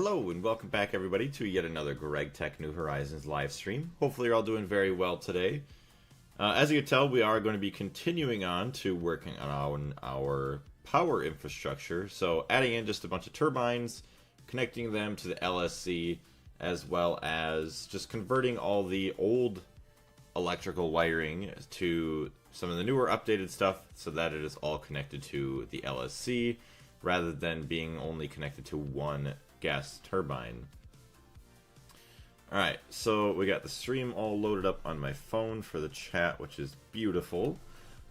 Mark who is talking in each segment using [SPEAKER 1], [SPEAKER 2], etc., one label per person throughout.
[SPEAKER 1] Hello and welcome back everybody to yet another Gregtech New Horizons Livestream. Hopefully you're all doing very well today. As you can tell, we are going to be continuing on to working on our power infrastructure. So adding in just a bunch of turbines, connecting them to the LSC, as well as just converting all the old electrical wiring to some of the newer updated stuff so that it is all connected to the LSC rather than being only connected to one gas turbine. Alright, so we got the stream all loaded up on my phone for the chat, which is beautiful.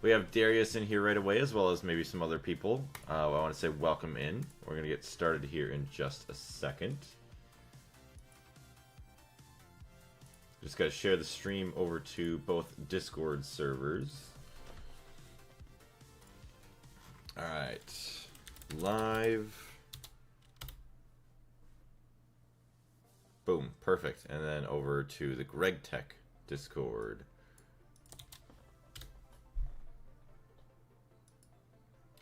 [SPEAKER 1] We have Darius in here right away, as well as maybe some other people. I want to say welcome in. We're going to get started here in just a second. Just got to share the stream over to both Discord servers. Alright, live. Boom, perfect. And then over to the Gregtech Discord.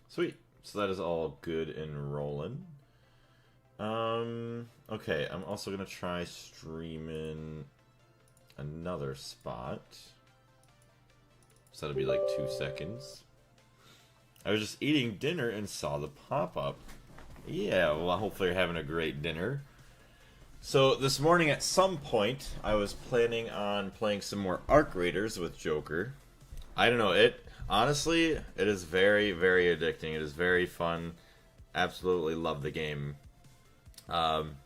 [SPEAKER 1] Sweet. So that is all good and rolling. Okay, I'm also going to try streaming another spot. So that'll be like 2 seconds. I was just eating dinner and saw the pop-up. Yeah, well, hopefully you're having a great dinner. So this morning at some point, I was planning on playing some more Arc Raiders with Joker. I don't know, honestly, it is very, very addicting. It is very fun. Absolutely love the game.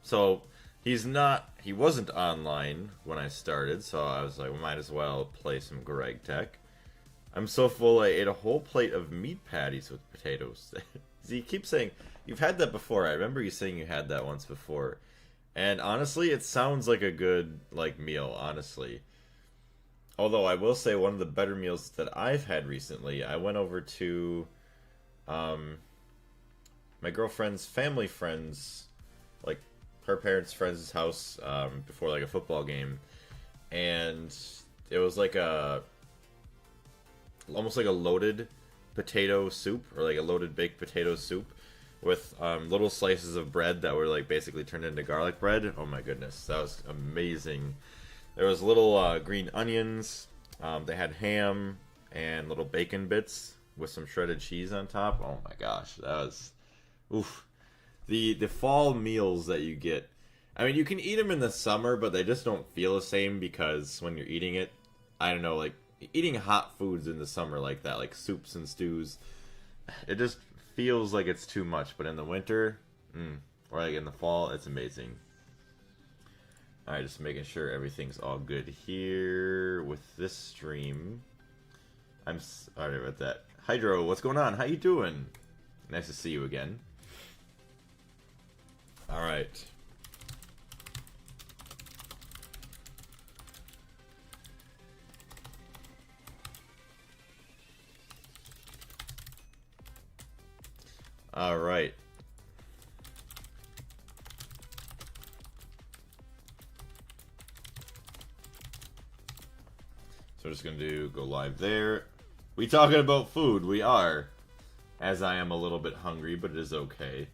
[SPEAKER 1] So he wasn't online when I started, so I was like, we might as well play some Gregtech. I'm so full, I ate a whole plate of meat patties with potatoes. See, you keep saying, you've had that before. I remember you saying you had that once before. And honestly, it sounds like a good meal, honestly. Although I will say one of the better meals that I've had recently, I went over to my girlfriend's family friends, like her parents' friends' house before like a football game. And it was like almost like a loaded potato soup, or like a loaded baked potato soup, with little slices of bread that were like basically turned into garlic bread. Oh my goodness, that was amazing. There was little green onions. They had ham and little bacon bits with some shredded cheese on top. Oh my gosh, that was oof. The fall meals that you get. I mean, you can eat them in the summer, but they just don't feel the same because when you're eating it, I don't know, like eating hot foods in the summer like that, like soups and stews, it just feels like it's too much. But in the winter, or like in the fall, it's amazing. Alright, just making sure everything's all good here with this stream. I'm sorry about that. Hydro, what's going on? How you doing? Nice to see you again. Alright. Alright. So we're just going to go live there. We talking about food? We are. As I am a little bit hungry, but it is okay.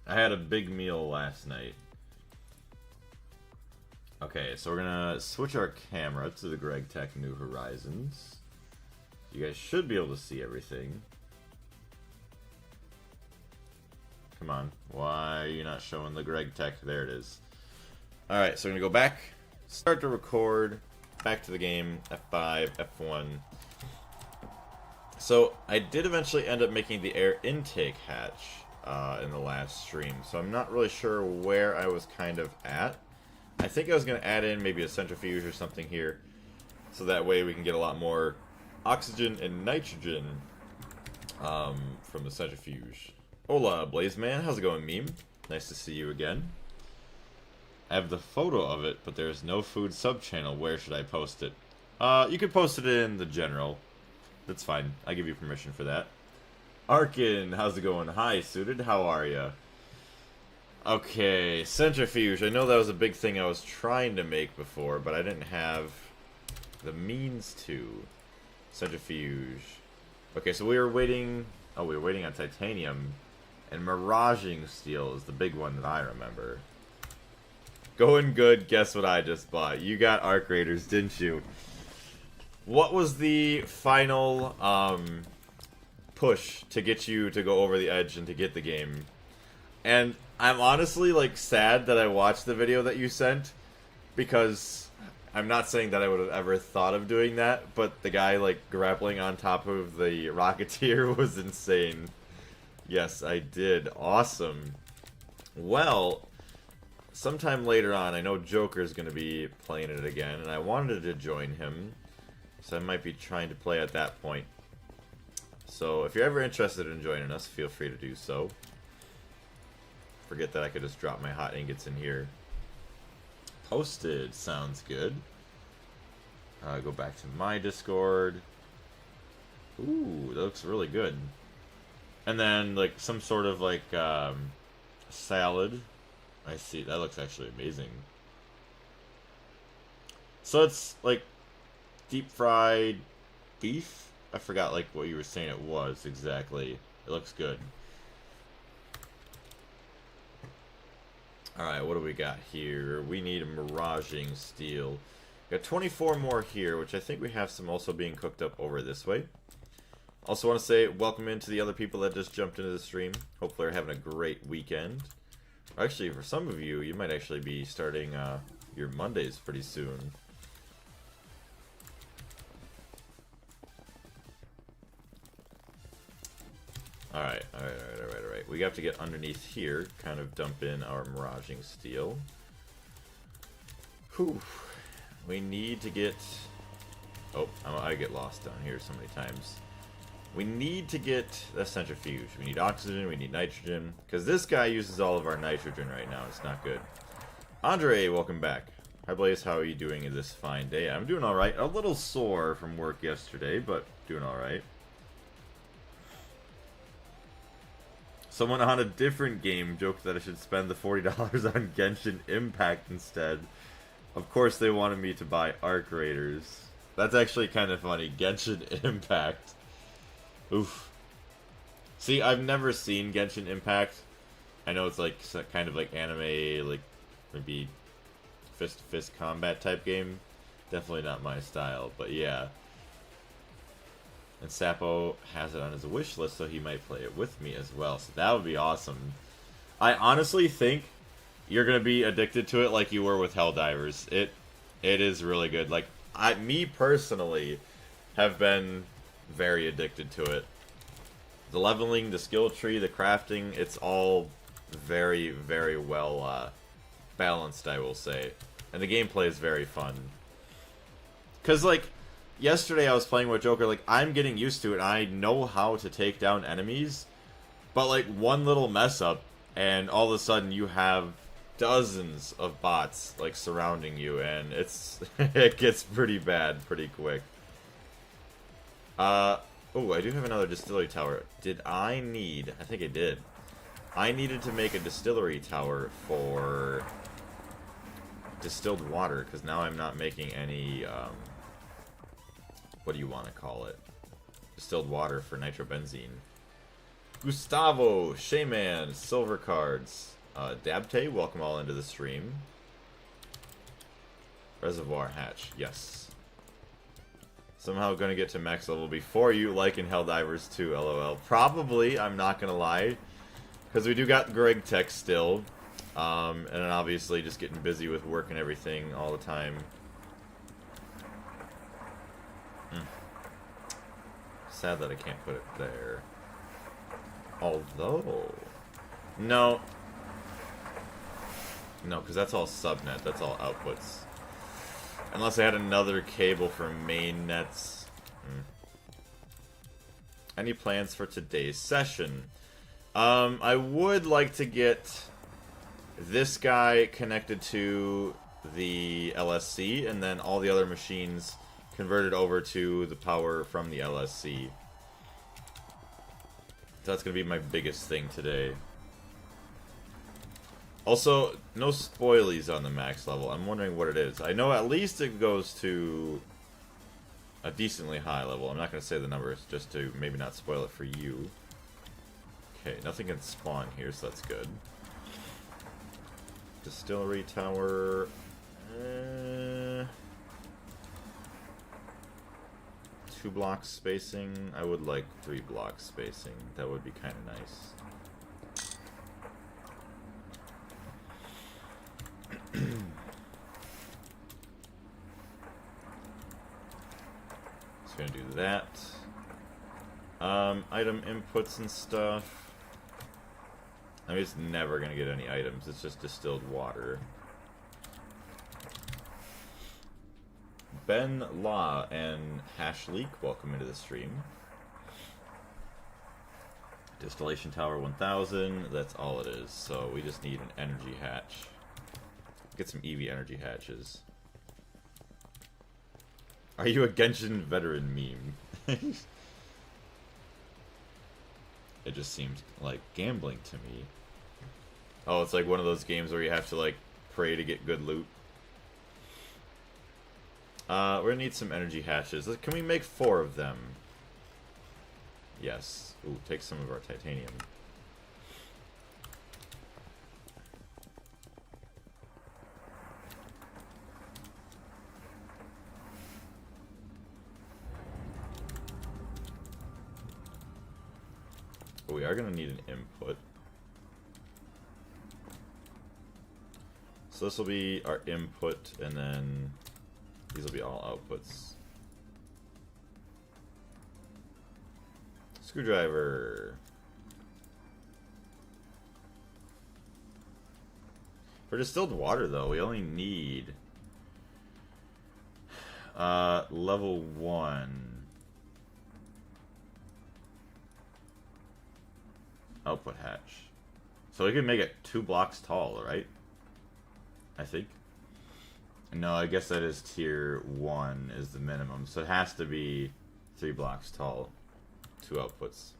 [SPEAKER 1] I had a big meal last night. Okay, so we're going to switch our camera to the Gregtech New Horizons. You guys should be able to see everything. Come on, why are you not showing the Gregtech? There it is. Alright, so we're going to go back, start to record, back to the game, F5, F1. So, I did eventually end up making the air intake hatch in the last stream, so I'm not really sure where I was kind of at. I think I was going to add in maybe a centrifuge or something here, so that way we can get a lot more oxygen and nitrogen from the centrifuge. Hola, Blazeman. How's it going, meme? Nice to see you again. I have the photo of it, but there's no food sub-channel. Where should I post it? You can post it in the general. That's fine. I give you permission for that. Arkin, how's it going? Hi, Suited. How are ya? Okay, centrifuge. I know that was a big thing I was trying to make before, but I didn't have the means to. Centrifuge. Okay, so we were waiting... Oh, we were waiting on titanium. And miraging steel is the big one that I remember. Going good, guess what I just bought? You got Arc Raiders, didn't you? What was the final push to get you to go over the edge and to get the game? And I'm honestly like sad that I watched the video that you sent, because I'm not saying that I would have ever thought of doing that, but the guy like grappling on top of the Rocketeer was insane. Yes, I did. Awesome. Well, sometime later on, I know Joker's going to be playing it again, and I wanted to join him, so I might be trying to play at that point. So if you're ever interested in joining us, feel free to do so. Forget that I could just drop my hot ingots in here. Posted. Sounds good. Go back to my Discord. Ooh, that looks really good. And then, like, some sort of, like, salad. I see. That looks actually amazing. So it's, like, deep-fried beef? I forgot, like, what you were saying it was exactly. It looks good. Alright, what do we got here? We need a miraging steel. We got 24 more here, which I think we have some also being cooked up over this way. Also want to say welcome in to the other people that just jumped into the stream. Hopefully they're having a great weekend. Actually, for some of you, you might actually be starting your Mondays pretty soon. Alright. We have to get underneath here, kind of dump in our miraging steel. Whew. We need to get... Oh, I get lost down here so many times. We need to get the centrifuge. We need oxygen, we need nitrogen. Because this guy uses all of our nitrogen right now. It's not good. Andre, welcome back. Hi Blaze, how are you doing in this fine day? I'm doing alright. A little sore from work yesterday, but doing alright. Someone on a different game joked that I should spend the $40 on Genshin Impact instead. Of course they wanted me to buy Arc Raiders. That's actually kind of funny. Genshin Impact. Oof. See, I've never seen Genshin Impact. I know it's like kind of like anime, like maybe fist-to-fist combat type game. Definitely not my style, but yeah. And Sapo has it on his wish list, so he might play it with me as well. So that would be awesome. I honestly think you're gonna be addicted to it like you were with Helldivers. It is really good. Like me personally have been very addicted to it. The leveling, the skill tree, the crafting, it's all very, very well balanced, I will say. And the gameplay is very fun. Cause like yesterday I was playing with Joker, like, I'm getting used to it, and I know how to take down enemies, but, like, one little mess up, and all of a sudden you have dozens of bots, like, surrounding you, and it's, it gets pretty bad pretty quick. Oh, I do have another distillery tower. Did I need, I think I did. I needed to make a distillery tower for distilled water, because now I'm not making any, what do you want to call it? Distilled water for nitrobenzene. Gustavo, Shayman, Silver Cards, Dabte, welcome all into the stream. Reservoir Hatch, yes. Somehow gonna get to max level before you, like in Helldivers 2, lol. Probably, I'm not gonna lie. Because we do got Gregtech still. And then obviously just getting busy with work and everything all the time. Sad that I can't put it there. Although... No, because that's all subnet. That's all outputs. Unless I had another cable for main nets. Any plans for today's session? I would like to get this guy connected to the LSC, and then all the other machines converted over to the power from the LSC. That's going to be my biggest thing today. Also, no spoilies on the max level. I'm wondering what it is. I know at least it goes to a decently high level. I'm not going to say the numbers just to maybe not spoil it for you. Okay, nothing can spawn here, so that's good. Distillery tower. 2 blocks spacing. I would like 3 blocks spacing. That would be kind of nice. Just gonna do that. Item inputs and stuff. I mean, it's never gonna get any items. It's just distilled water. Ben Law and Hash Leak, welcome into the stream. Distillation Tower 1000, that's all it is. So we just need an energy hatch. Get some EV energy hatches. Are you a Genshin veteran meme? It just seems like gambling to me. Oh, it's like one of those games where you have to like pray to get good loot. We're gonna need some energy hatches. Can we make 4 of them? Yes. Ooh, take some of our titanium. But we are gonna need an input. So this will be our input, and then these will be all outputs. Screwdriver. For distilled water, though, we only need level 1 output hatch. So we can make it 2 blocks tall, right? I think. No, I guess that is tier 1 is the minimum. So it has to be 3 blocks tall. 2 outputs.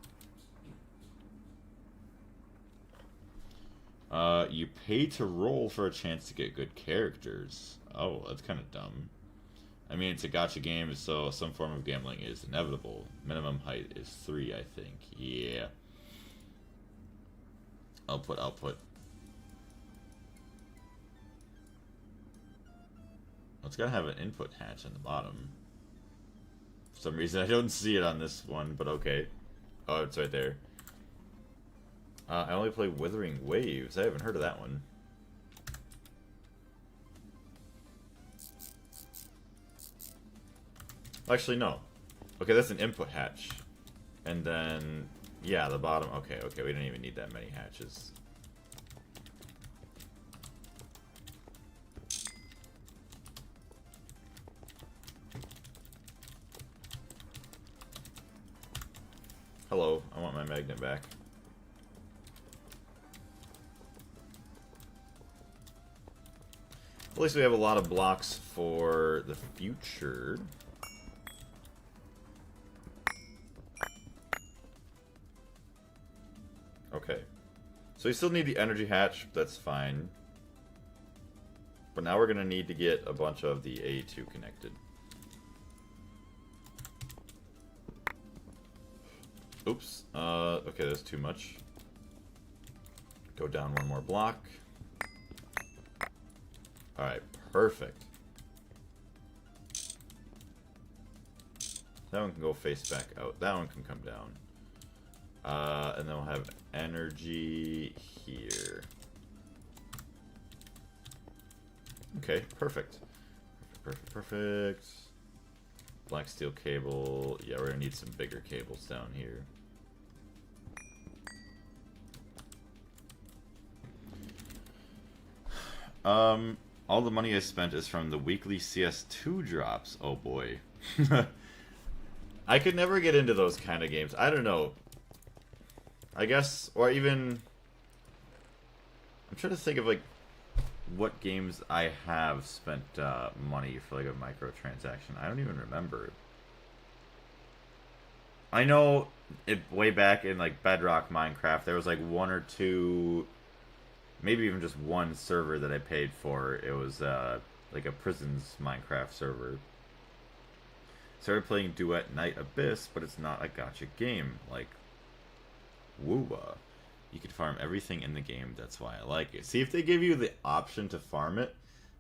[SPEAKER 1] You pay to roll for a chance to get good characters. Oh, that's kind of dumb. I mean, it's a gacha game, so some form of gambling is inevitable. Minimum height is 3, I think. Yeah. Output. It's gotta have an input hatch on the bottom. For some reason, I don't see it on this one, but okay. Oh, it's right there. I only play Withering Waves. I haven't heard of that one. Actually, no. Okay, that's an input hatch. And then, yeah, the bottom. Okay, we don't even need that many hatches. Hello, I want my magnet back. At least we have a lot of blocks for the future. Okay. So we still need the energy hatch, that's fine. But now we're going to need to get a bunch of the A2 connected. Oops. Okay, that's too much. Go down 1 more block. Alright, perfect. That one can go face back out. That one can come down. And then we'll have energy here. Okay, perfect. Perfect. Black steel cable. Yeah, we're gonna need some bigger cables down here. All the money I spent is from the weekly CS2 drops. Oh boy. I could never get into those kind of games. I don't know. I guess, or even... I'm trying to think of, like, what games I have spent money for, like, a microtransaction. I don't even remember. I know it way back in, like, Bedrock Minecraft, there was, like, 1 or 2... Maybe even just 1 server that I paid for. It was, like, a Prisons Minecraft server. Started playing Duet Night Abyss, but it's not a gacha game, like... Woowa. You can farm everything in the game. That's why I like it. See, if they give you the option to farm it,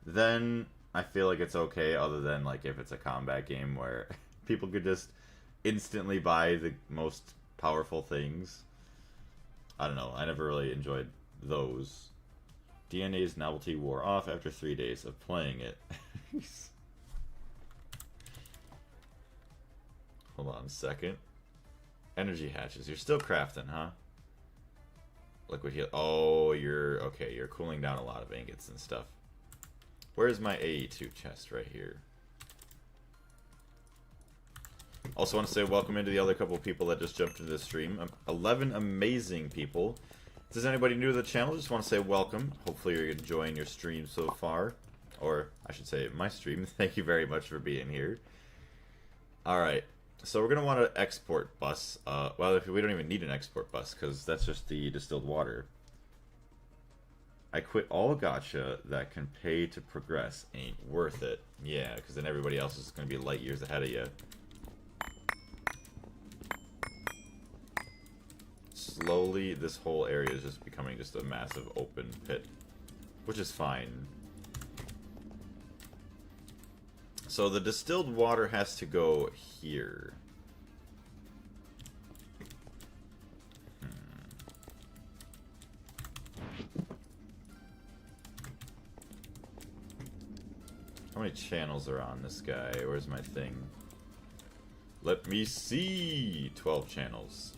[SPEAKER 1] then I feel like it's okay, other than like if it's a combat game where people could just instantly buy the most powerful things. I don't know. I never really enjoyed those. DNA's novelty wore off after 3 days of playing it. Hold on a second. Energy hatches. You're still crafting, huh? Liquid heal. Oh, you're... Okay, you're cooling down a lot of ingots and stuff. Where's my AE2 chest? Right here. Also want to say welcome into the other couple of people that just jumped into the stream. 11 amazing people. If there's anybody new to the channel, just want to say welcome. Hopefully you're enjoying your stream so far. Or, I should say, my stream. Thank you very much for being here. Alright. So we're going to want to export bus. Well, we don't even need an export bus, because that's just the distilled water. I quit all gacha that can pay to progress. Ain't worth it. Yeah, because then everybody else is going to be light years ahead of you. Slowly, this whole area is just becoming just a massive open pit, which is fine. So the distilled water has to go here. How many channels are on this guy? Where's my thing? Let me see! 12 channels.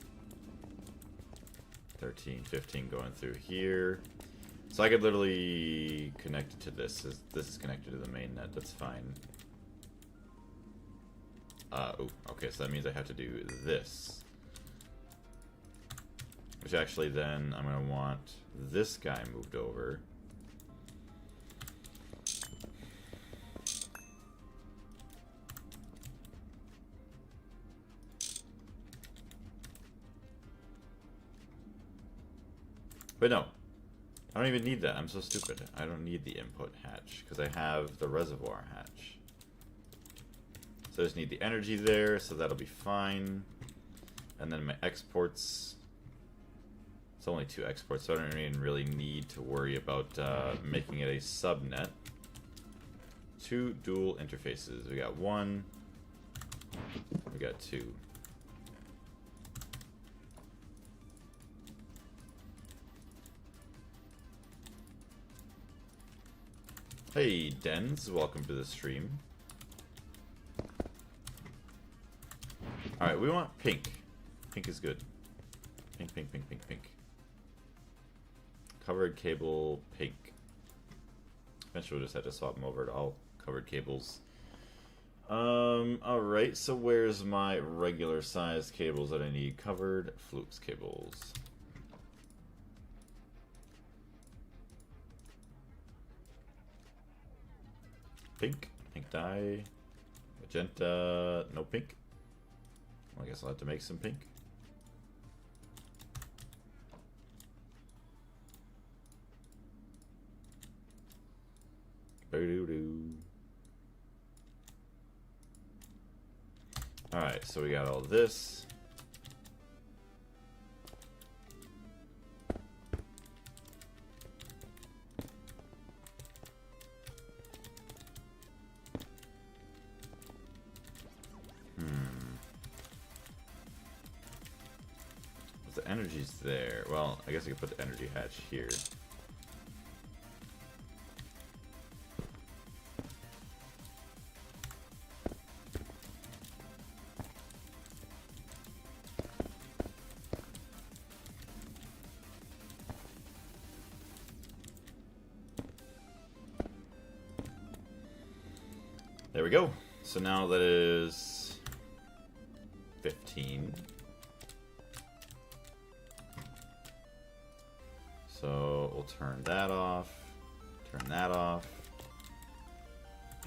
[SPEAKER 1] 13, 15 going through here. So I could literally connect it to this. This is connected to the main net. That's fine. Ooh, okay, so that means I have to do this. Which actually then I'm going to want this guy moved over. But no, I don't even need that. I'm so stupid. I don't need the input hatch, because I have the reservoir hatch. So I just need the energy there, so that'll be fine. And then my exports. It's only 2 exports, so I don't even really need to worry about making it a subnet. 2 dual interfaces. We got 1. We got 2. Hey, Dens, welcome to the stream. Alright, we want pink. Pink is good. Pink, pink, pink, pink, pink. Covered cable, pink. Eventually we'll just have to swap them over to all covered cables. Alright, so where's my regular size cables that I need covered? Flukes cables. Pink, pink dye, magenta, no pink. Well, I guess I'll have to make some pink. Alright, so we got all this. The energy's there. Well, I guess I could put the energy hatch here. There we go. So now that is 15. So we'll turn that off, turn that off.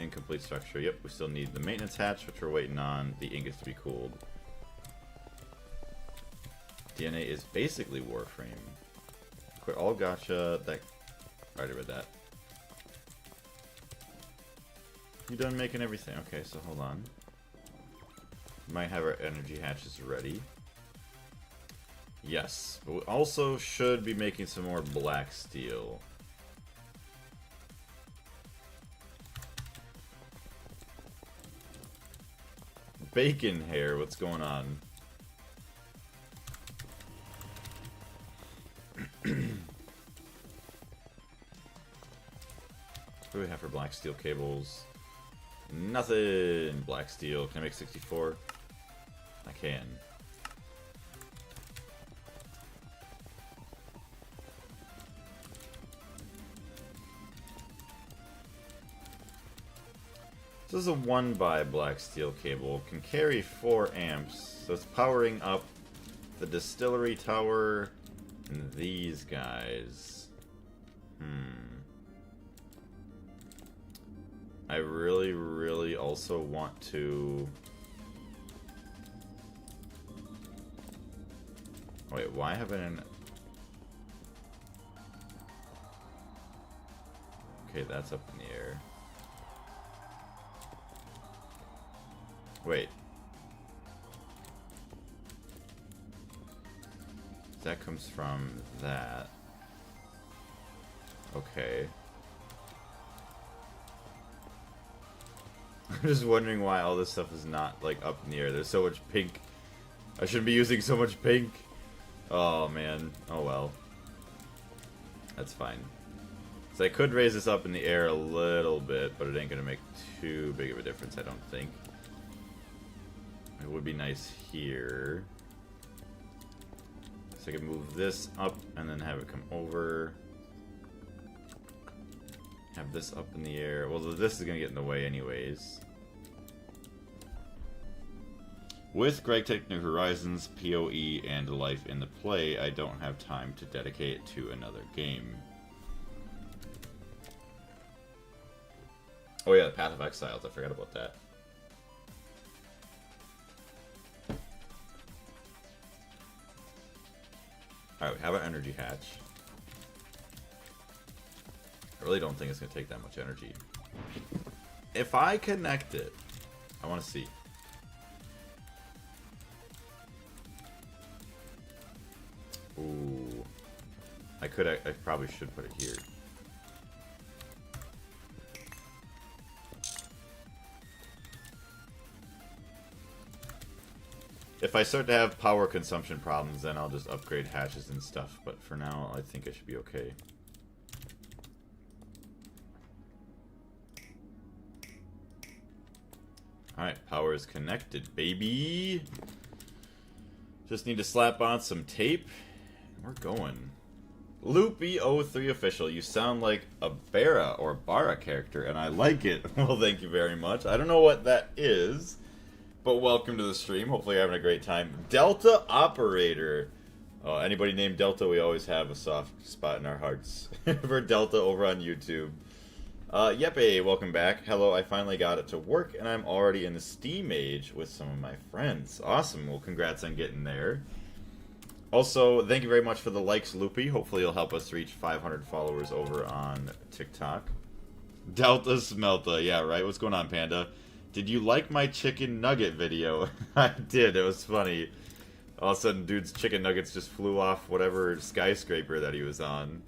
[SPEAKER 1] Incomplete structure. Yep, we still need the maintenance hatch, which we're waiting on the ingots to be cooled. DNA is basically Warframe. Quit all gacha. That I already read that. You done making everything? Okay, so hold on. Might have our energy hatches ready. Yes, but we also should be making some more black steel. Bacon hair, what's going on? What do we have for black steel cables? Nothing. Black steel. Can I make 64? I can. This is a 1x black steel cable. Can carry 4 amps. So it's powering up the distillery tower and these guys. I really, really also want to... Wait, why haven't I... Okay, that's up in the air. Wait. That comes from that. Okay. I'm just wondering why all this stuff is not, like, up in the air. There's so much pink. I shouldn't be using so much pink. Oh, man. Oh, well. That's fine. So I could raise this up in the air a little bit, but it ain't gonna make too big of a difference, I don't think. It would be nice here. So I can move this up and then have it come over. Have this up in the air. Well, this is going to get in the way anyways. With Gregtech New Horizons, PoE, and Life in the Play, I don't have time to dedicate it to another game. Oh yeah, the Path of Exiles. I forgot about that. Alright, we have an energy hatch. I really don't think it's going to take that much energy. If I connect it, I want to see. Ooh. I probably should put it here. If I start to have power consumption problems, then I'll just upgrade hatches and stuff. But for now, I think I should be okay. Alright, power is connected, baby! Just need to slap on some tape. We're going. Loopy03 official, you sound like a Bara or Bara character, and I like it. Well, thank you very much. I don't know what that is, but welcome to the stream. Hopefully you're having a great time. Delta Operator. Anybody named Delta, we always have a soft spot in our hearts for Delta over on YouTube. Yepe, welcome back. Hello, I finally got it to work, and I'm already in the Steam Age with some of my friends. Awesome. Well, congrats on getting there. Also, thank you very much for the likes, Loopy. Hopefully you'll help us reach 500 followers over on TikTok. Delta Smelta. Yeah, right? What's going on, Panda? Did you like my chicken nugget video? I did. It was funny. All of a sudden, dude's chicken nuggets just flew off whatever skyscraper that he was on.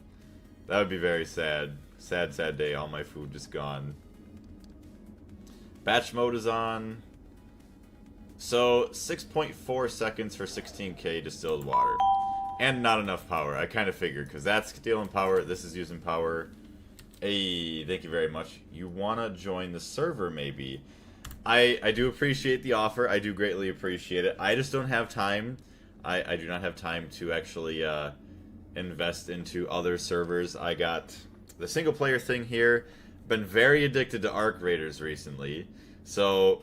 [SPEAKER 1] That would be very sad. Sad, sad day. All my food just gone. Batch mode is on. So, 6.4 seconds for 16k distilled water. And not enough power. I kind of figured, because that's stealing power. This is using power. Hey, thank you very much. You want to join the server, maybe? I do appreciate the offer. I do greatly appreciate it. I just don't have time. I do not have time to actually invest into other servers. I got the single player thing here. Been very addicted to Arc Raiders recently. So,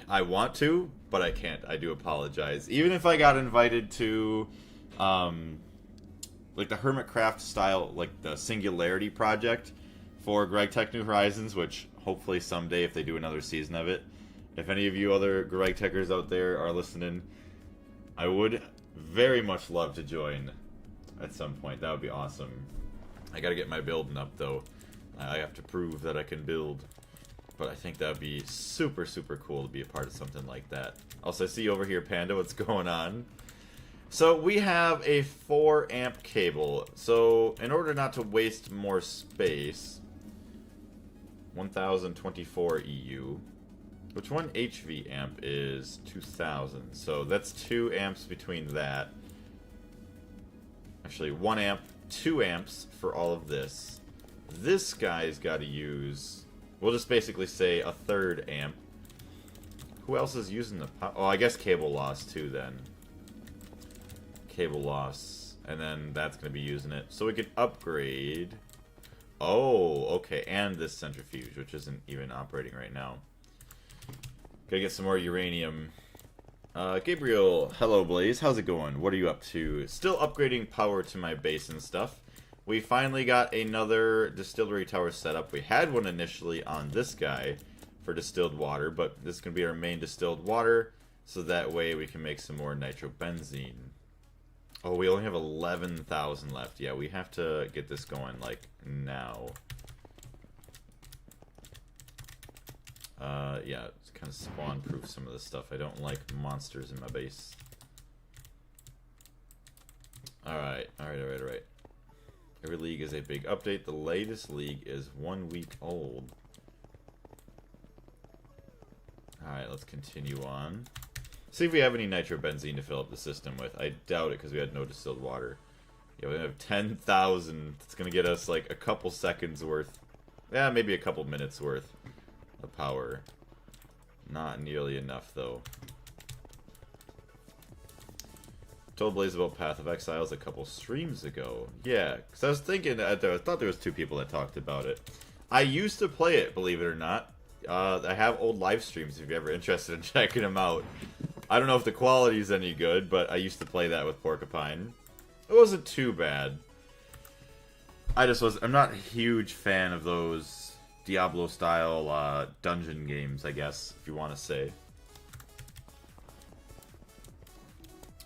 [SPEAKER 1] I want to, but I can't. I do apologize. Even if I got invited to, like the Hermitcraft style, like the Singularity project for Gregtech New Horizons, which hopefully someday if they do another season of it, if any of you other Gregtechers out there are listening, I would very much love to join at some point. That would be awesome. I gotta get my building up though. I have to prove that I can build. But I think that would be super, super cool to be a part of something like that. Also, I see you over here, Panda. What's going on? So we have a 4 amp cable. So in order not to waste more space, 1024 EU. Which one HV amp is 2000? So that's 2 amps between that. Actually, 1 amp, 2 amps for all of this. This guy's got to use, we'll just basically say a 3rd amp. Who else is using the power? Oh, I guess cable loss too then. Cable loss. And then that's going to be using it. So we could upgrade. Oh, okay. And this centrifuge, which isn't even operating right now. Gotta get some more uranium. Gabriel, hello Blaze, how's it going? What are you up to? Still upgrading power to my base and stuff. We finally got another distillery tower set up. We had one initially on this guy for distilled water, but this is going to be our main distilled water, so that way we can make some more nitrobenzene. Oh, we only have 11,000 left. Yeah, we have to get this going, like, now. Yeah, it's kind of spawn-proof some of this stuff. I don't like monsters in my base. Alright. Every league is a big update. The latest league is 1 week old. Alright, let's continue on. See if we have any nitrobenzene to fill up the system with. I doubt it because we had no distilled water. Yeah, we have 10,000. It's going to get us like a couple seconds worth. Yeah, maybe a couple minutes worth of power. Not nearly enough, though. Told Blaze about Path of Exiles a couple streams ago. Yeah, because I was thinking, I thought there was 2 people that talked about it. I used to play it, believe it or not. I have old live streams if you're ever interested in checking them out. I don't know if the quality is any good, but I used to play that with Porcupine. It wasn't too bad. I'm not a huge fan of those Diablo-style dungeon games, I guess, if you want to say.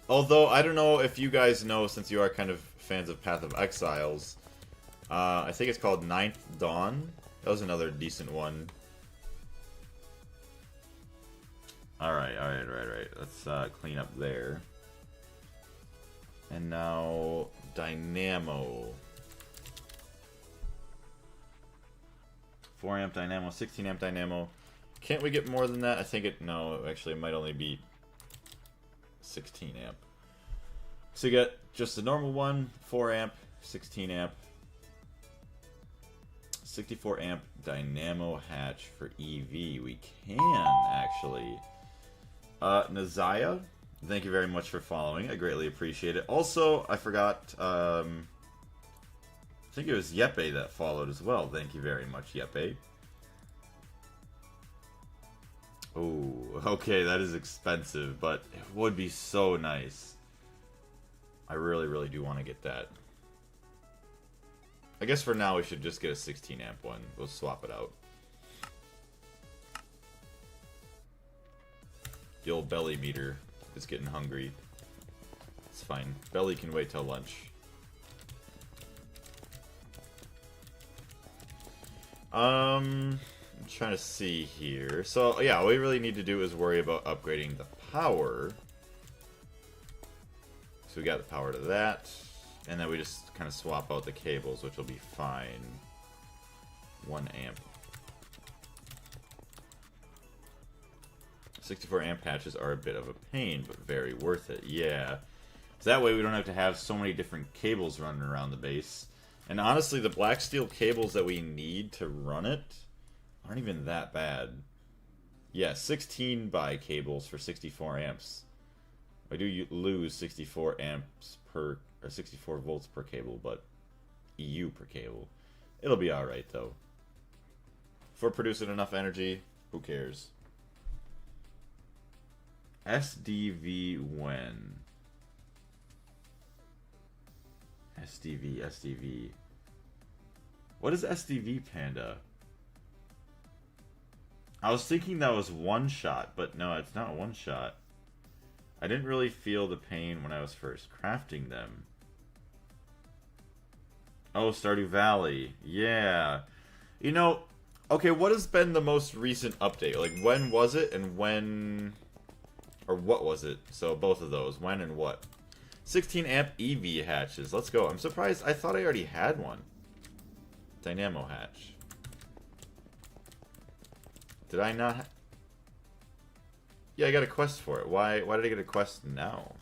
[SPEAKER 1] Although, I don't know if you guys know, since you are kind of fans of Path of Exiles, I think it's called Ninth Dawn. That was another decent one. Alright. Let's clean up there. And now, Dynamo. 4 amp Dynamo, 16 amp Dynamo. Can't we get more than that? I think it, no, actually it might only be 16 amp. So you got just the normal one, 4 amp, 16 amp, 64 amp Dynamo hatch for EV. We can, actually. Nazaya, thank you very much for following. I greatly appreciate it. Also, I forgot, I think it was Yepe that followed as well. Thank you very much, Yepe. Oh, okay, that is expensive, but it would be so nice. I really do want to get that. I guess for now we should just get a 16 amp one. We'll swap it out. The old belly meter is getting hungry. It's fine. Belly can wait till lunch. I'm trying to see here. So, yeah, all we really need to do is worry about upgrading the power. So we got the power to that. And then we just kind of swap out the cables, which will be fine. 1 amp. 64 amp patches are a bit of a pain, but very worth it. Yeah. So that way we don't have to have so many different cables running around the base. And honestly, the black steel cables that we need to run it aren't even that bad. Yeah, 16 by cables for 64 amps. I do lose 64 amps per, or 64 volts per cable, but EU per cable. It'll be alright, though. If we're producing enough energy, who cares? SDV when? SDV. What is SDV, Panda? I was thinking that was one shot, but no, it's not one shot. I didn't really feel the pain when I was first crafting them. Oh, Stardew Valley. Yeah. You know, okay, what has been the most recent update? Like, when was it and when... Or what was it? So, both of those. When and what? 16 amp EV hatches. Let's go. I'm surprised. I thought I already had one. Dynamo hatch. Did I not? Yeah, I got a quest for it. Why did I get a quest now?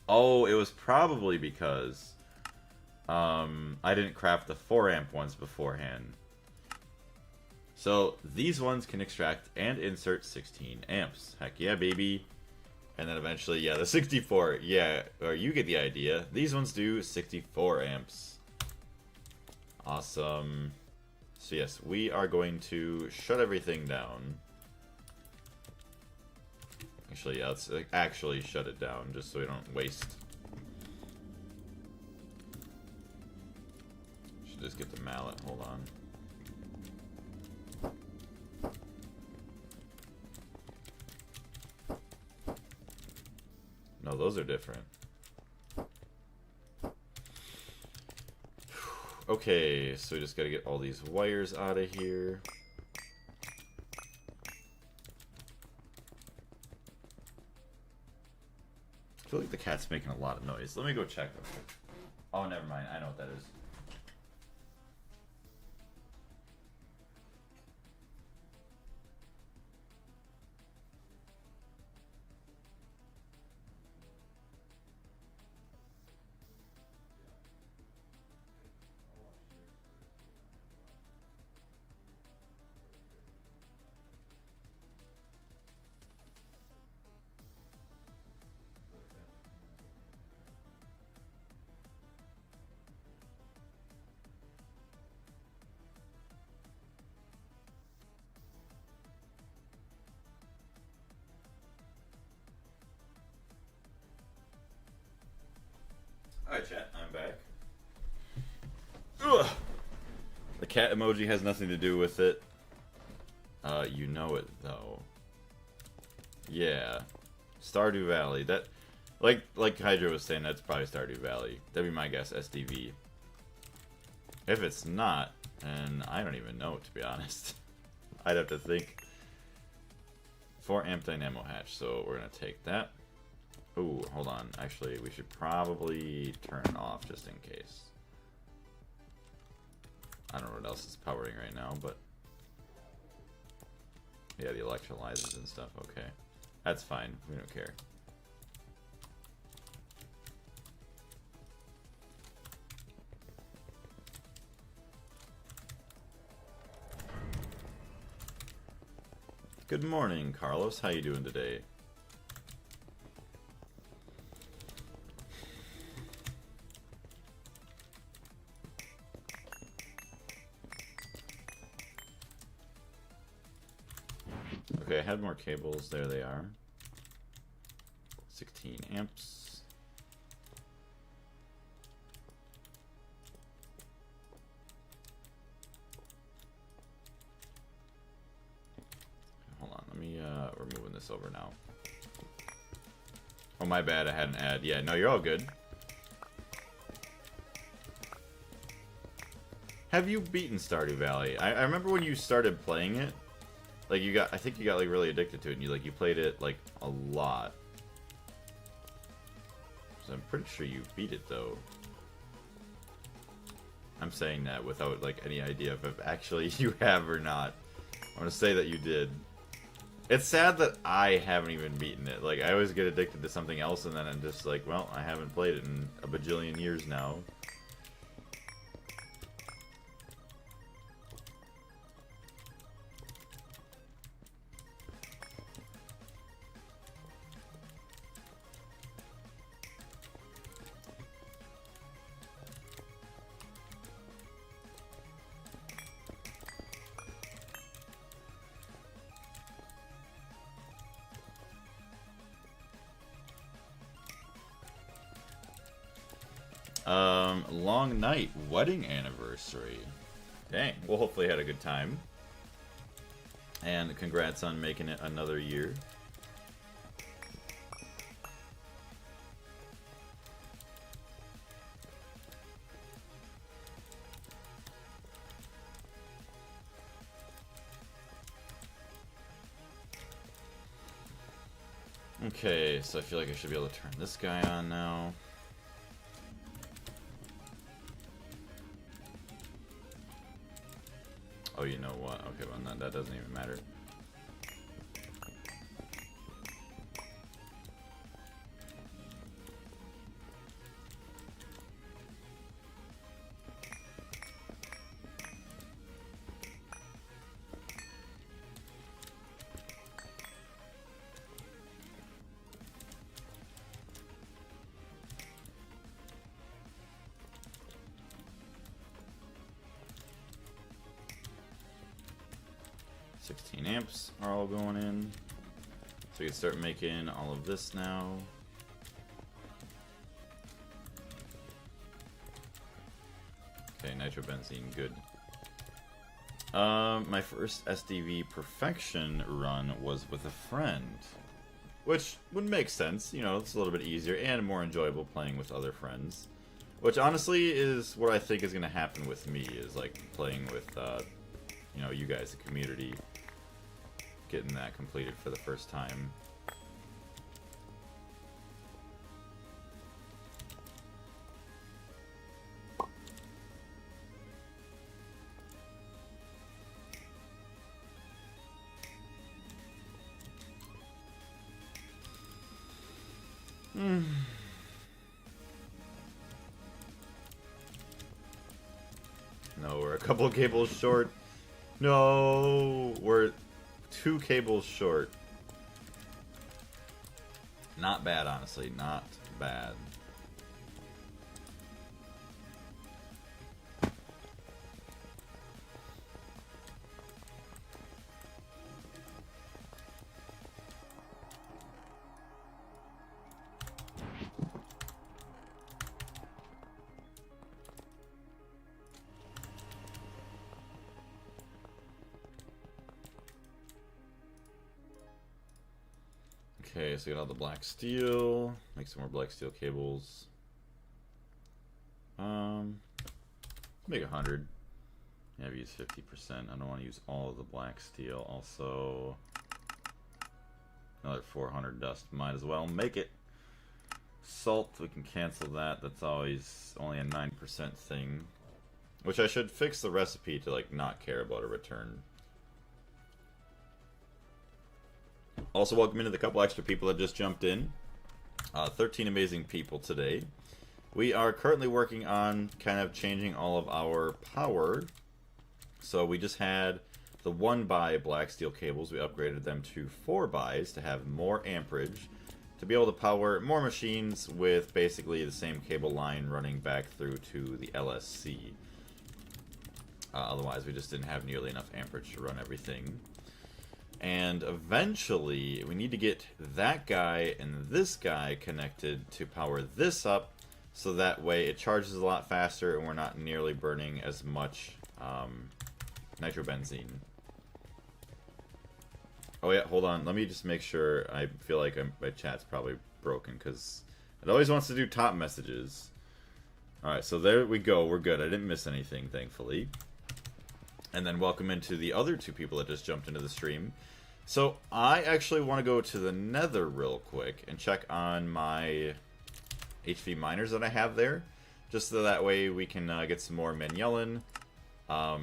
[SPEAKER 1] Oh, it was probably because I didn't craft the 4 amp ones beforehand. So these ones can extract and insert 16 amps. Heck yeah, baby. And then eventually, yeah, the 64. Yeah, or you get the idea. These ones do 64 amps. Awesome. So yes, we are going to shut everything down. Actually, yeah, let's actually shut it down just so we don't waste. Should just get the mallet. Hold on. No, those are different. Okay, so we just gotta get all these wires out of here. I feel like the cat's making a lot of noise. Let me go check them. Oh, never mind. I know what that is. Alright, chat, I'm back. Ugh. The cat emoji has nothing to do with it. You know it, though. Yeah. Stardew Valley. That, like Hydra was saying, that's probably Stardew Valley. That'd be my guess, SDV. If it's not, and I don't even know, to be honest. I'd have to think. 4 amp dynamo hatch, so we're gonna take that. Ooh, hold on. Actually, we should probably turn it off just in case. I don't know what else is powering right now, but... yeah, the electrolyzers and stuff. Okay. That's fine. We don't care. Good morning, Carlos. How you doing today? Okay, I had more cables. There they are. 16 amps. Hold on, let me, we're moving this over now. Oh, my bad, I had an ad. Yeah, no, you're all good. Have you beaten Stardew Valley? I remember when you started playing it. Like, I think you got, like, really addicted to it, and you played it, like, a lot. So I'm pretty sure you beat it, though. I'm saying that without, like, any idea if actually you have or not. I'm gonna say that you did. It's sad that I haven't even beaten it. Like, I always get addicted to something else, and then I'm just like, well, I haven't played it in a bajillion years now. Long night, wedding anniversary. Dang, well, hopefully you had a good time. And congrats on making it another year. Okay, so I feel like I should be able to turn this guy on now. Oh, you know what? Okay, well, that doesn't even matter. Amps are all going in. So we can start making all of this now. Okay, nitrobenzene, good. My first SDV perfection run was with a friend. Which would make sense, you know, it's a little bit easier and more enjoyable playing with other friends. Which honestly is what I think is going to happen with me, is like playing with, you know, you guys, the community. Getting that completed for the first time. No, we're a couple of cables short. No, we're 2 cables short. Not bad, honestly. Not bad. Okay, so we got all the black steel. Make some more black steel cables. Make 100. Yeah, I've used 50%. I don't want to use all of the black steel. Also, another 400 dust. Might as well make it. Salt, we can cancel that. That's always only a 9% thing. Which I should fix the recipe to like not care about a return. Also, welcome into the couple extra people that just jumped in. 13 amazing people today. We are currently working on kind of changing all of our power. So we just had the 1x black steel cables. We upgraded them to 4x's to have more amperage, to be able to power more machines with basically the same cable line running back through to the LSC. Otherwise, we just didn't have nearly enough amperage to run everything. And eventually, we need to get that guy and this guy connected to power this up, so that way it charges a lot faster and we're not nearly burning as much nitrobenzene. Oh yeah, hold on. Let me just make sure. I feel like my chat's probably broken because it always wants to do top messages. Alright, so there we go. We're good. I didn't miss anything, thankfully. And then welcome into the other 2 people that just jumped into the stream. So I actually want to go to the Nether real quick and check on my HV miners that I have there, just so that way we can get some more Manulin. What are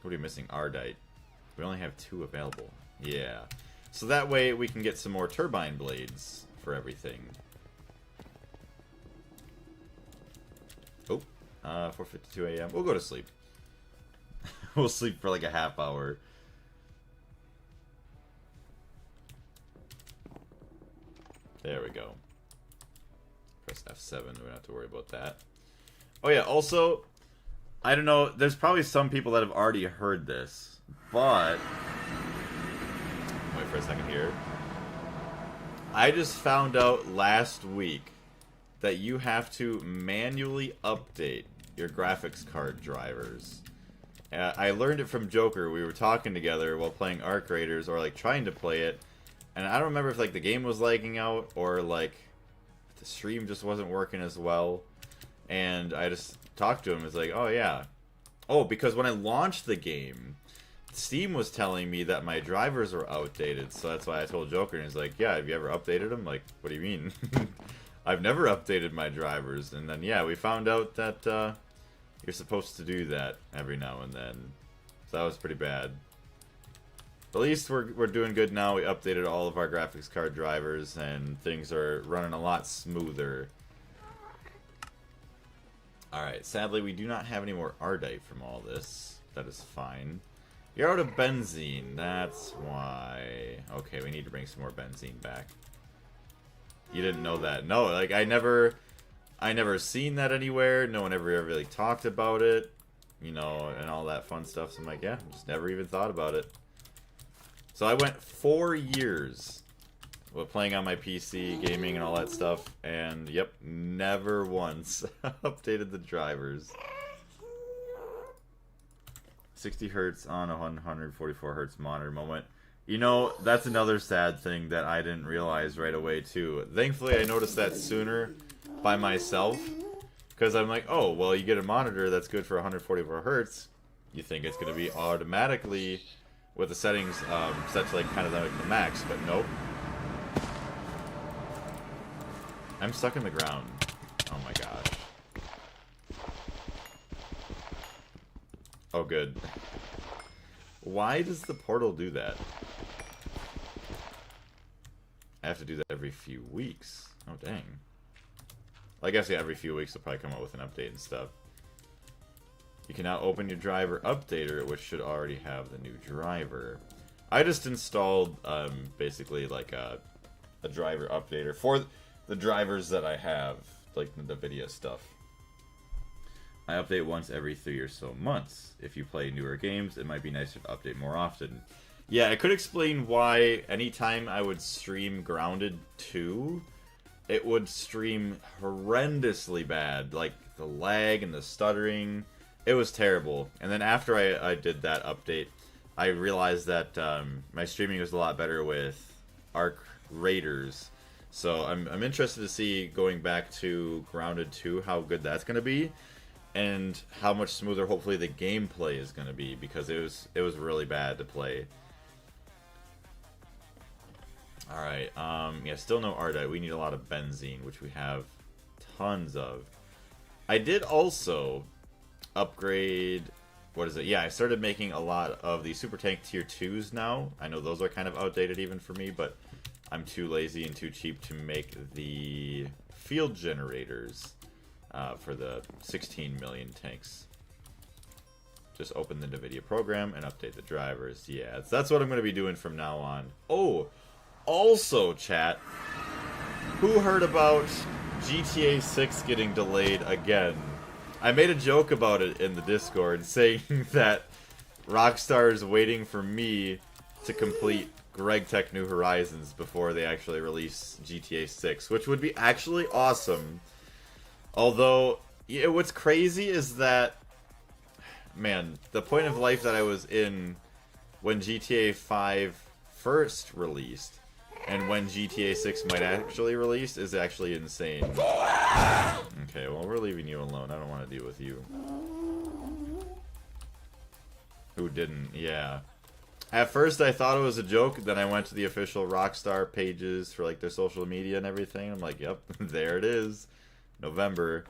[SPEAKER 1] we missing? Ardite. We only have 2 available. Yeah. So that way we can get some more turbine blades for everything. Oh, 4:52 a.m. We'll go to sleep. We'll sleep for like a half hour. There we go. Press F7. We don't have to worry about that. Oh yeah, also, I don't know, there's probably some people that have already heard this, but wait for a second here. I just found out last week that you have to manually update your graphics card drivers. I learned it from Joker. We were talking together while playing Arc Raiders, or like trying to play it, and I don't remember if like the game was lagging out or like the stream just wasn't working as well. And I just talked to him. It's like, oh yeah, oh, because when I launched the game, Steam was telling me that my drivers were outdated, so that's why I told Joker, and he's like, yeah, have you ever updated them? Like, what do you mean? I've never updated my drivers. And then, yeah, we found out that you're supposed to do that every now and then. So that was pretty bad. At least we're doing good now. We updated all of our graphics card drivers, and things are running a lot smoother. Alright, sadly we do not have any more Ardite from all this. That is fine. You're out of benzene, that's why. Okay, we need to bring some more benzene back. You didn't know that. No, like I never seen that anywhere. No one ever really talked about it. You know, and all that fun stuff. So I'm like, yeah, just never even thought about it. So I went 4 years with playing on my PC, gaming and all that stuff, and yep, never once updated the drivers. 60 hertz on a 144 hertz monitor moment. You know, that's another sad thing that I didn't realize right away too. Thankfully, I noticed that sooner by myself, because I'm like, oh, well, you get a monitor that's good for 144 hertz. You think it's going to be automatically with the settings set to like kind of like the max, but nope. I'm stuck in the ground. Oh my gosh. Oh good. Why does the portal do that? I have to do that every few weeks. Oh dang. Well, I guess yeah, every few weeks they'll probably come out with an update and stuff. You can now open your driver updater, which should already have the new driver. I just installed basically like a driver updater for the drivers that I have, like the NVIDIA stuff. I update once every 3 or so months. If you play newer games, it might be nicer to update more often. Yeah, I could explain why anytime I would stream Grounded 2, it would stream horrendously bad. Like the lag and the stuttering. It was terrible. And then after I did that update, I realized that my streaming was a lot better with Arc Raiders. So I'm interested to see, going back to Grounded 2, how good that's going to be. And how much smoother, hopefully, the gameplay is going to be. Because it was really bad to play. Alright, yeah, still no Ardite. We need a lot of benzene, which we have tons of. I did also upgrade, what is it? Yeah, I started making a lot of the Super Tank Tier 2s now. I know those are kind of outdated even for me, but I'm too lazy and too cheap to make the field generators for the 16 million tanks. Just open the NVIDIA program and update the drivers. Yeah, that's what I'm going to be doing from now on. Oh, also, chat, who heard about GTA 6 getting delayed again? I made a joke about it in the Discord, saying that Rockstar is waiting for me to complete Gregtech New Horizons before they actually release GTA 6, which would be actually awesome. Although, yeah, what's crazy is that, man, the point of life that I was in when GTA 5 first released, and when GTA 6 might actually release, is actually insane. Okay, well, we're leaving you alone. I don't want to deal with you. Who didn't? Yeah. At first, I thought it was a joke. Then I went to the official Rockstar pages for like their social media and everything. I'm like, yep, there it is. November.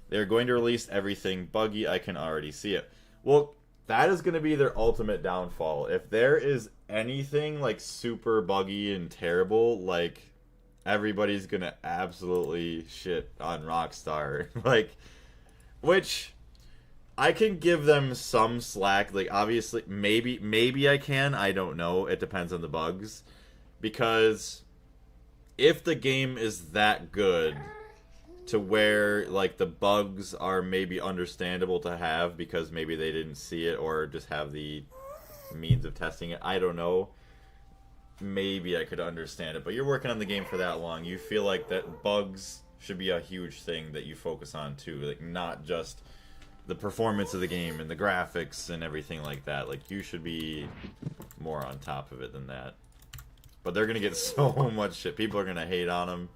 [SPEAKER 1] They're going to release everything buggy. I can already see it. Well, that is going to be their ultimate downfall. If there is anything like super buggy and terrible, like, everybody's going to absolutely shit on Rockstar. Like, which I can give them some slack. Like, obviously, maybe I can. I don't know. It depends on the bugs. Because if the game is that good to where, like, the bugs are maybe understandable to have because maybe they didn't see it or just have the means of testing it, I don't know. Maybe I could understand it. But you're working on the game for that long. You feel like that bugs should be a huge thing that you focus on, too. Like, not just the performance of the game and the graphics and everything like that. Like, you should be more on top of it than that. But they're going to get so much shit. People are going to hate on them.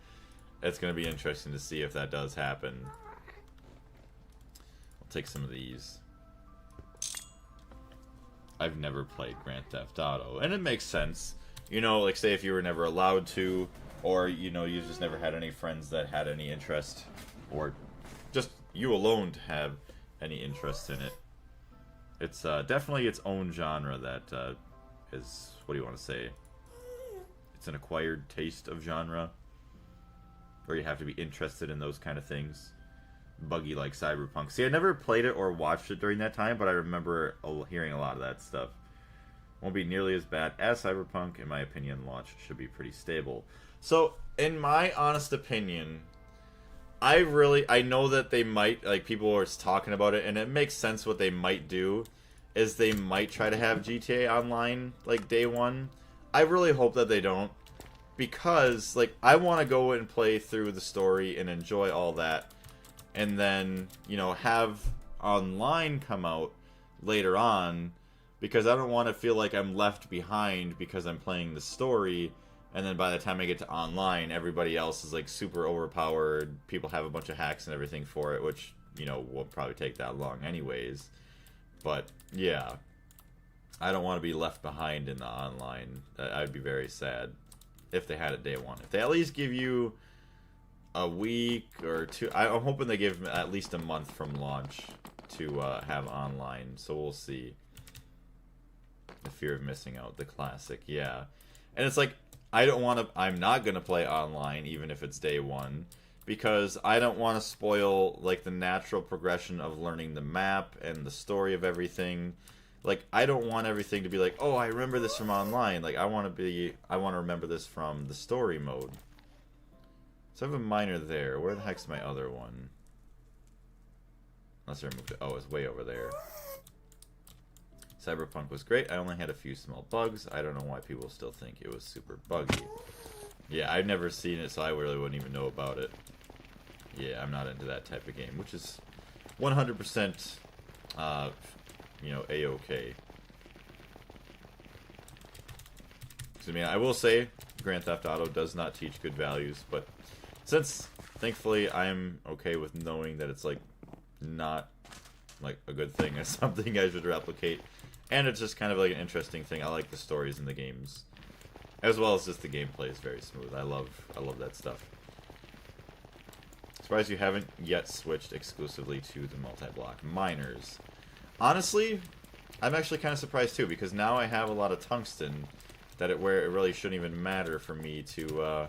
[SPEAKER 1] It's going to be interesting to see if that does happen. I'll take some of these. I've never played Grand Theft Auto, and it makes sense. You know, like say if you were never allowed to, or you know you just never had any friends that had any interest, or just you alone to have any interest in it. It's definitely its own genre that is, what do you want to say? It's an acquired taste of genre, where you have to be interested in those kind of things. Buggy like Cyberpunk. See, I never played it or watched it during that time, but I remember hearing a lot of that stuff. Won't be nearly as bad as Cyberpunk. In my opinion, launch should be pretty stable. So, in my honest opinion, I know that they might, like, people are talking about it, and it makes sense what they might do, is they might try to have GTA Online, like, day one. I really hope that they don't, because, like, I want to go and play through the story and enjoy all that, and then, you know, have online come out later on, because I don't want to feel like I'm left behind because I'm playing the story, and then by the time I get to online, everybody else is like super overpowered, people have a bunch of hacks and everything for it, which, you know, won't probably take that long anyways. But, yeah. I don't want to be left behind in the online. I'd be very sad if they had it day one. If they at least give you a week or two, I'm hoping they give at least a month from launch to have online, so we'll see. The fear of missing out, the classic, yeah. And it's like, I'm not going to play online, even if it's day one, because I don't want to spoil, like, the natural progression of learning the map and the story of everything. Like, I don't want everything to be like, oh, I remember this from online. Like, I want to remember this from the story mode. So I have a miner there. Where the heck's my other one? Unless I removed it. Oh, it's way over there. Cyberpunk was great. I only had a few small bugs. I don't know why people still think it was super buggy. Yeah, I've never seen it, so I really wouldn't even know about it. Yeah, I'm not into that type of game, which is 100%, you know, A-okay. I mean, I will say, Grand Theft Auto does not teach good values, but since, thankfully, I'm okay with knowing that it's, like, not, like, a good thing, it's something I should replicate. And it's just kind of like an interesting thing. I like the stories in the games, as well as just the gameplay is very smooth. I love that stuff. Surprised you haven't yet switched exclusively to the multi-block miners. Honestly, I'm actually kind of surprised too, because now I have a lot of tungsten where it really shouldn't even matter for me to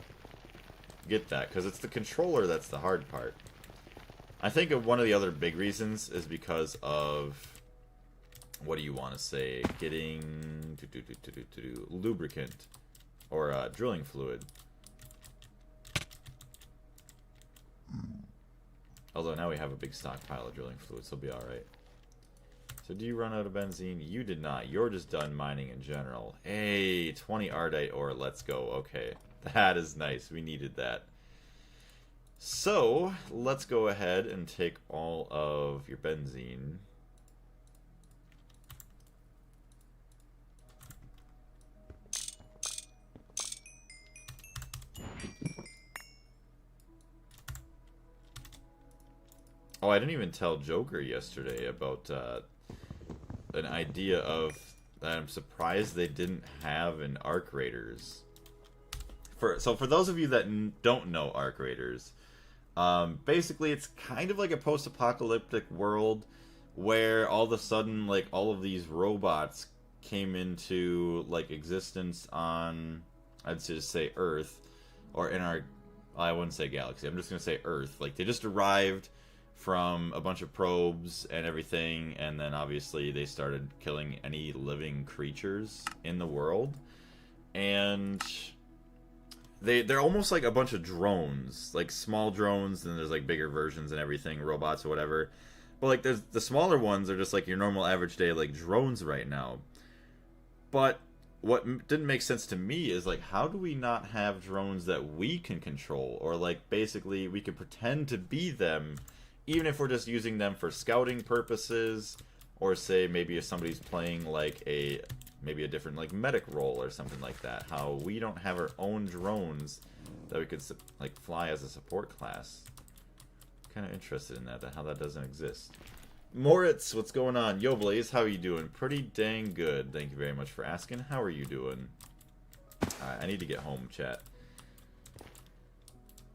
[SPEAKER 1] get that, because it's the controller that's the hard part. I think one of the other big reasons is because of, what do you want to say, getting lubricant or drilling fluid. Although now we have a big stockpile of drilling fluid, so we'll be alright. So do you run out of benzene? You did not. You're just done mining in general. Hey, 20 ardite ore, let's go. Okay, that is nice. We needed that. So, let's go ahead and take all of your benzene. Oh, I didn't even tell Joker yesterday about an idea of that I'm surprised they didn't have in Arc Raiders. So for those of you that don't know Arc Raiders, basically it's kind of like a post-apocalyptic world where all of a sudden, like, all of these robots came into, like, existence on, I'd just say Earth, or in our, I wouldn't say galaxy, I'm just going to say Earth. Like, they just arrived from a bunch of probes and everything, and then obviously they started killing any living creatures in the world. And they're almost like a bunch of drones, like small drones, and there's like bigger versions and everything, robots or whatever. But like there's the smaller ones are just like your normal average day like drones right now. But what didn't make sense to me is like, how do we not have drones that we can control, or like basically we could pretend to be them, even if we're just using them for scouting purposes, or say maybe if somebody's playing like maybe a different like medic role or something like that. How we don't have our own drones that we could like fly as a support class. Kind of interested in that, how that doesn't exist. Moritz, what's going on? Yo, Blaze, how are you doing? Pretty dang good. Thank you very much for asking. How are you doing? Alright, I need to get home, chat.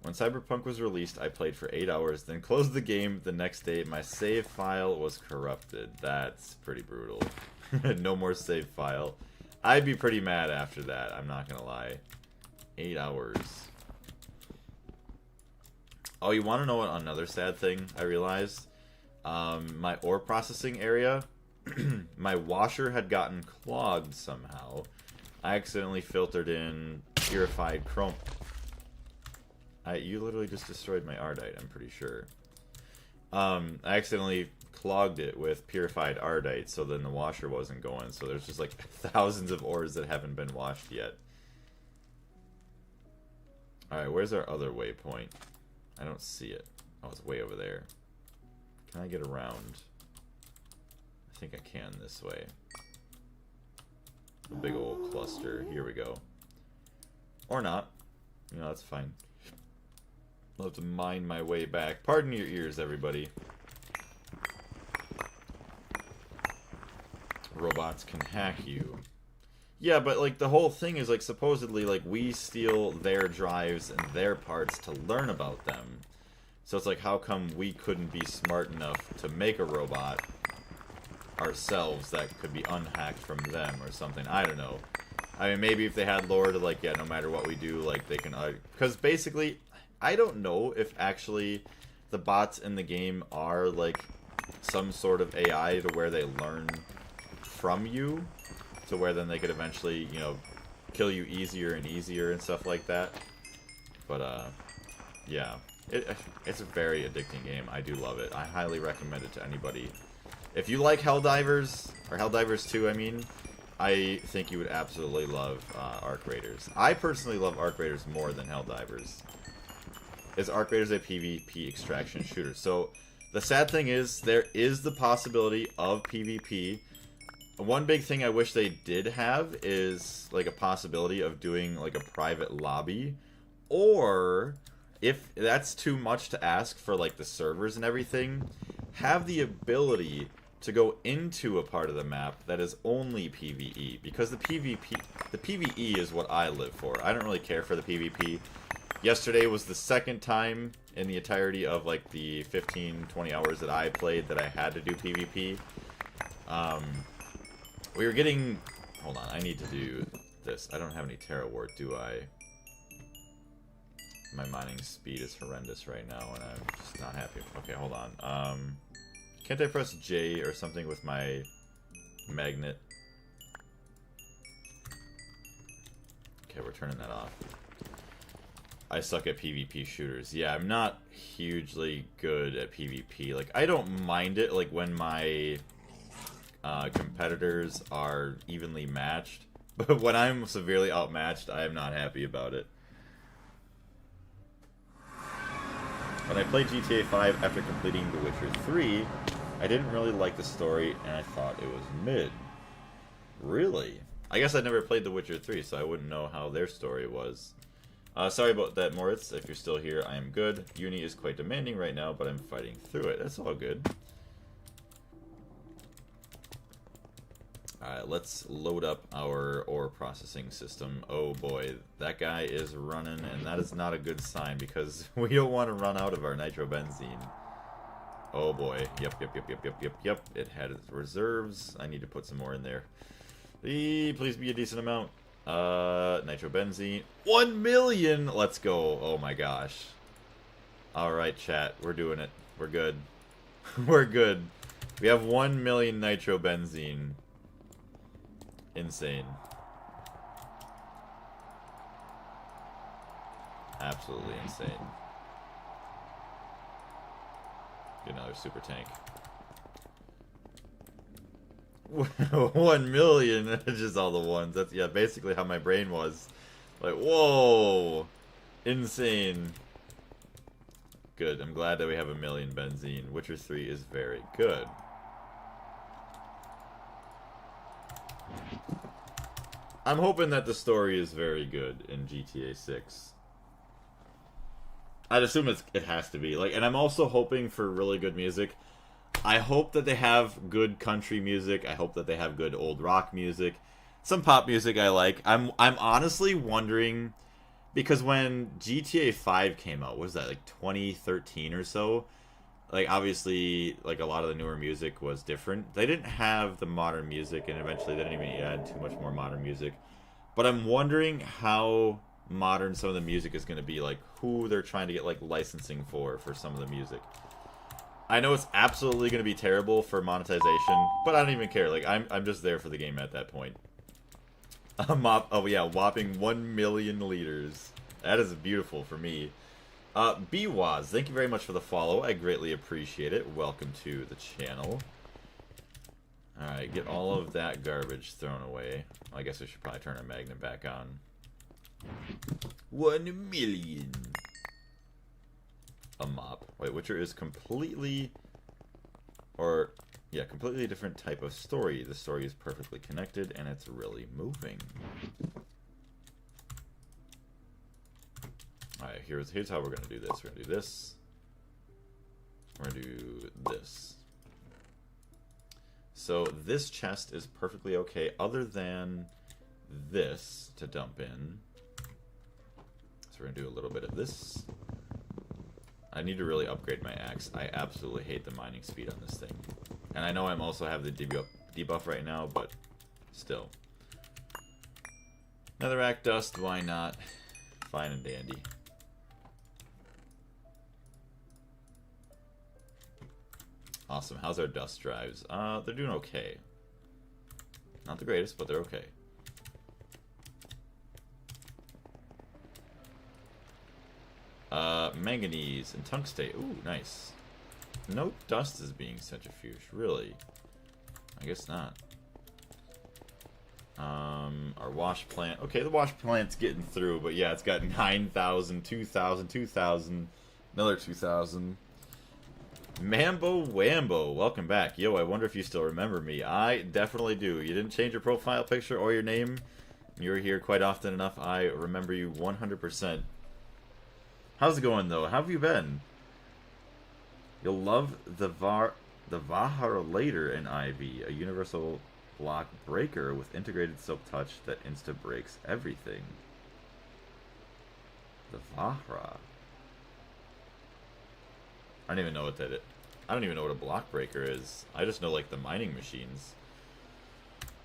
[SPEAKER 1] When Cyberpunk was released, I played for 8 hours, then closed the game. The next day, my save file was corrupted. That's pretty brutal. No more save file. I'd be pretty mad after that, I'm not gonna lie. 8 hours. Oh, you want to know another sad thing I realized? My ore processing area, my washer had gotten clogged somehow. I accidentally filtered in purified chrome. You literally just destroyed my ardite, I'm pretty sure. I accidentally clogged it with purified ardite, so then the washer wasn't going. So there's just like thousands of ores that haven't been washed yet. Alright, where's our other waypoint? I don't see it. Oh, it's way over there. Can I get around? I think I can this way. A big old cluster. Here we go. Or not. You know, that's fine. I'll have to mine my way back. Pardon your ears, everybody. Robots can hack you. Yeah, but like the whole thing is like supposedly like we steal their drives and their parts to learn about them. So it's like how come we couldn't be smart enough to make a robot ourselves that could be unhacked from them or something? I don't know. I mean, maybe if they had lore to like, yeah, no matter what we do, like they can, because basically, I don't know if actually the bots in the game are like some sort of AI to where they learn from you, to where then they could eventually, you know, kill you easier and easier and stuff like that. But yeah, it's a very addicting game. I do love it. I highly recommend it to anybody. If you like Helldivers, or Helldivers 2, I mean, I think you would absolutely love Arc Raiders. I personally love Arc Raiders more than Helldivers. Is Arc Raiders a PvP extraction shooter? So, the sad thing is, there is the possibility of PvP. One big thing I wish they did have is, like, a possibility of doing, like, a private lobby. Or, if that's too much to ask for, like, the servers and everything, have the ability to go into a part of the map that is only PvE. Because the PvE is what I live for. I don't really care for the PvP. Yesterday was the second time in the entirety of, like, the 15-20 hours that I played that I had to do PvP. We were getting... Hold on, I need to do this. I don't have any Terra Wart, do I? My mining speed is horrendous right now, and I'm just not happy. Okay, hold on. Can't I press J or something with my magnet? Okay, we're turning that off. I suck at PvP shooters. Yeah, I'm not hugely good at PvP. Like, I don't mind it, like, when my competitors are evenly matched. But when I'm severely outmatched, I am not happy about it. When I played GTA 5 after completing The Witcher 3, I didn't really like the story, and I thought it was mid. Really? I guess I never played The Witcher 3, so I wouldn't know how their story was. Sorry about that, Moritz. If you're still here, I am good. Uni is quite demanding right now, but I'm fighting through it. That's all good. Alright, let's load up our ore processing system. Oh boy, that guy is running, and that is not a good sign, because we don't want to run out of our nitrobenzene. Oh boy. Yep. It had its reserves. I need to put some more in there. Please be a decent amount. Nitrobenzene. 1 million! Let's go. Oh my gosh. Alright, chat. We're doing it. We're good. We're good. We have 1 million nitrobenzene. Insane. Absolutely insane. Get another super tank. 1 million, just all the ones. That's, yeah, basically how my brain was. Like, whoa, insane. Good. I'm glad that we have 1 million benzene. Witcher 3 is very good. I'm hoping that the story is very good in GTA 6. I'd assume it has to be. Like, and I'm also hoping for really good music. I hope that they have good country music. I hope that they have good old rock music. Some pop music I like. I'm honestly wondering, because when GTA 5 came out, what was that, like 2013 or so? Like, obviously, like, a lot of the newer music was different. They didn't have the modern music, and eventually they didn't even add too much more modern music. But I'm wondering how modern some of the music is going to be, like, who they're trying to get, like, licensing for some of the music. I know it's absolutely going to be terrible for monetization, but I don't even care. Like, I'm just there for the game at that point. Oh, yeah, whopping 1 million liters. That is beautiful for me. BWaz, thank you very much for the follow. I greatly appreciate it. Welcome to the channel. Alright, get all of that garbage thrown away. I guess I should probably turn our magnet back on. 1 million. A mop. Wait, Witcher is completely... Or, yeah, completely different type of story. The story is perfectly connected, and it's really moving. Alright, here's how we're going to do this. We're going to do this. We're going to do this. So this chest is perfectly okay, other than this to dump in. So we're going to do a little bit of this. I need to really upgrade my axe. I absolutely hate the mining speed on this thing. And I know I'm also have the debuff right now, but still. Netherrack dust, why not? Fine and dandy. Awesome. How's our dust drives? They're doing okay. Not the greatest, but they're okay. Manganese and tungstate. Ooh, nice. No dust is being centrifuged, really. I guess not. Our wash plant. Okay, the wash plant's getting through, but yeah, it's got 9,000, 2,000, 2,000, another 2,000. Mambo Wambo, welcome back. Yo, I wonder if you still remember me. I definitely do. You didn't change your profile picture or your name. You're here quite often enough. I remember you 100%. How's it going, though? How have you been? You'll love the Vahar later in IV, a universal block breaker with integrated silk touch that insta-breaks everything. The Vahra. I don't even know what that is. I don't even know what a block breaker is. I just know, like, the mining machines.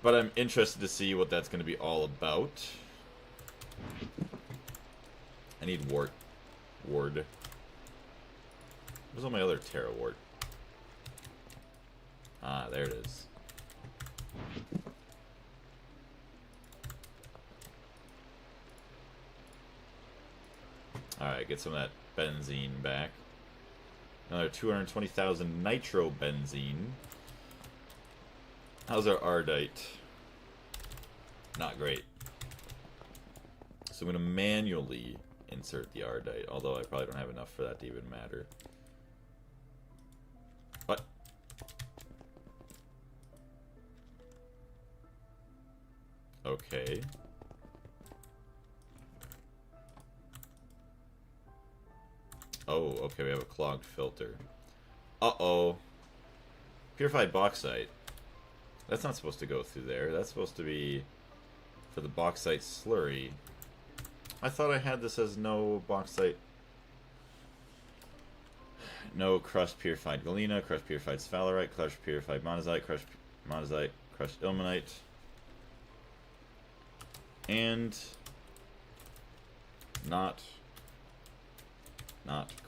[SPEAKER 1] But I'm interested to see what that's going to be all about. I need ward. Where's all my other Terra ward? Ah, there it is. Alright, get some of that benzene back. Another 220,000 nitro benzene. How's our ardite? Not great. So I'm going to manually insert the ardite, although I probably don't have enough for that to even matter. What? Okay. Oh, okay, we have a clogged filter. Uh-oh. Purified bauxite. That's not supposed to go through there. That's supposed to be for the bauxite slurry. I thought I had this as no bauxite. No crushed purified galena, crushed purified sphalerite, crushed purified monazite, crushed monazite, crushed ilmenite. And not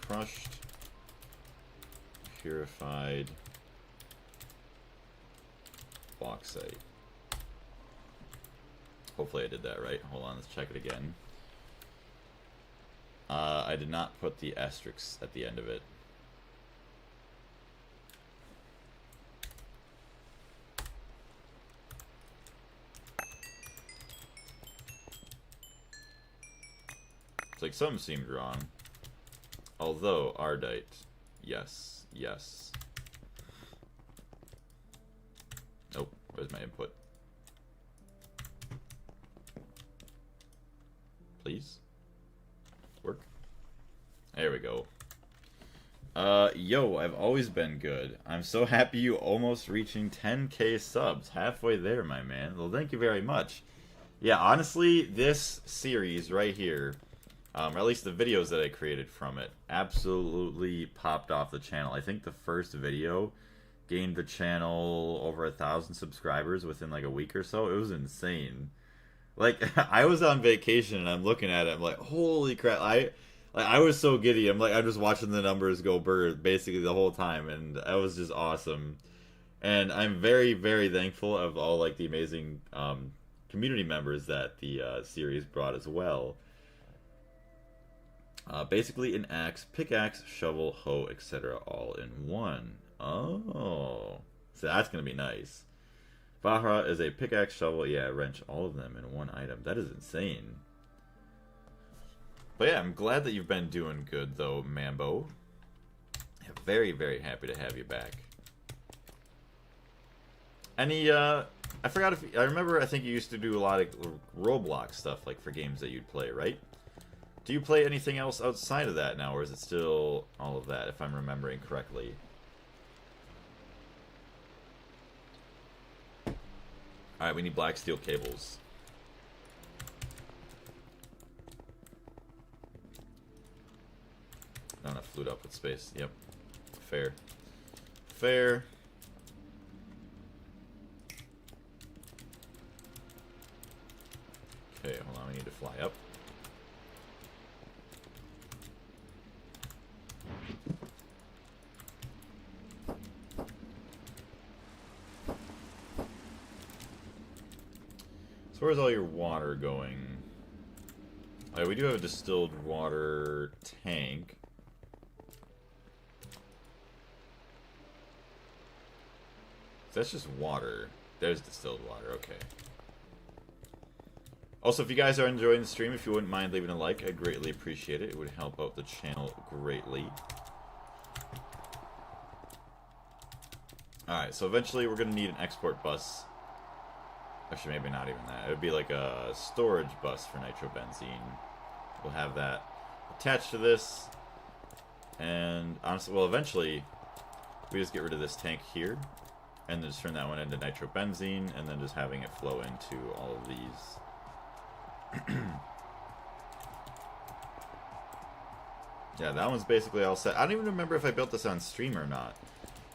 [SPEAKER 1] crushed purified bauxite. Hopefully I did that right. Hold on, let's check it again. I did not put the asterisks at the end of it. It's like something seemed wrong. Although, ardite. Yes, yes. Nope, where's my input? Please? Work? There we go. Yo, I've always been good. I'm so happy you almost reaching 10K subs. Halfway there, my man. Well, thank you very much. Yeah, honestly, this series right here, or at least the videos that I created from it, absolutely popped off the channel. I think the first video gained the channel over 1,000 subscribers within like a week or so. It was insane. Like, I was on vacation and I'm looking at it, I'm like, holy crap, I was so giddy. I'm just watching the numbers go bird basically the whole time, and that was just awesome. And I'm very, very thankful of all like the amazing community members that the series brought as well. Basically an axe, pickaxe, shovel, hoe, etc. all in one. Oh, so that's gonna be nice. Vahra is a pickaxe, shovel, yeah, wrench, all of them in one item. That is insane. But yeah, I'm glad that you've been doing good, though, Mambo. Very, very happy to have you back. Any, I forgot if... I remember, I think you used to do a lot of Roblox stuff, like, for games that you'd play, right? Do you play anything else outside of that now, or is it still all of that, if I'm remembering correctly? Alright, we need black steel cables. Not enough flute up with space. Yep. Fair. Fair. Okay, hold on. We need to fly up. So where's all your water going? Oh, yeah, we do have a distilled water tank. That's just water. There's distilled water, okay. Also, if you guys are enjoying the stream, if you wouldn't mind leaving a like, I'd greatly appreciate it. It would help out the channel greatly. Alright, so eventually we're going to need an export bus. Actually, maybe not even that. It would be like a storage bus for nitrobenzene. We'll have that attached to this. And honestly, well, eventually, we just get rid of this tank here. And then just turn that one into nitrobenzene, and then just having it flow into all of these. Yeah, that one's basically all set. I don't even remember if I built this on stream or not.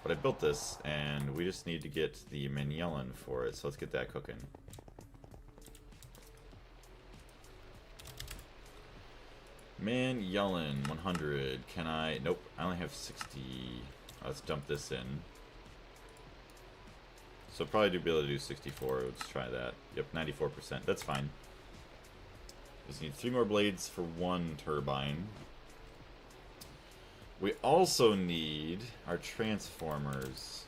[SPEAKER 1] But I built this, and we just need to get the mignon for it, so let's get that cooking. Mignon, 100. Can I... Nope, I only have 60. Let's dump this in. So probably do be able to do 64. Let's try that. Yep, 94%. That's fine. Just need 3 more blades for 1 turbine. We also need our transformers.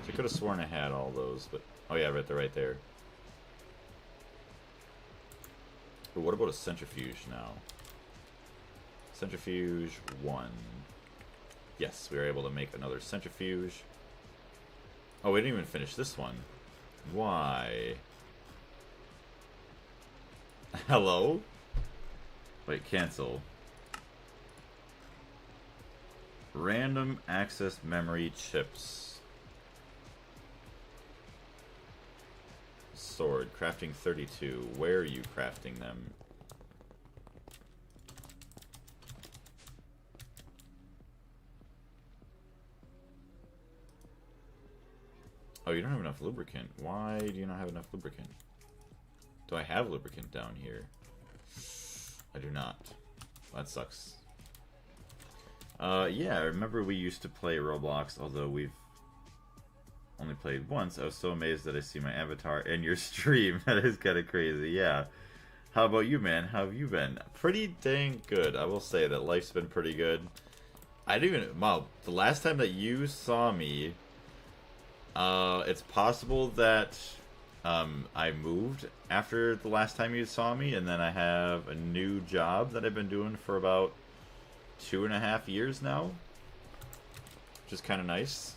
[SPEAKER 1] So I could have sworn I had all those, but... Oh yeah, they're right there. But what about a centrifuge now? Centrifuge 1. Yes, we were able to make another centrifuge. Oh, we didn't even finish this one. Why? Hello? Wait, cancel. Random access memory chips. Sword, crafting 32. Where are you crafting them? Oh, you don't have enough lubricant. Why do you not have enough lubricant? Do I have lubricant down here? I do not. Well, that sucks. Yeah, I remember we used to play Roblox, although we've only played once. I was so amazed that I see my avatar in your stream. That is kind of crazy, yeah. How about you, man? How have you been? Pretty dang good. I will say that life's been pretty good. I didn't even... Wow, the last time that you saw me... it's possible that I moved after the last time you saw me, and then I have a new job that I've been doing for about 2.5 years now, which is kind of nice.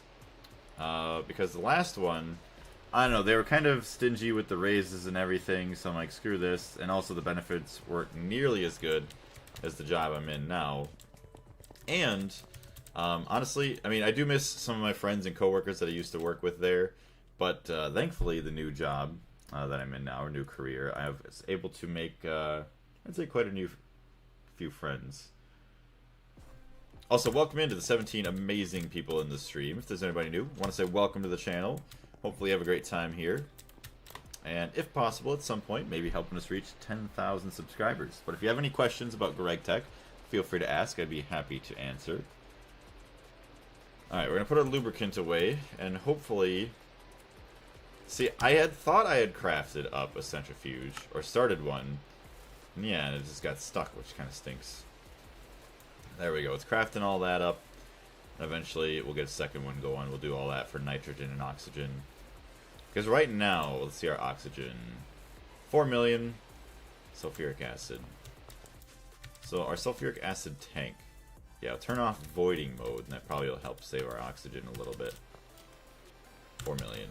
[SPEAKER 1] Because the last one, I don't know, they were kind of stingy with the raises and everything, so I'm like, screw this. And also the benefits weren't nearly as good as the job I'm in now. And honestly, I mean, I do miss some of my friends and coworkers that I used to work with there, but thankfully the new job that I'm in now, or new career, I was able to make, I'd say, quite a few friends. Also, welcome into the 17 amazing people in the stream. If there's anybody new, I want to say welcome to the channel. Hopefully you have a great time here. And if possible, at some point, maybe helping us reach 10,000 subscribers. But if you have any questions about Gregtech, feel free to ask. I'd be happy to answer. Alright, we're going to put our lubricant away, and hopefully... See, I had thought I had crafted up a centrifuge, or started one. Yeah, and it just got stuck, which kind of stinks. There we go. It's crafting all that up. And eventually, we'll get a second one going. We'll do all that for nitrogen and oxygen. Because right now, let's see our oxygen. 4 million sulfuric acid. So our sulfuric acid tank. Yeah, I'll turn off voiding mode, and that probably will help save our oxygen a little bit. 4 million.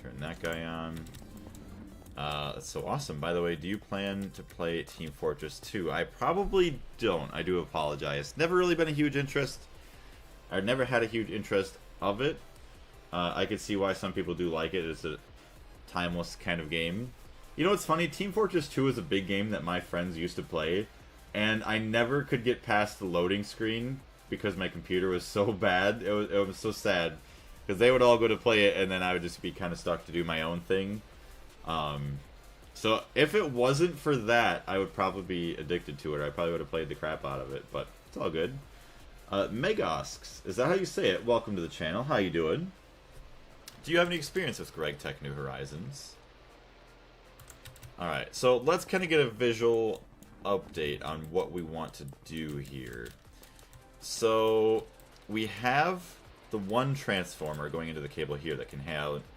[SPEAKER 1] Turn that guy on. That's so awesome. By the way, do you plan to play Team Fortress 2? I probably don't. I do apologize. Never really been a huge interest. I've never had a huge interest of it. I could see why some people do like it. It's a timeless kind of game. You know what's funny? Team Fortress 2 is a big game that my friends used to play, and I never could get past the loading screen because my computer was so bad. It was so sad. Because they would all go to play it, and then I would just be kind of stuck to do my own thing. So if it wasn't for that, I would probably be addicted to it. I probably would have played the crap out of it, but it's all good. Megosks, is that how you say it? Welcome to the channel. How you doing? Do you have any experience with Gregtech New Horizons? Alright, so let's kind of get a visual update on what we want to do here. So we have the one transformer going into the cable here that can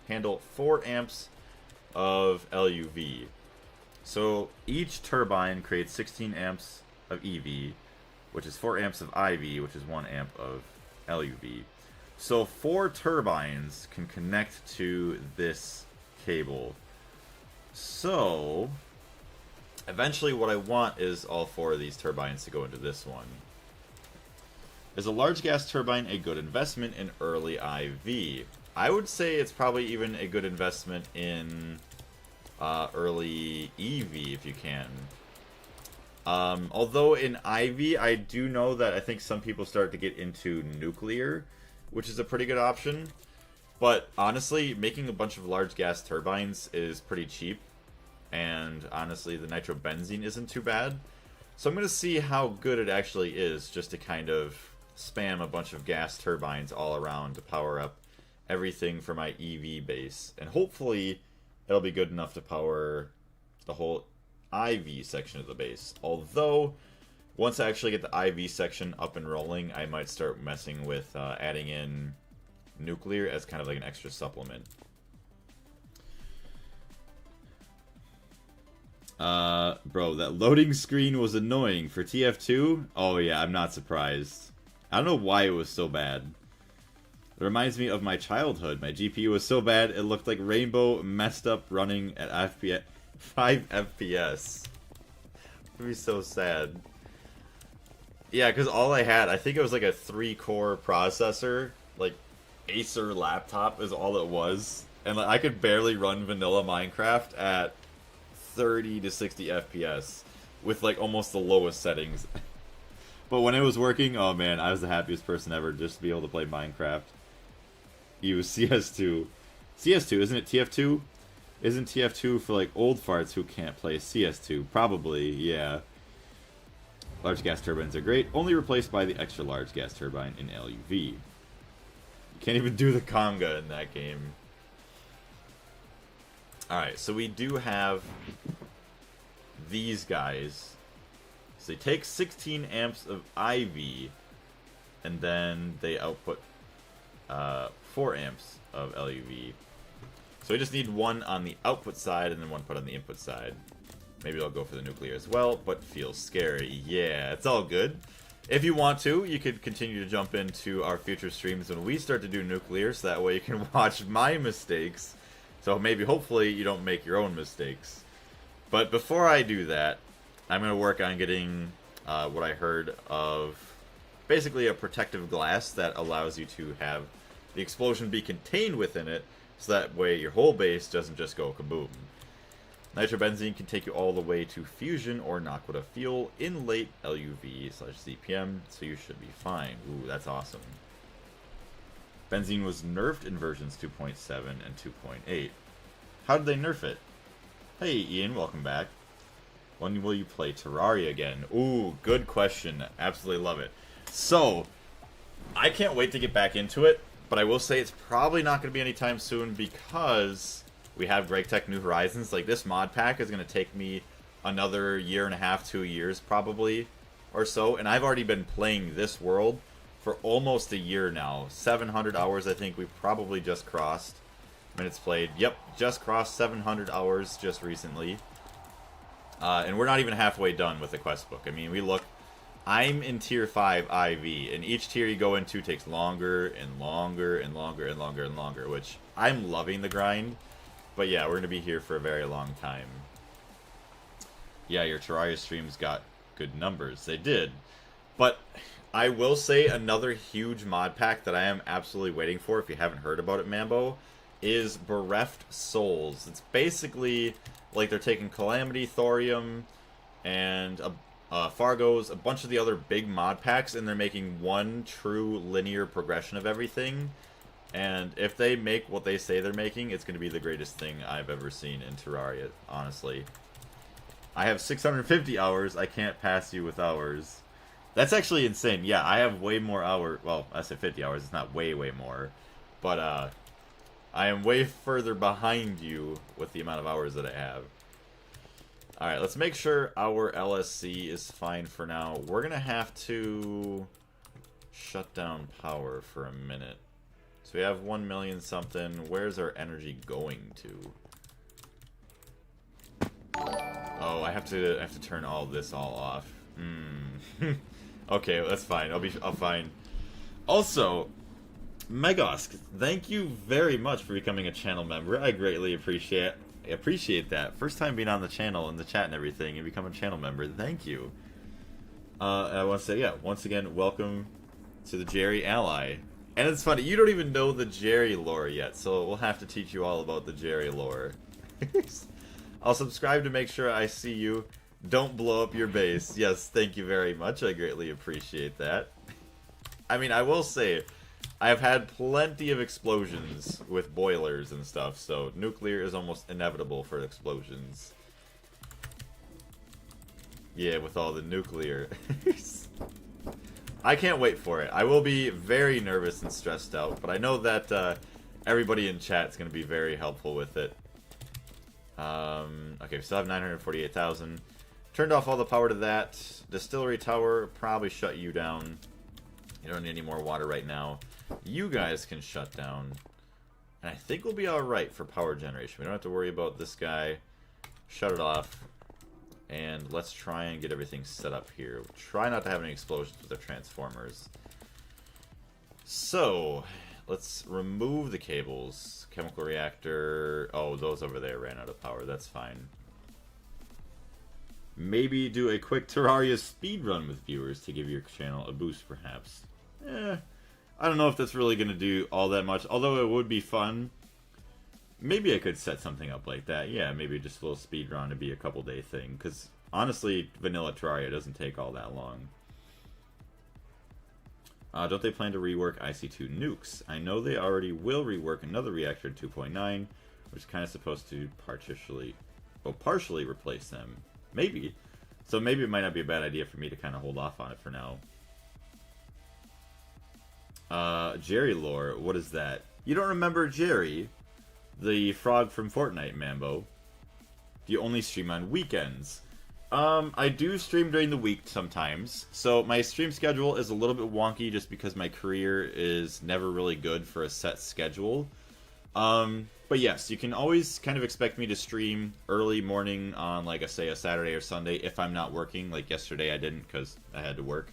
[SPEAKER 1] handle 4 amps of LUV. So each turbine creates 16 amps of EV, which is 4 amps of IV, which is 1 amp of LUV. So 4 turbines can connect to this cable. So eventually what I want is all 4 of these turbines to go into this one. Is a large gas turbine a good investment in early IV? I would say it's probably even a good investment in early EV if you can. Although in IV, I do know that I think some people start to get into nuclear, which is a pretty good option. But honestly, making a bunch of large gas turbines is pretty cheap. And honestly, the nitrobenzene isn't too bad. So I'm going to see how good it actually is just to kind of spam a bunch of gas turbines all around to power up everything for my EV base. And hopefully, it'll be good enough to power the whole IV section of the base. Although, once I actually get the IV section up and rolling, I might start messing with adding in nuclear as kind of like an extra supplement. Bro, that loading screen was annoying for TF2. Oh yeah, I'm not surprised. I don't know why it was so bad. It reminds me of my childhood. My GPU was so bad it looked like Rainbow messed up running at 5 FPS. It would be so sad. Yeah, because all I had, I think it was like a 3-core processor, like Acer laptop is all it was. And like, I could barely run vanilla Minecraft at 30 to 60 FPS with like almost the lowest settings. But when it was working, oh man, I was the happiest person ever just to be able to play Minecraft. Use CS2. CS2, isn't it TF2? Isn't TF2 for like old farts who can't play CS2? Probably, yeah. Large gas turbines are great, only replaced by the extra large gas turbine in LUV. You can't even do the conga in that game. Alright, so we do have these guys. So they take 16 amps of IV, and then they output 4 amps of LUV. So we just need one on the output side and then one put on the input side. Maybe I'll go for the nuclear as well, but feels scary. Yeah, it's all good. If you want to, you could continue to jump into our future streams when we start to do nuclear, so that way you can watch my mistakes. So maybe, hopefully, you don't make your own mistakes. But before I do that, I'm going to work on getting what I heard of basically a protective glass that allows you to have the explosion be contained within it, so that way your whole base doesn't just go kaboom. Nitrobenzene can take you all the way to fusion or Naquita fuel in late LUV/CPM, so you should be fine. Ooh, that's awesome. Benzene was nerfed in versions 2.7 and 2.8. How did they nerf it? Hey Ian, welcome back. When will you play Terraria again? Ooh, good question. Absolutely love it. So, I can't wait to get back into it, but I will say it's probably not going to be anytime soon because we have Gregtech New Horizons. Like, this mod pack is going to take me another year and a half, 2 years probably, or so. And I've already been playing this world for almost a year now. 700 hours, I think we've probably just crossed. Minutes played. Yep, just crossed 700 hours just recently. And we're not even halfway done with the quest book. I mean, I'm in tier 5 IV, and each tier you go into takes longer and longer and longer and longer and longer, which I'm loving the grind. But yeah, we're going to be here for a very long time. Yeah, your Terraria streams got good numbers. They did. But I will say another huge mod pack that I am absolutely waiting for, if you haven't heard about it, Mambo, is Bereft Souls. It's basically like they're taking Calamity, Thorium, and Fargo's, a bunch of the other big mod packs, and they're making one true linear progression of everything. And if they make what they say they're making, it's going to be the greatest thing I've ever seen in Terraria, honestly. I have 650 hours. I can't pass you with hours. That's actually insane. Yeah, I have way more hours. Well, I said 50 hours. It's not way, way more. But I am way further behind you with the amount of hours that I have. Alright, let's make sure our LSC is fine for now. We're going to have to shut down power for a minute. So we have 1 million something. Where's our energy going to? Oh, I have to turn all this all off. Okay, that's fine. I'll fine. Also, Megosk, thank you very much for becoming a channel member. I greatly appreciate that. First time being on the channel and the chat and everything, and become a channel member. Thank you. And I want to say, yeah, once again, welcome to the Jerry Ally. And it's funny, you don't even know the Jerry lore yet, so we'll have to teach you all about the Jerry lore. I'll subscribe to make sure I see you. Don't blow up your base. Yes, thank you very much. I greatly appreciate that. I mean, I will say, I've had plenty of explosions with boilers and stuff, so nuclear is almost inevitable for explosions. Yeah, with all the nuclear. I can't wait for it. I will be very nervous and stressed out, but I know that everybody in chat is going to be very helpful with it. Okay, we still have 948,000. Turned off all the power to that. Distillery tower, probably shut you down. You don't need any more water right now. You guys can shut down. And I think we'll be alright for power generation. We don't have to worry about this guy. Shut it off. And let's try and get everything set up here. Try not to have any explosions with the transformers. So, let's remove the cables. Chemical reactor. Oh, those over there ran out of power. That's fine. Maybe do a quick Terraria speedrun with viewers to give your channel a boost, perhaps. I don't know if that's really going to do all that much, although it would be fun. Maybe I could set something up like that. Yeah, maybe just a little speedrun to be a couple day thing, because honestly, vanilla Terraria doesn't take all that long. Don't they plan to rework IC2 nukes? I know they already will rework another reactor in 2.9, which is kind of supposed to partially replace them. Maybe. So maybe it might not be a bad idea for me to kind of hold off on it for now. Jerry lore, what is that? You don't remember Jerry? The frog from Fortnite, Mambo. Do you only stream on weekends? I do stream during the week sometimes. So my stream schedule is a little bit wonky just because my career is never really good for a set schedule. But yes, you can always kind of expect me to stream early morning on, like, say, a Saturday or Sunday if I'm not working. Like yesterday I didn't because I had to work.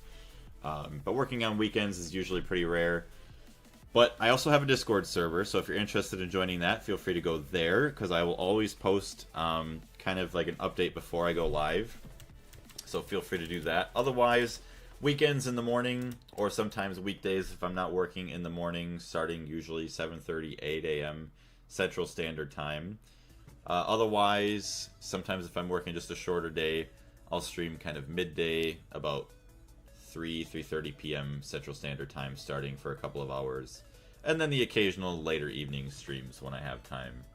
[SPEAKER 1] But working on weekends is usually pretty rare. But I also have a Discord server, so if you're interested in joining that, feel free to go there, because I will always post kind of like an update before I go live. So feel free to do that. Otherwise, weekends in the morning, or sometimes weekdays if I'm not working in the morning, starting usually 7:30, 8 a.m. Central Standard Time. Otherwise, sometimes if I'm working just a shorter day, I'll stream kind of midday, about 3:30 p.m. Central Standard Time, starting for a couple of hours. And then the occasional later evening streams when I have time.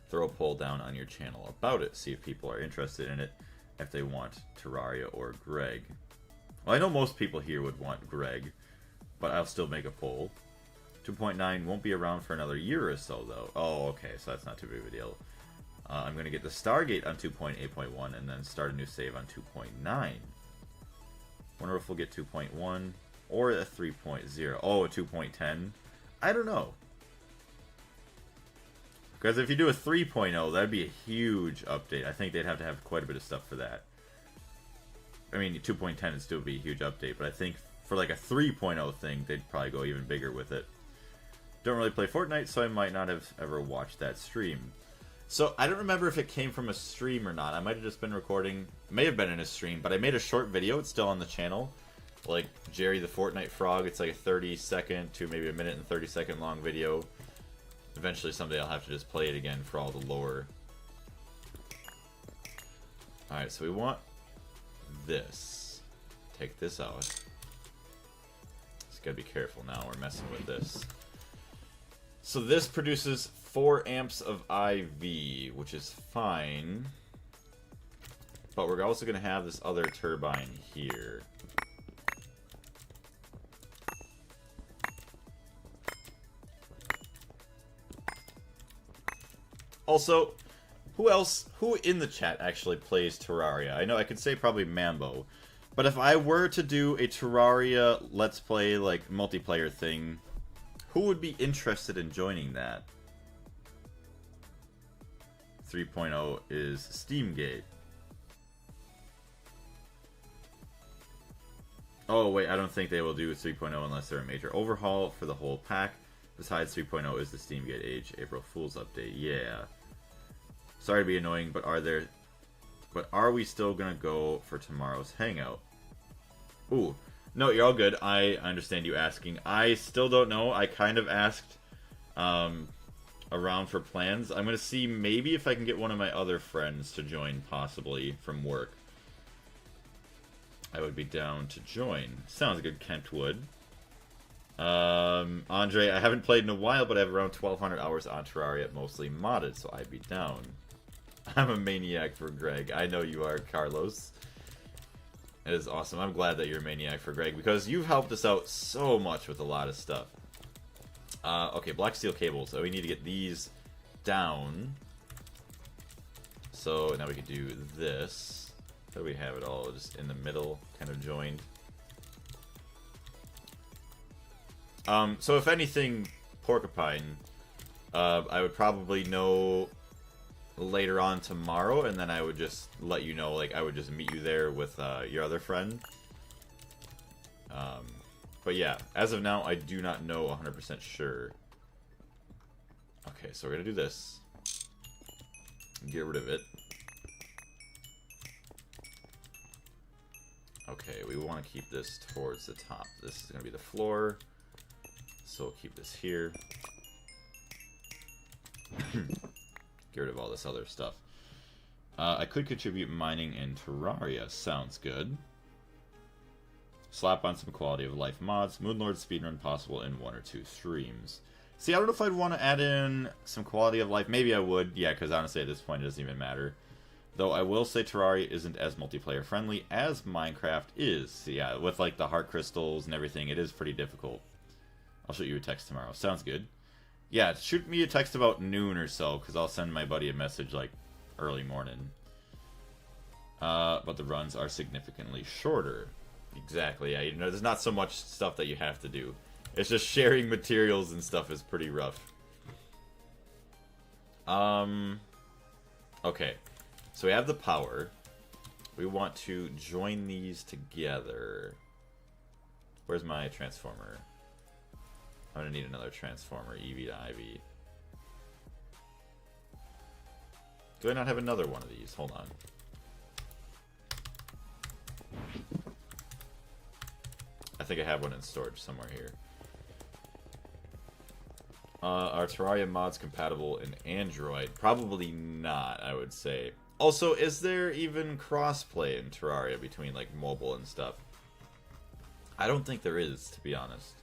[SPEAKER 1] Throw a poll down on your channel about it. See if people are interested in it, if they want Terraria or Greg. Well, I know most people here would want Greg, but I'll still make a poll. 2.9 won't be around for another year or so, though. Oh, okay, so that's not too big of a deal. I'm going to get the Stargate on 2.8.1 and then start a new save on 2.9. Wonder if we'll get 2.1 or a 3.0. Oh, a 2.10? I don't know. Because if you do a 3.0, that'd be a huge update. I think they'd have to have quite a bit of stuff for that. I mean, 2.10 would still be a huge update, but I think for like a 3.0 thing, they'd probably go even bigger with it. Don't really play Fortnite, so I might not have ever watched that stream. So, I don't remember if it came from a stream or not. I might have just been recording. It may have been in a stream, but I made a short video. It's still on the channel. Like, Jerry the Fortnite Frog. It's like a 30-second to maybe a minute and 30-second long video. Eventually, someday I'll have to just play it again for all the lore. Alright, so we want this. Take this out. Just gotta be careful now. We're messing with this. So this produces 4 amps of IV, which is fine. But we're also going to have this other turbine here. Also, who in the chat actually plays Terraria? I know I could say probably Mambo. But if I were to do a Terraria Let's Play, like, multiplayer thing, who would be interested in joining that? 3.0 is Steamgate. Oh, wait, I don't think they will do 3.0 unless they're a major overhaul for the whole pack. Besides, 3.0 is the Steamgate Age April Fool's update. Yeah. Sorry to be annoying, but are we still gonna go for tomorrow's hangout? Ooh. No, you're all good. I understand you asking. I still don't know. I kind of asked around for plans. I'm going to see maybe if I can get one of my other friends to join, possibly, from work. I would be down to join. Sounds good, Kentwood. Andre, I haven't played in a while, but I have around 1,200 hours on Terraria, mostly modded, so I'd be down. I'm a maniac for Greg. I know you are, Carlos. It is awesome. I'm glad that you're a maniac for Greg, because you've helped us out so much with a lot of stuff. Okay, black steel cables. So we need to get these down. So now we can do this. So we have it all just in the middle, kind of joined. So if anything, Porcupine, I would probably know later on tomorrow, and then I would just let you know, like, I would just meet you there with your other friend. But yeah, as of now, I do not know 100% sure. Okay, so we're gonna do this. Get rid of it. Okay, we want to keep this towards the top. This is gonna be the floor. So we'll keep this here. Get rid of all this other stuff. I could contribute mining in Terraria. Sounds good. Slap on some quality of life mods. Moonlord speedrun possible in 1 or 2 streams. See, I don't know if I'd want to add in some quality of life. Maybe I would. Yeah, because honestly at this point it doesn't even matter. Though I will say Terraria isn't as multiplayer friendly as Minecraft is. So yeah, with like the heart crystals and everything, it is pretty difficult. I'll shoot you a text tomorrow. Sounds good. Yeah, shoot me a text about noon or so, because I'll send my buddy a message, like, early morning. But the runs are significantly shorter. Exactly, yeah. You know, there's not so much stuff that you have to do. It's just sharing materials and stuff is pretty rough. Okay. So we have the power. We want to join these together. Where's my transformer? I'm gonna need another transformer, EV to IV. Do I not have another one of these? Hold on. I think I have one in storage somewhere here. Are Terraria mods compatible in Android? Probably not, I would say. Also, is there even crossplay in Terraria between like mobile and stuff? I don't think there is, to be honest.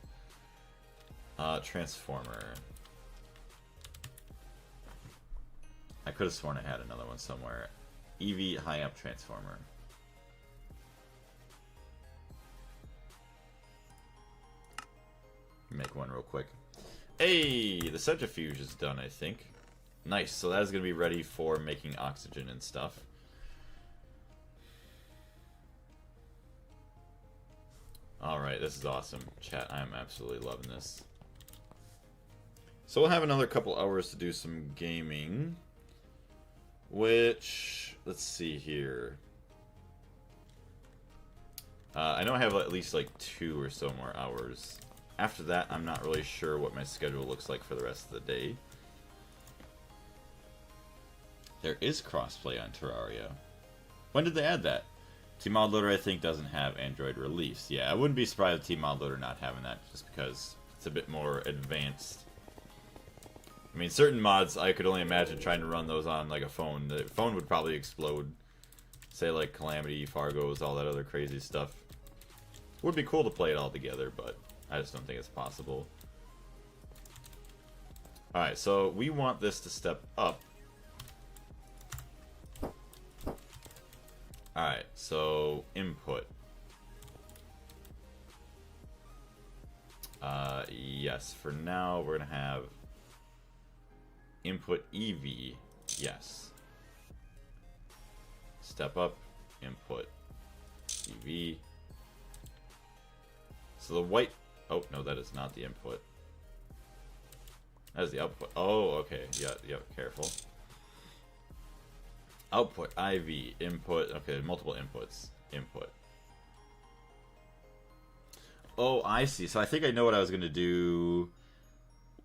[SPEAKER 1] Transformer. I could have sworn I had another one somewhere. EV high amp transformer. Make one real quick. Hey, the centrifuge is done, I think. Nice, so that is going to be ready for making oxygen and stuff. Alright, this is awesome. Chat, I am absolutely loving this. So we'll have another couple hours to do some gaming. Which, let's see here. I know I have at least like 2 or so more hours. After that, I'm not really sure what my schedule looks like for the rest of the day. There is crossplay on Terraria. When did they add that? T-Mod Loader, I think, doesn't have Android release. Yeah, I wouldn't be surprised with T-Mod Loader not having that, just because it's a bit more advanced. I mean, certain mods, I could only imagine trying to run those on like a phone. The phone would probably explode. Say like Calamity, Fargo's, all that other crazy stuff. Would be cool to play it all together, but I just don't think it's possible. Alright, so we want this to step up. Alright, so input. Yes, for now we're going to have input EV. Yes. Step up, input EV. So the white... Oh, no, that is not the input. That is the output. Oh, okay. Yeah, careful. Output, IV, input. Okay, multiple inputs. Input. Oh, I see. So I think I know what I was going to do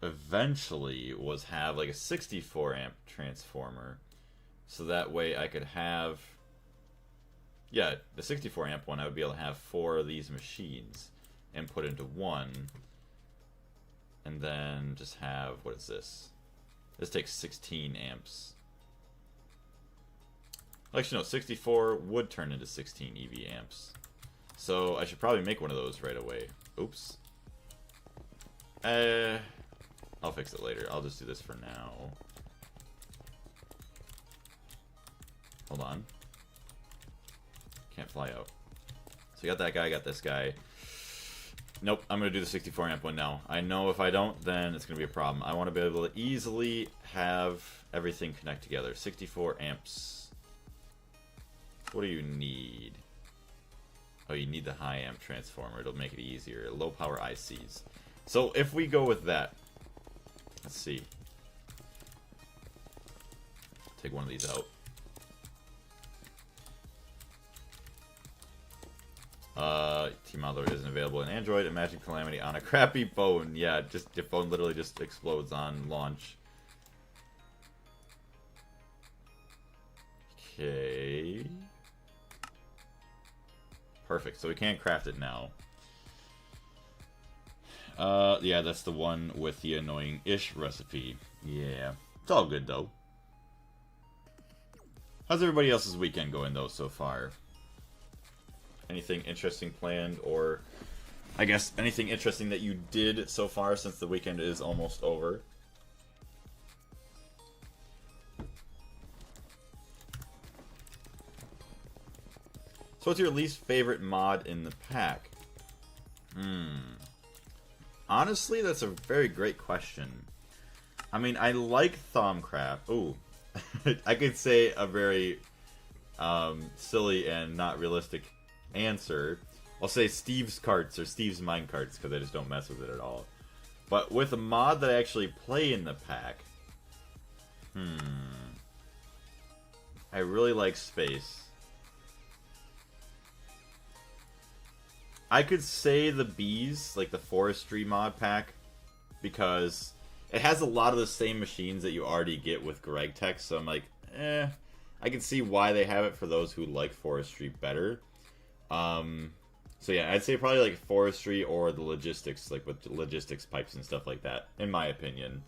[SPEAKER 1] eventually was have like a 64 amp transformer. So that way I could have... Yeah, the 64 amp one, I would be able to have 4 of these machines and put into one, and then just have, what is this? This takes 16 amps. Actually, no, 64 would turn into 16 EV amps. So I should probably make one of those right away. Oops. I'll fix it later. I'll just do this for now. Hold on. Can't fly out. So you got that guy, got this guy. Nope, I'm going to do the 64 amp one now. I know if I don't, then it's going to be a problem. I want to be able to easily have everything connect together. 64 amps. What do you need? Oh, you need the high amp transformer. It'll make it easier. Low power ICs. So if we go with that, let's see. Take one of these out. T-Modeler isn't available in Android. Imagine Calamity on a crappy phone. Yeah, just your phone literally just explodes on launch. Okay. Perfect. So we can't craft it now. Yeah, that's the one with the annoying-ish recipe. Yeah. It's all good, though. How's everybody else's weekend going, though, so far? Anything interesting planned, or I guess anything interesting that you did so far since the weekend is almost over? So what's your least favorite mod in the pack? Honestly, that's a very great question. I mean, I like Thaumcraft. Ooh. I could say a very silly and not realistic answer. I'll say Steve's carts or Steve's mine carts because I just don't mess with it at all. But with a mod that I actually play in the pack, I really like Space. I could say the Bees, like the Forestry mod pack, because it has a lot of the same machines that you already get with Gregtech, so I'm like, I can see why they have it for those who like Forestry better. So yeah, I'd say probably like forestry or the logistics, like with logistics pipes and stuff like that, in my opinion.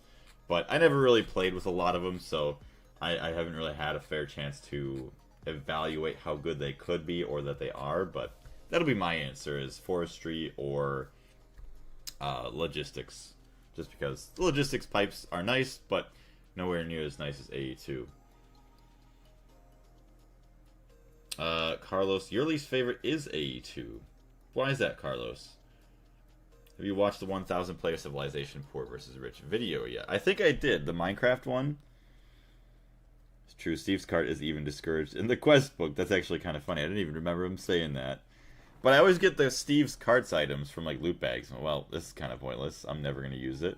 [SPEAKER 1] But I never really played with a lot of them, so I haven't really had a fair chance to evaluate how good they could be or that they are. But that'll be my answer: is forestry or logistics, just because the logistics pipes are nice, but nowhere near as nice as AE2. Carlos, your least favorite is AE2. Why is that, Carlos? Have you watched the 1,000 player Civilization Poor versus Rich video yet? I think I did. The Minecraft one. It's true. Steve's cart is even discouraged in the quest book. That's actually kind of funny. I didn't even remember him saying that. But I always get the Steve's carts items from like loot bags. Well, this is kind of pointless. I'm never going to use it.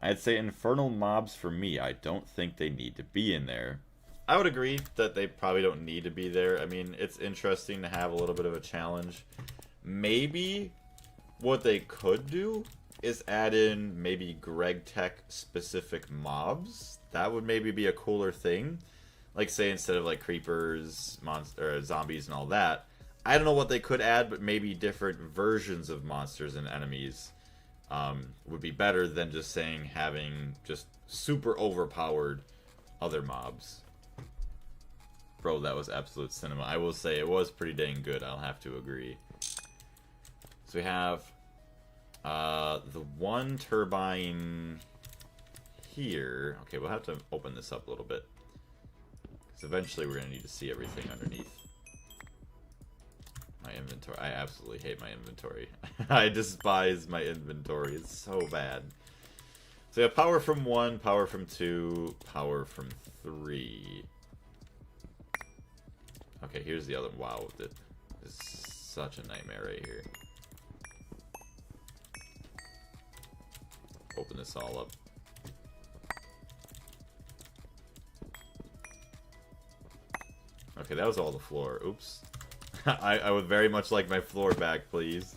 [SPEAKER 1] I'd say infernal mobs for me. I don't think they need to be in there. I would agree that they probably don't need to be there. I mean, it's interesting to have a little bit of a challenge. Maybe what they could do is add in maybe Gregtech specific mobs. That would maybe be a cooler thing. Like, say, instead of like creepers, or zombies and all that. I don't know what they could add, but maybe different versions of monsters and enemies would be better than just saying having just super overpowered other mobs. Bro, that was absolute cinema. I will say it was pretty dang good. I'll have to agree. So we have the one turbine here. Okay, we'll have to open this up a little bit, because eventually we're going to need to see everything underneath. My inventory. I absolutely hate my inventory. I despise my inventory. It's so bad. So we have power from 1, power from 2, power from 3. Okay, here's the other. Wow, this is such a nightmare right here. Open this all up. Okay, that was all the floor. Oops. I would very much like my floor back, please.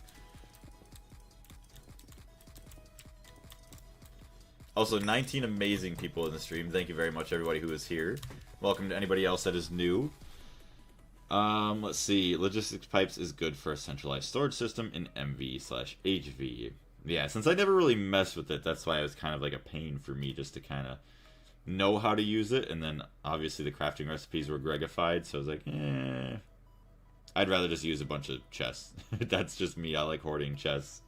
[SPEAKER 1] Also, 19 amazing people in the stream. Thank you very much, everybody who is here. Welcome to anybody else that is new. Let's see. Logistics pipes is good for a centralized storage system in MV/HV. Yeah, since I never really messed with it, that's why it was kind of like a pain for me just to kind of know how to use it. And then, obviously, the crafting recipes were Gregified, so I was like, I'd rather just use a bunch of chests. That's just me. I like hoarding chests.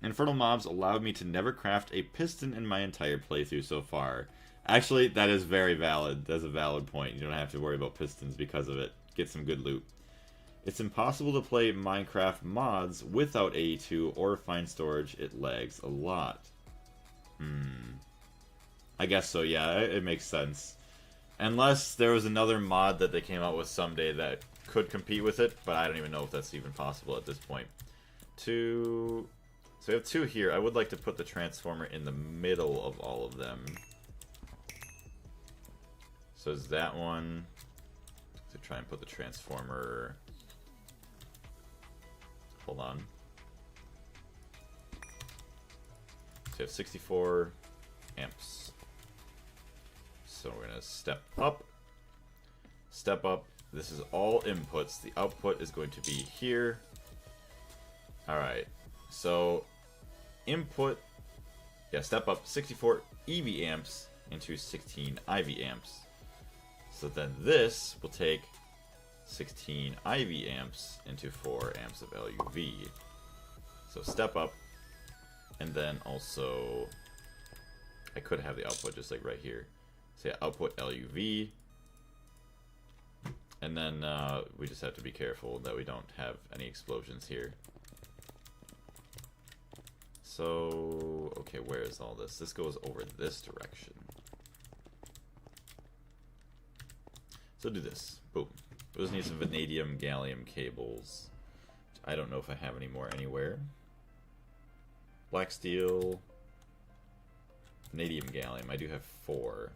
[SPEAKER 1] Infernal mobs allowed me to never craft a piston in my entire playthrough so far. Actually, that is very valid. That's a valid point. You don't have to worry about pistons because of it. Get some good loot. It's impossible to play Minecraft mods without AE2 or find storage. It lags a lot. I guess so, yeah. It makes sense. Unless there was another mod that they came out with someday that could compete with it, but I don't even know if that's even possible at this point. So we have 2 here. I would like to put the transformer in the middle of all of them. So is that one. So try and put the transformer. Hold on. So you have 64 amps. So we're gonna step up. Step up. This is all inputs. The output is going to be here. Alright. So input. Yeah, step up 64 EV amps into 16 IV amps. So then this will take 16 IV amps into 4 amps of LUV. So step up, and then also I could have the output just like right here. So yeah, output LUV, and then we just have to be careful that we don't have any explosions here. So okay, where is all this? This goes over this direction. So do this. Boom. We just need some vanadium gallium cables. I don't know if I have any more anywhere. Black steel. Vanadium gallium. I do have 4.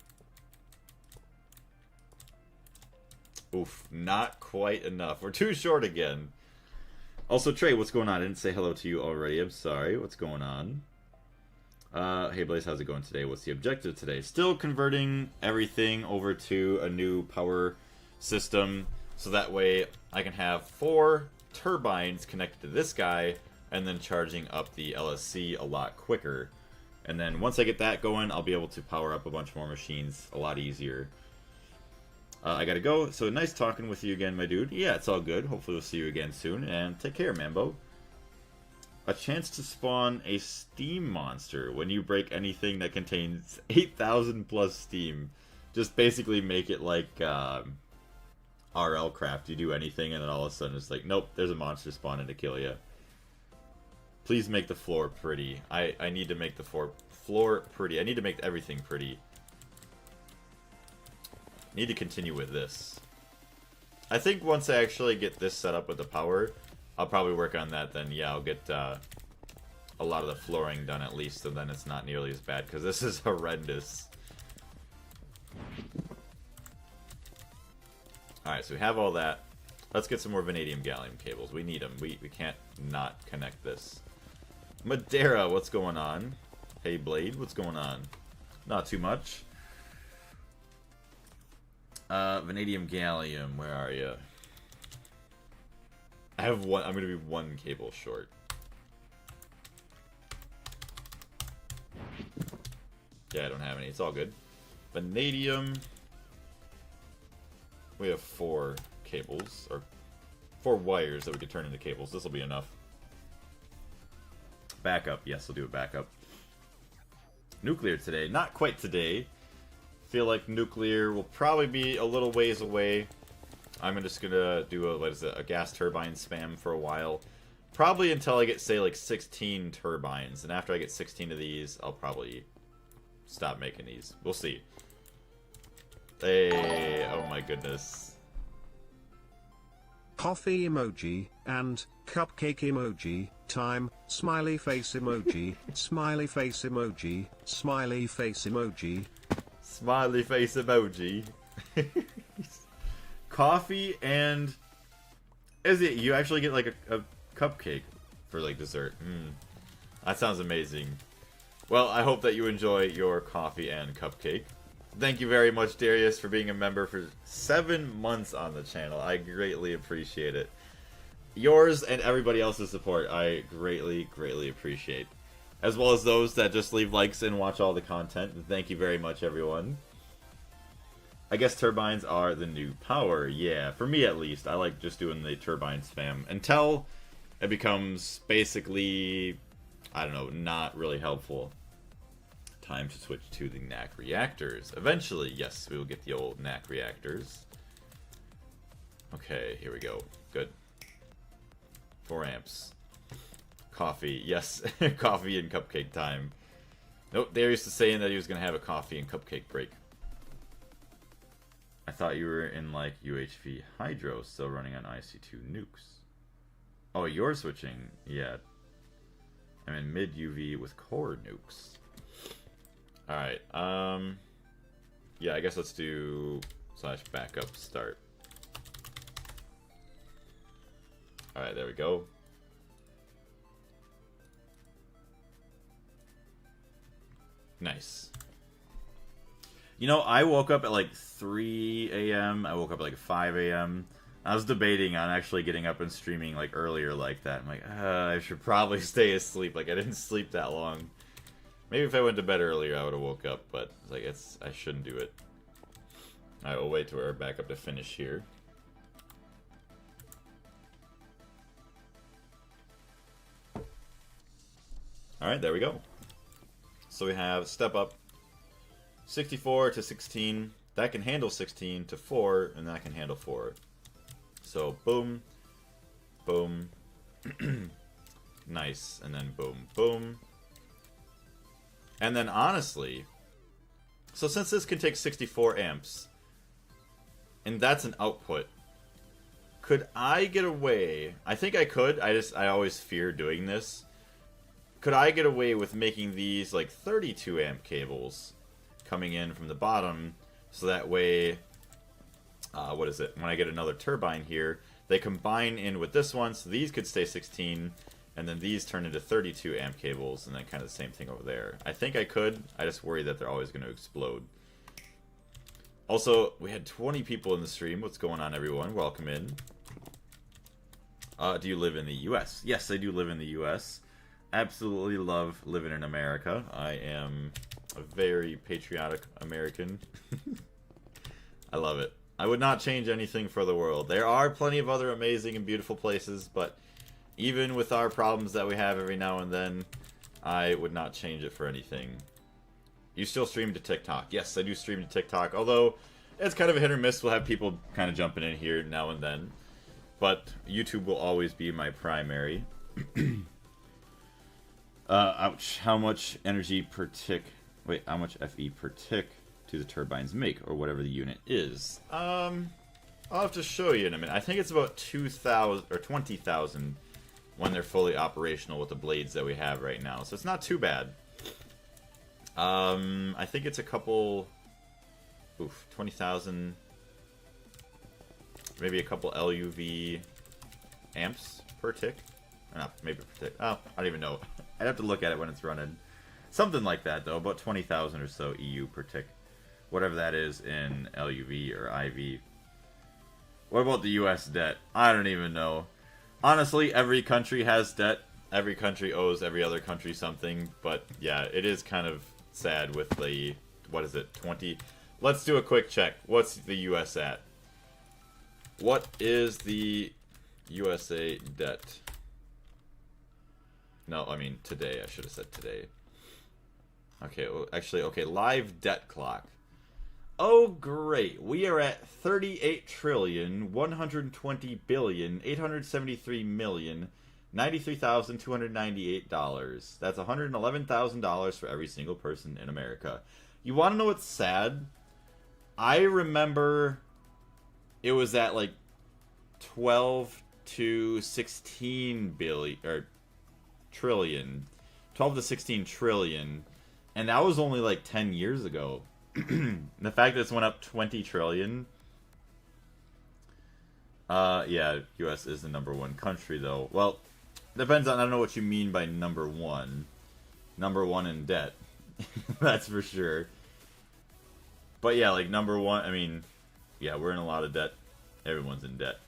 [SPEAKER 1] Oof. Not quite enough. We're too short again. Also, Trey, what's going on? I didn't say hello to you already. I'm sorry. What's going on? Hey Blaze, how's it going today? What's the objective today? Still converting everything over to a new power system. So that way I can have 4 turbines connected to this guy and then charging up the LSC a lot quicker. And then once I get that going, I'll be able to power up a bunch more machines a lot easier. I gotta go, so nice talking with you again, my dude. Yeah, it's all good. Hopefully we'll see you again soon, and take care, Mambo. A chance to spawn a steam monster when you break anything that contains 8,000 plus steam. Just basically make it like RL craft. You do anything, and then all of a sudden it's like, nope, there's a monster spawning to kill you. Please make the floor pretty. I need to make the floor pretty. I need to make everything pretty. Need to continue with this. I think once I actually get this set up with the power, I'll probably work on that. Then yeah, I'll get a lot of the flooring done at least, and then it's not nearly as bad because this is horrendous. Alright, so we have all that. Let's get some more vanadium gallium cables. We need them. We can't not connect this. Madeira, what's going on? Hey Blade, what's going on? Not too much. Vanadium gallium, where are you? I have one. I'm gonna be 1 cable short. Yeah, I don't have any. It's all good. Vanadium. We have 4 cables, or 4 wires that we could turn into cables. This will be enough. Backup. Yes, we'll do a backup. Nuclear today. Not quite today. Feel like nuclear will probably be a little ways away. I'm just gonna do a gas turbine spam for a while. Probably until I get, say, like 16 turbines. And after I get 16 of these, I'll probably stop making these. We'll see. Hey, oh my goodness.
[SPEAKER 2] Coffee emoji and cupcake emoji. Time. Smiley face emoji. Smiley face emoji. Smiley face emoji.
[SPEAKER 1] Smiley face emoji. Coffee and... Is it? You actually get like a cupcake for like dessert. That sounds amazing. Well, I hope that you enjoy your coffee and cupcake. Thank you very much, Darius, for being a member for 7 months on the channel. I greatly appreciate it. Yours and everybody else's support, I greatly, greatly appreciate. As well as those that just leave likes and watch all the content. Thank you very much, everyone. I guess turbines are the new power. Yeah, for me at least. I like just doing the turbine spam. Until it becomes basically, I don't know, not really helpful. Time to switch to the NAC reactors. Eventually, yes, we will get the old NAC reactors. Okay, here we go. Good. 4 amps. Coffee, yes. Coffee and cupcake time. Nope, Darius is saying that he was going to have a coffee and cupcake break. I thought you were in, like, UHV Hydro, still running on IC2 nukes. Oh, you're switching? Yeah. I'm in mid-UV with core nukes. Alright, yeah, I guess let's do / backup start. Alright, there we go. Nice. You know, I woke up at like 3 a.m. I woke up at like 5 a.m. I was debating on actually getting up and streaming like earlier like that. I'm like, I should probably stay asleep. Like, I didn't sleep that long. Maybe if I went to bed earlier, I would have woke up, but like I shouldn't do it. Alright, we'll wait till we're back up to finish here. Alright, there we go. So we have step up 64 to 16. That can handle 16 to 4, and that can handle 4. So boom, boom, nice, and then boom, boom. And then honestly, so since this can take 64 amps, and that's an output, could I get away? I think I could. I always fear doing this. Could I get away with making these like 32 amp cables coming in from the bottom, so that way, what is it? When I get another turbine here, they combine in with this one, so these could stay 16, and then these turn into 32 amp cables, and then kind of the same thing over there. I think I could. I just worry that they're always going to explode. Also, we had 20 people in the stream. What's going on, everyone? Welcome in. Do you live in the U.S.? Yes, I do live in the U.S. Absolutely love living in America. I am a very patriotic American. I love it. I would not change anything for the world. There are plenty of other amazing and beautiful places, but even with our problems that we have every now and then, I would not change it for anything. You still stream to TikTok? Yes, I do stream to TikTok, although it's kind of a hit or miss. We'll have people kind of jumping in here now and then. But YouTube will always be my primary. Ouch. How much energy per tick... Wait, how much FE per tick do the turbines make, or whatever the unit is? I'll have to show you in a minute. I think it's about 2,000 or 20,000 when they're fully operational with the blades that we have right now. So it's not too bad. I think it's a couple... Oof, 20,000... Maybe a couple LUV amps per tick? Or not, maybe per tick. Oh, I don't even know. I'd have to look at it when it's running. Something like that, though. About 20,000 or so EU per tick. Whatever that is in LUV or IV. What about the US debt? I don't even know. Honestly, every country has debt. Every country owes every other country something. But, yeah, it is kind of sad with the... What is it? 20... Let's do a quick check. What's the US at? What is the USA debt? No, I mean today. I should have said today. Okay, well, actually, okay, live debt clock. Oh, great. We are at 38,120,873,093,298 That's $111,000 for every single person in America. You want to know what's sad? I remember it was at like 12 to 16 billion, or trillion. 12 to 16 trillion. And that was only like 10 years ago. The fact that it's went up 20 trillion. Yeah, US is the #1 country though. Well, depends on, I don't know what you mean by #1. #1 in debt. That's for sure. But yeah, like #1, I mean, yeah, we're in a lot of debt. Everyone's in debt.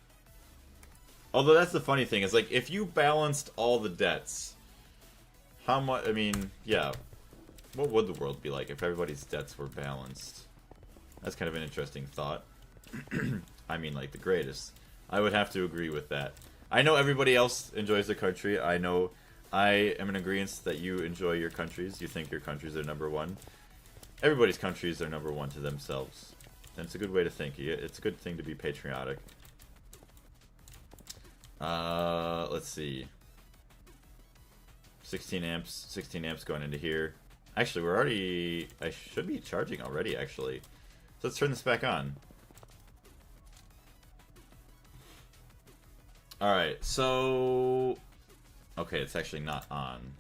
[SPEAKER 1] Although that's the funny thing, is like, if you balanced all the debts, how much, I mean, yeah, what would the world be like if everybody's debts were balanced? That's kind of an interesting thought. I mean, like, the greatest. I would have to agree with that. I know everybody else enjoys the country. I know I am in agreement that you enjoy your countries. You think your countries are #1. Everybody's countries are #1 to themselves. And it's a good way to think. It's a good thing to be patriotic. Let's see. 16 amps going into here. Actually, we're already... I should be charging already, actually. So let's turn this back on. Alright, so... Okay, it's actually not on.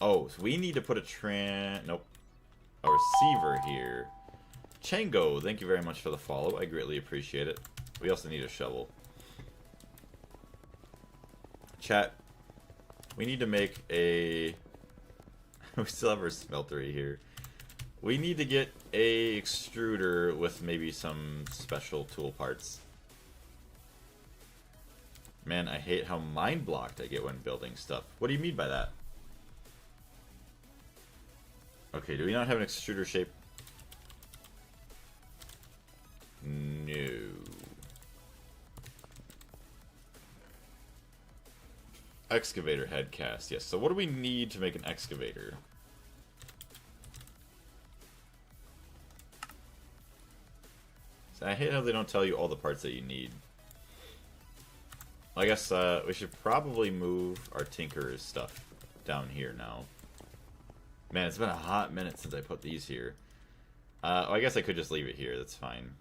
[SPEAKER 1] Oh, so we need to put a Nope. A receiver here. Chango, thank you very much for the follow. I greatly appreciate it. We also need a shovel. Chat, we need to make a... We still have our smeltery here. We need to get a extruder with maybe some special tool parts. Man, I hate how mind-blocked I get when building stuff. What do you mean by that? Okay, do we not have an extruder shape? No. Excavator head cast, yes. So what do we need to make an excavator? So I hate how they don't tell you all the parts that you need. I guess we should probably move our tinkerer's stuff down here now. Man, it's been a hot minute since I put these here. I guess I could just leave it here, that's fine.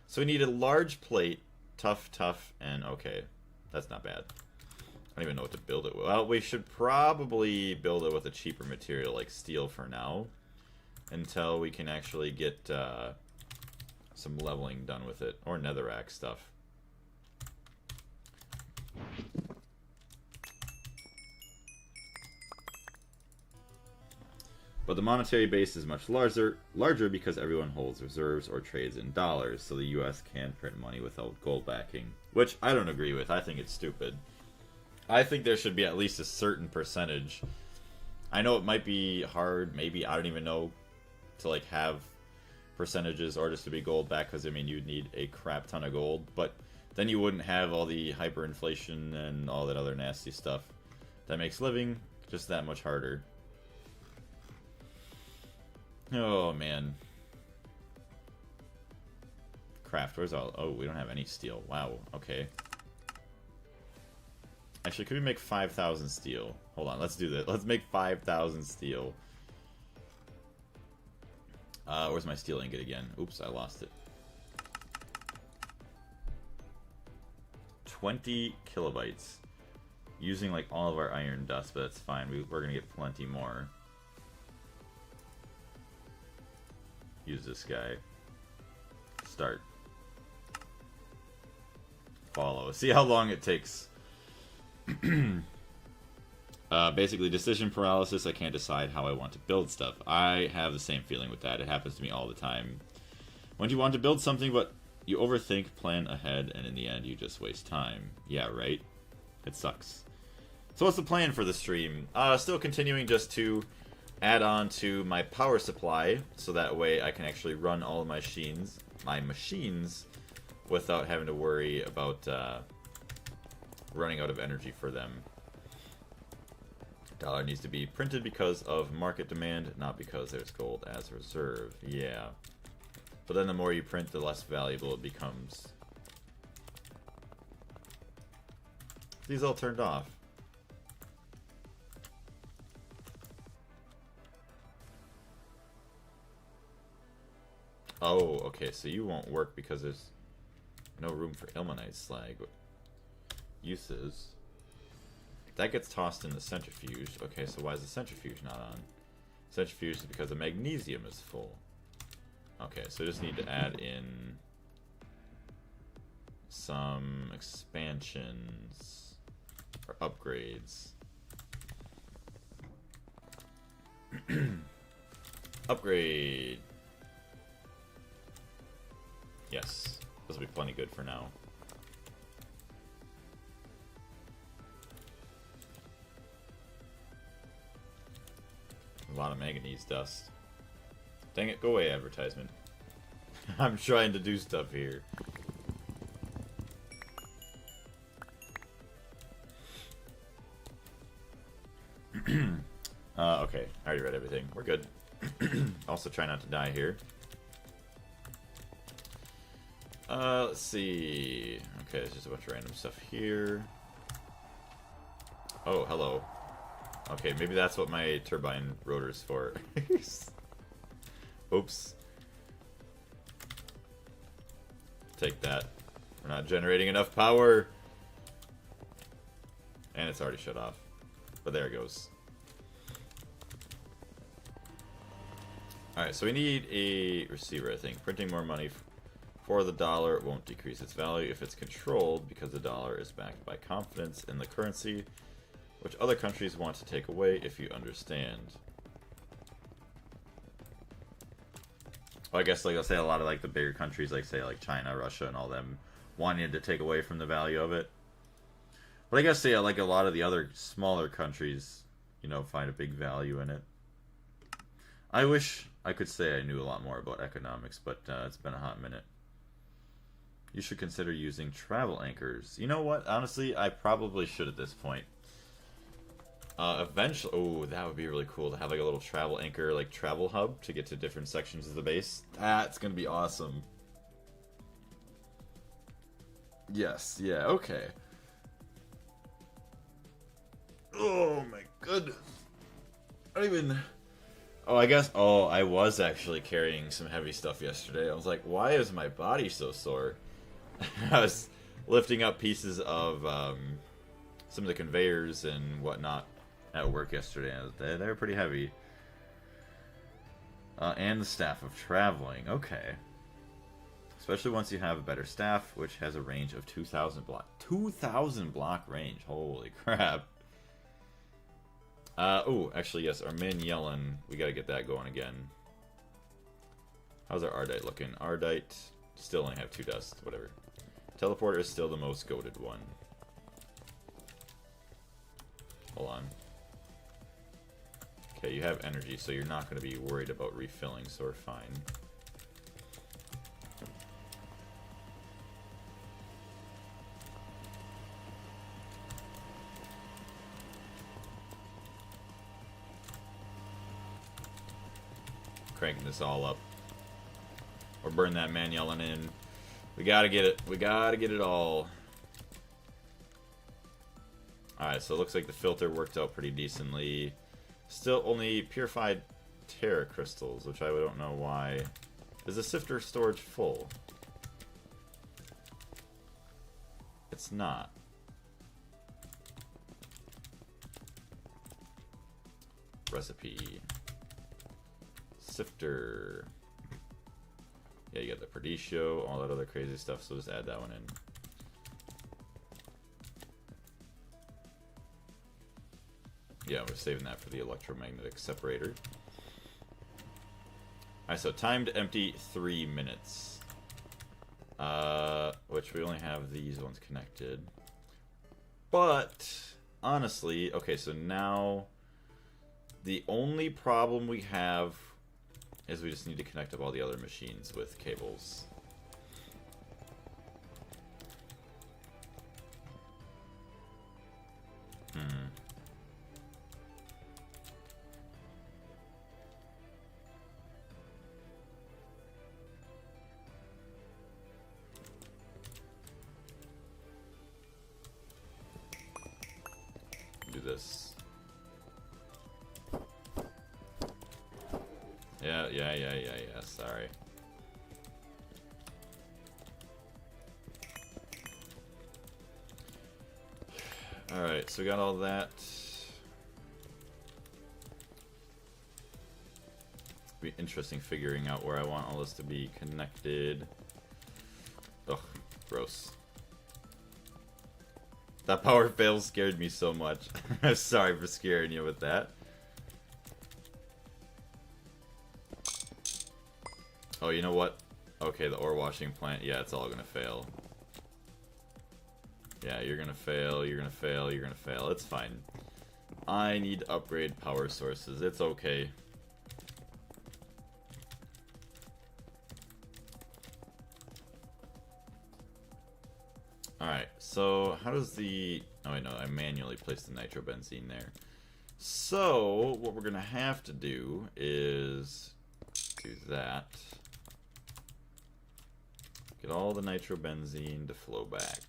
[SPEAKER 1] So we need a large plate, tough, and okay. That's not bad. I don't even know what to build it with. Well, we should probably build it with a cheaper material like steel for now. Until we can actually get some leveling done with it. Or netherrack stuff. But the monetary base is much larger because everyone holds reserves or trades in dollars, so the US can print money without gold backing. Which I don't agree with. I think it's stupid. I think there should be at least a certain percentage. I know it might be hard, maybe, I don't even know, to like have percentages or just to be gold back, because I mean you'd need a crap ton of gold, but then you wouldn't have all the hyperinflation and all that other nasty stuff that makes living just that much harder. Oh man. Craft, where's all... Oh, we don't have any steel. Wow, okay. Actually, could we make 5,000 steel? Hold on, let's do that. Let's make 5,000 steel. Where's my steel ingot again? Oops, I lost it. 20 kilobytes. Using like all of our iron dust, but that's fine. We're gonna get plenty more. Use this guy. Start. Follow. See how long it takes. Basically, decision paralysis. I can't decide how I want to build stuff. I have the same feeling with that. It happens to me all the time. When you want to build something, but you overthink, plan ahead, and in the end, you just waste time. Yeah, right? It sucks. So what's the plan for the stream? Still continuing just to add on to my power supply, so that way I can actually run all of my machines without having to worry about running out of energy for them. Dollar needs to be printed because of market demand, not because there's gold as reserve. Yeah. But then the more you print, the less valuable it becomes. These all turned off. Oh, okay, so you won't work because there's no room for ilmenite slag. Uses. That gets tossed in the centrifuge. Okay, so why is the centrifuge not on? Centrifuge is because the magnesium is full. Okay, so we just need to add in some expansions or upgrades. Upgrade. Yes, this will be plenty good for now. A lot of manganese dust. Dang it, go away, advertisement. I'm trying to do stuff here. Okay, I already read everything. We're good. Also try not to die here. Let's see. Okay, there's just a bunch of random stuff here. Oh, hello. Okay, maybe that's what my turbine rotor's for. Oops. Take that. We're not generating enough power. And it's already shut off. But there it goes. Alright, so we need a receiver, I think. Printing more money for the dollar won't decrease its value if it's controlled, because the dollar is backed by confidence in the currency, which other countries want to take away, if you understand. Well, I guess, like, let's say a lot of, like, the bigger countries, like, say, like, China, Russia, and all them, wanting to take away from the value of it. But I guess, say, like, a lot of the other smaller countries, you know, find a big value in it. I wish I could say I knew a lot more about economics, but it's been a hot minute. You should consider using travel anchors. You know what? Honestly, I probably should at this point. Eventually, oh, that would be really cool to have like a little travel anchor, like travel hub to get to different sections of the base. That's gonna be awesome. Yes, yeah, okay. Oh my goodness. I don't even... Oh, I guess... Oh, I was actually carrying some heavy stuff yesterday. I was like, why is my body so sore? I was lifting up pieces of some of the conveyors and whatnot at work yesterday. They were pretty heavy. And the staff of traveling. Okay. Especially once you have a better staff, which has a range of 2,000 block. 2,000 block range. Holy crap. Oh, actually, yes, our main Yellen. We gotta get that going again. How's our Ardite looking? Ardite still only have 2 dust, whatever. Teleporter is still the most goated one. Hold on. Okay, you have energy, so you're not going to be worried about refilling, so we're fine. Cranking this all up. Or burn that Manulin in. We gotta get it. We gotta get it all. Alright, so it looks like the filter worked out pretty decently. Still only purified Terra crystals, which I don't know why. Is the sifter storage full? It's not. Recipe. Sifter. Yeah, you got the Perdicio, all that other crazy stuff, so just add that one in. Yeah, we're saving that for the electromagnetic separator. Alright, so time to empty 3 minutes. Which we only have these ones connected. But, honestly, okay, so now the only problem we have is we just need to connect up all the other machines with cables. Do this. Yeah, sorry. Alright, so we got all that. Be interesting figuring out where I want all this to be connected. Ugh, gross. That power fail scared me so much. I'm sorry for scaring you with that. Oh, you know what? Okay, the ore washing plant. Yeah, it's all gonna fail. Yeah, you're gonna fail, you're gonna fail, you're gonna fail. It's fine. I need to upgrade power sources. It's okay. Alright, so how does the... Oh, wait, no, I manually placed the nitrobenzene there. So, what we're gonna have to do is do that. Get all the nitrobenzene to flow back.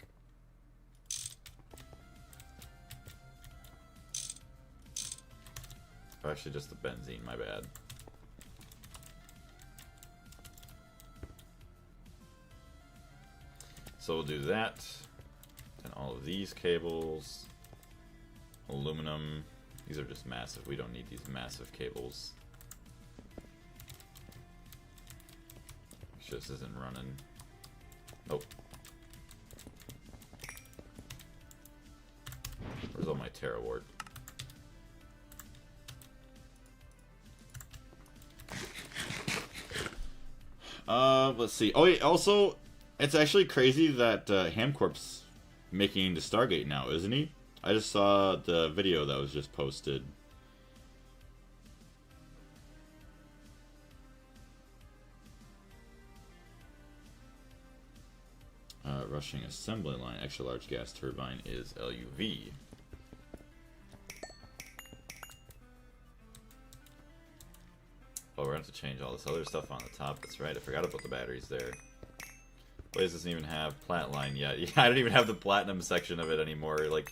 [SPEAKER 1] Or actually just the benzene, my bad. So we'll do that. And all of these cables. Aluminum. These are just massive. We don't need these massive cables. Make sure this isn't running. Nope. Where's all my Terra ward? Let's see. Oh, yeah, also, it's actually crazy that Hamcorp's making into Stargate now, isn't he? I just saw the video that was just posted. Rushing assembly line, extra large gas turbine is LUV. Oh, we're gonna have to change all this other stuff on the top. That's right, I forgot about the batteries there. Blaze doesn't even have plat line yet. Yeah, I don't even have the platinum section of it anymore. Like,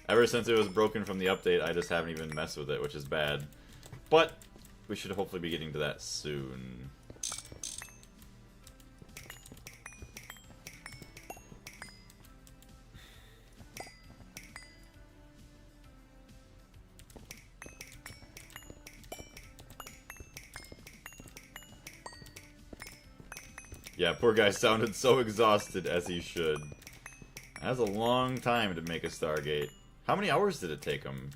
[SPEAKER 1] ever since it was broken from the update, I just haven't even messed with it, which is bad. But we should hopefully be getting to that soon. Yeah, poor guy sounded so exhausted, as he should. That was a long time to make a Stargate. How many hours did it take him?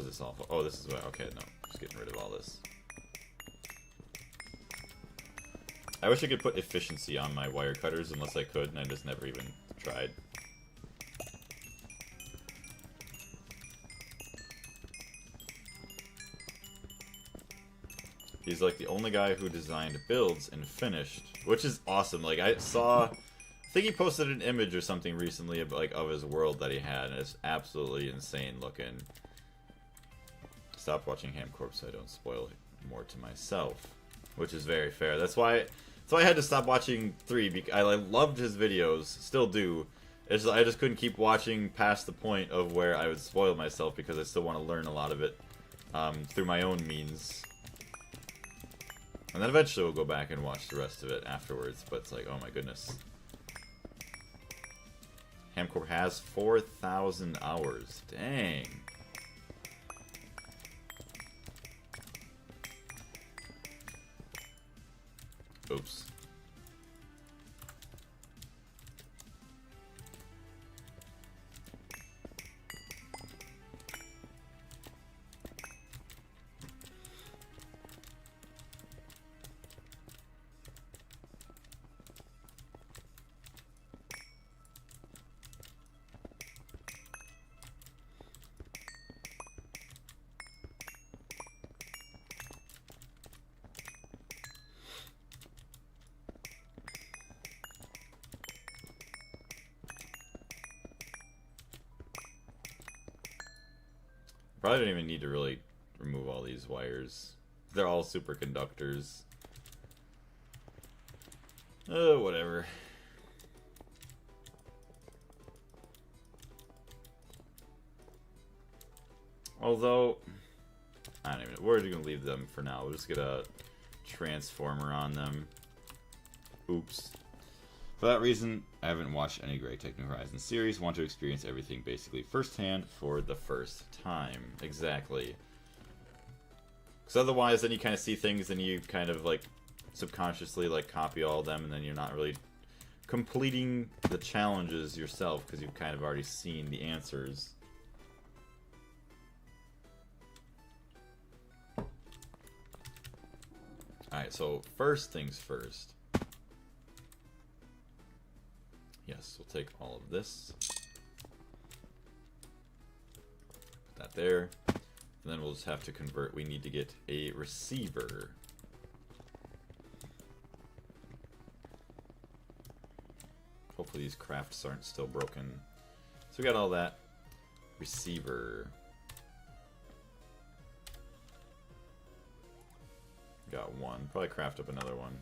[SPEAKER 1] was this all for? Oh, this is what... Okay, no. Just getting rid of all this. I wish I could put efficiency on my wire cutters, unless I could, and I just never even tried. He's like the only guy who designed builds and finished, which is awesome. Like I think he posted an image or something recently of, like, of his world that he had, and it's absolutely insane looking. Stop watching Hamcorp so I don't spoil more to myself, which is very fair. That's why I had to stop watching 3 because I loved his videos, still do. I just couldn't keep watching past the point of where I would spoil myself because I still want to learn a lot of it through my own means. And then eventually we'll go back and watch the rest of it afterwards, but it's like, oh my goodness. Hamcorp has 4,000 hours. Dang. Oops. Probably don't even need to really remove all these wires. They're all superconductors. Oh, whatever. Although, I don't even know. We're just going to leave them for now. We'll just get a transformer on them. Oops. For that reason, I haven't watched any Gregtech New Horizons series. Want to experience everything basically firsthand for the first time. Exactly. Because otherwise, then you kind of see things and you kind of like subconsciously like copy all of them, and then you're not really completing the challenges yourself because you've kind of already seen the answers. Alright, so first things first. Yes, we'll take all of this. Put that there. And then we'll just have to convert. We need to get a receiver. Hopefully these crafts aren't still broken. So we got all that. Receiver. Got one. Probably craft up another one.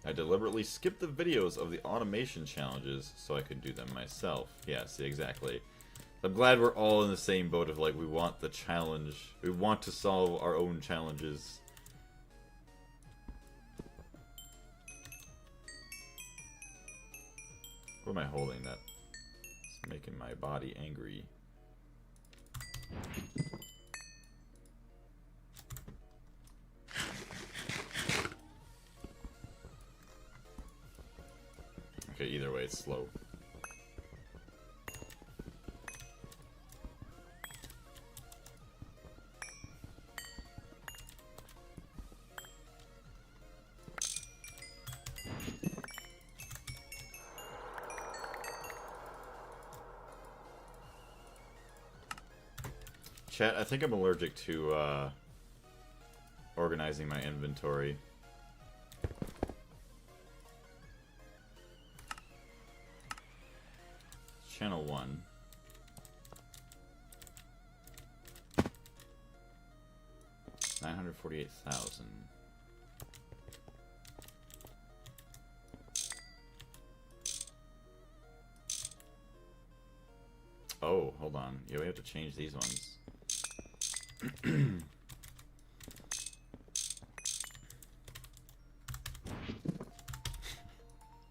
[SPEAKER 1] I deliberately skipped the videos of the automation challenges so I could do them myself. Yeah, see, exactly. I'm glad we're all in the same boat of, like, we want the challenge. We want to solve our own challenges. What am I holding? That it's making my body angry. Okay, either way, it's slow. Chat, I think I'm allergic to organizing my inventory. Channel 1. $948,000. Oh, hold on. Yeah, we have to change these ones.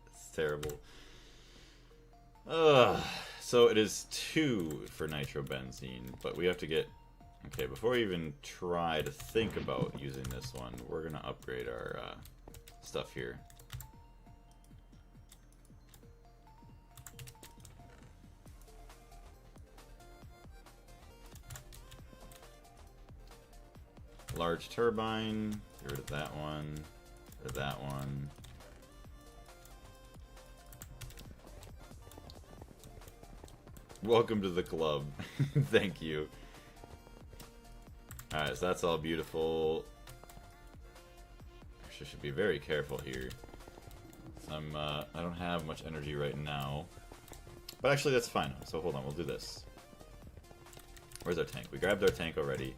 [SPEAKER 1] It's terrible. So it is 2 for nitrobenzene, but we have to get... Okay, before we even try to think about using this one, we're going to upgrade our stuff here. Large turbine. Get rid of that one. Get rid of that one. Welcome to the club. Thank you. Alright, so that's all beautiful. Actually, should be very careful here. So I don't have much energy right now. But actually, that's fine. So hold on, we'll do this. Where's our tank? We grabbed our tank already.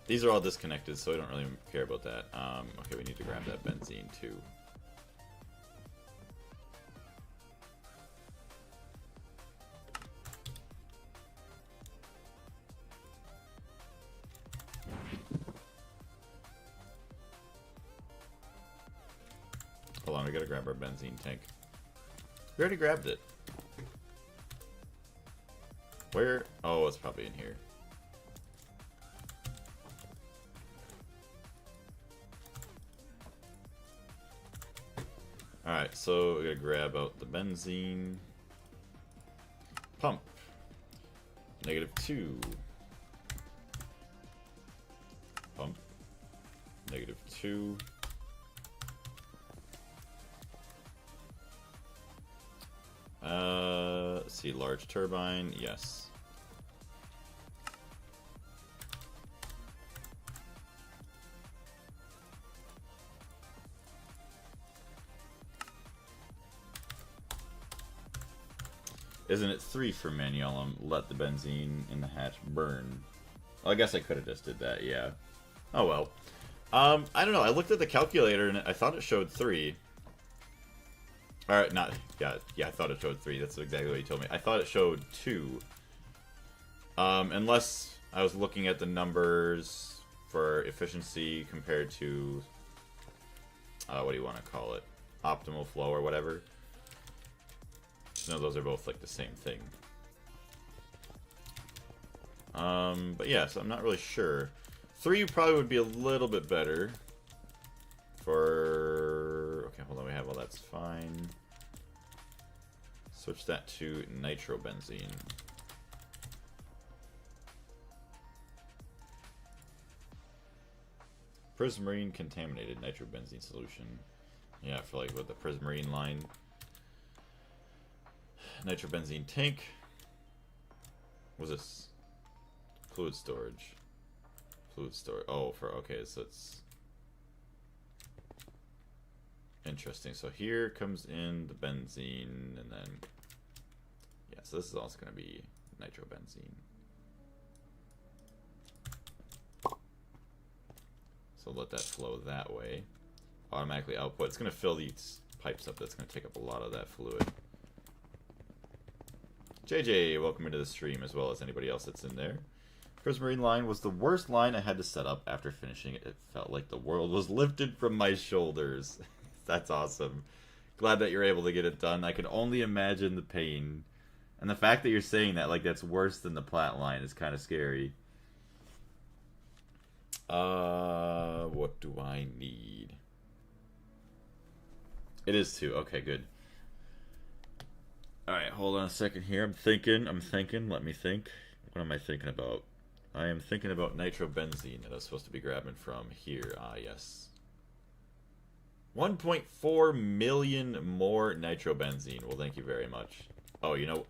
[SPEAKER 1] These are all disconnected, so we don't really care about that. Okay, we need to grab that benzene too. Hold on, we gotta grab our benzene tank. We already grabbed it. Where? Oh, it's probably in here. Alright, so we gotta grab out the benzene. Pump. -2. Pump. -2. Let's see, large turbine, yes. Isn't it 3 for Manuelum? Let the benzene in the hatch burn. Well, I guess I could have just did that, yeah. Oh well. I don't know, I looked at the calculator and I thought it showed 3. Alright, not... Yeah, I thought it showed 3. That's exactly what he told me. I thought it showed 2. Unless I was looking at the numbers for efficiency compared to... what do you want to call it? Optimal flow or whatever. No, those are both like the same thing. But yeah, so I'm not really sure. 3 probably would be a little bit better. For... Okay, hold on, we have all that's fine. Switch that to nitrobenzene. Prismarine contaminated nitrobenzene solution. Yeah, for like with the Prismarine line. Nitrobenzene tank. What's this? Fluid storage. Fluid storage. Oh, for okay, so it's interesting. So here comes in the benzene, and then yeah. So this is also going to be nitrobenzene. So let that flow that way. Automatically output. It's going to fill these pipes up. That's going to take up a lot of that fluid. JJ, welcome into the stream, as well as anybody else that's in there. Prismarine line was the worst line I had to set up. After finishing it, it felt like the world was lifted from my shoulders. That's awesome. Glad that you're able to get it done. I can only imagine the pain. And the fact that you're saying that, like, that's worse than the plat line is kind of scary. What do I need? It is 2. Okay, good. Alright, hold on a second here. I'm thinking. Let me think. What am I thinking about? I am thinking about nitrobenzene that I was supposed to be grabbing from here. Ah, yes. 1.4 million more nitrobenzene. Well, thank you very much. Oh, you know...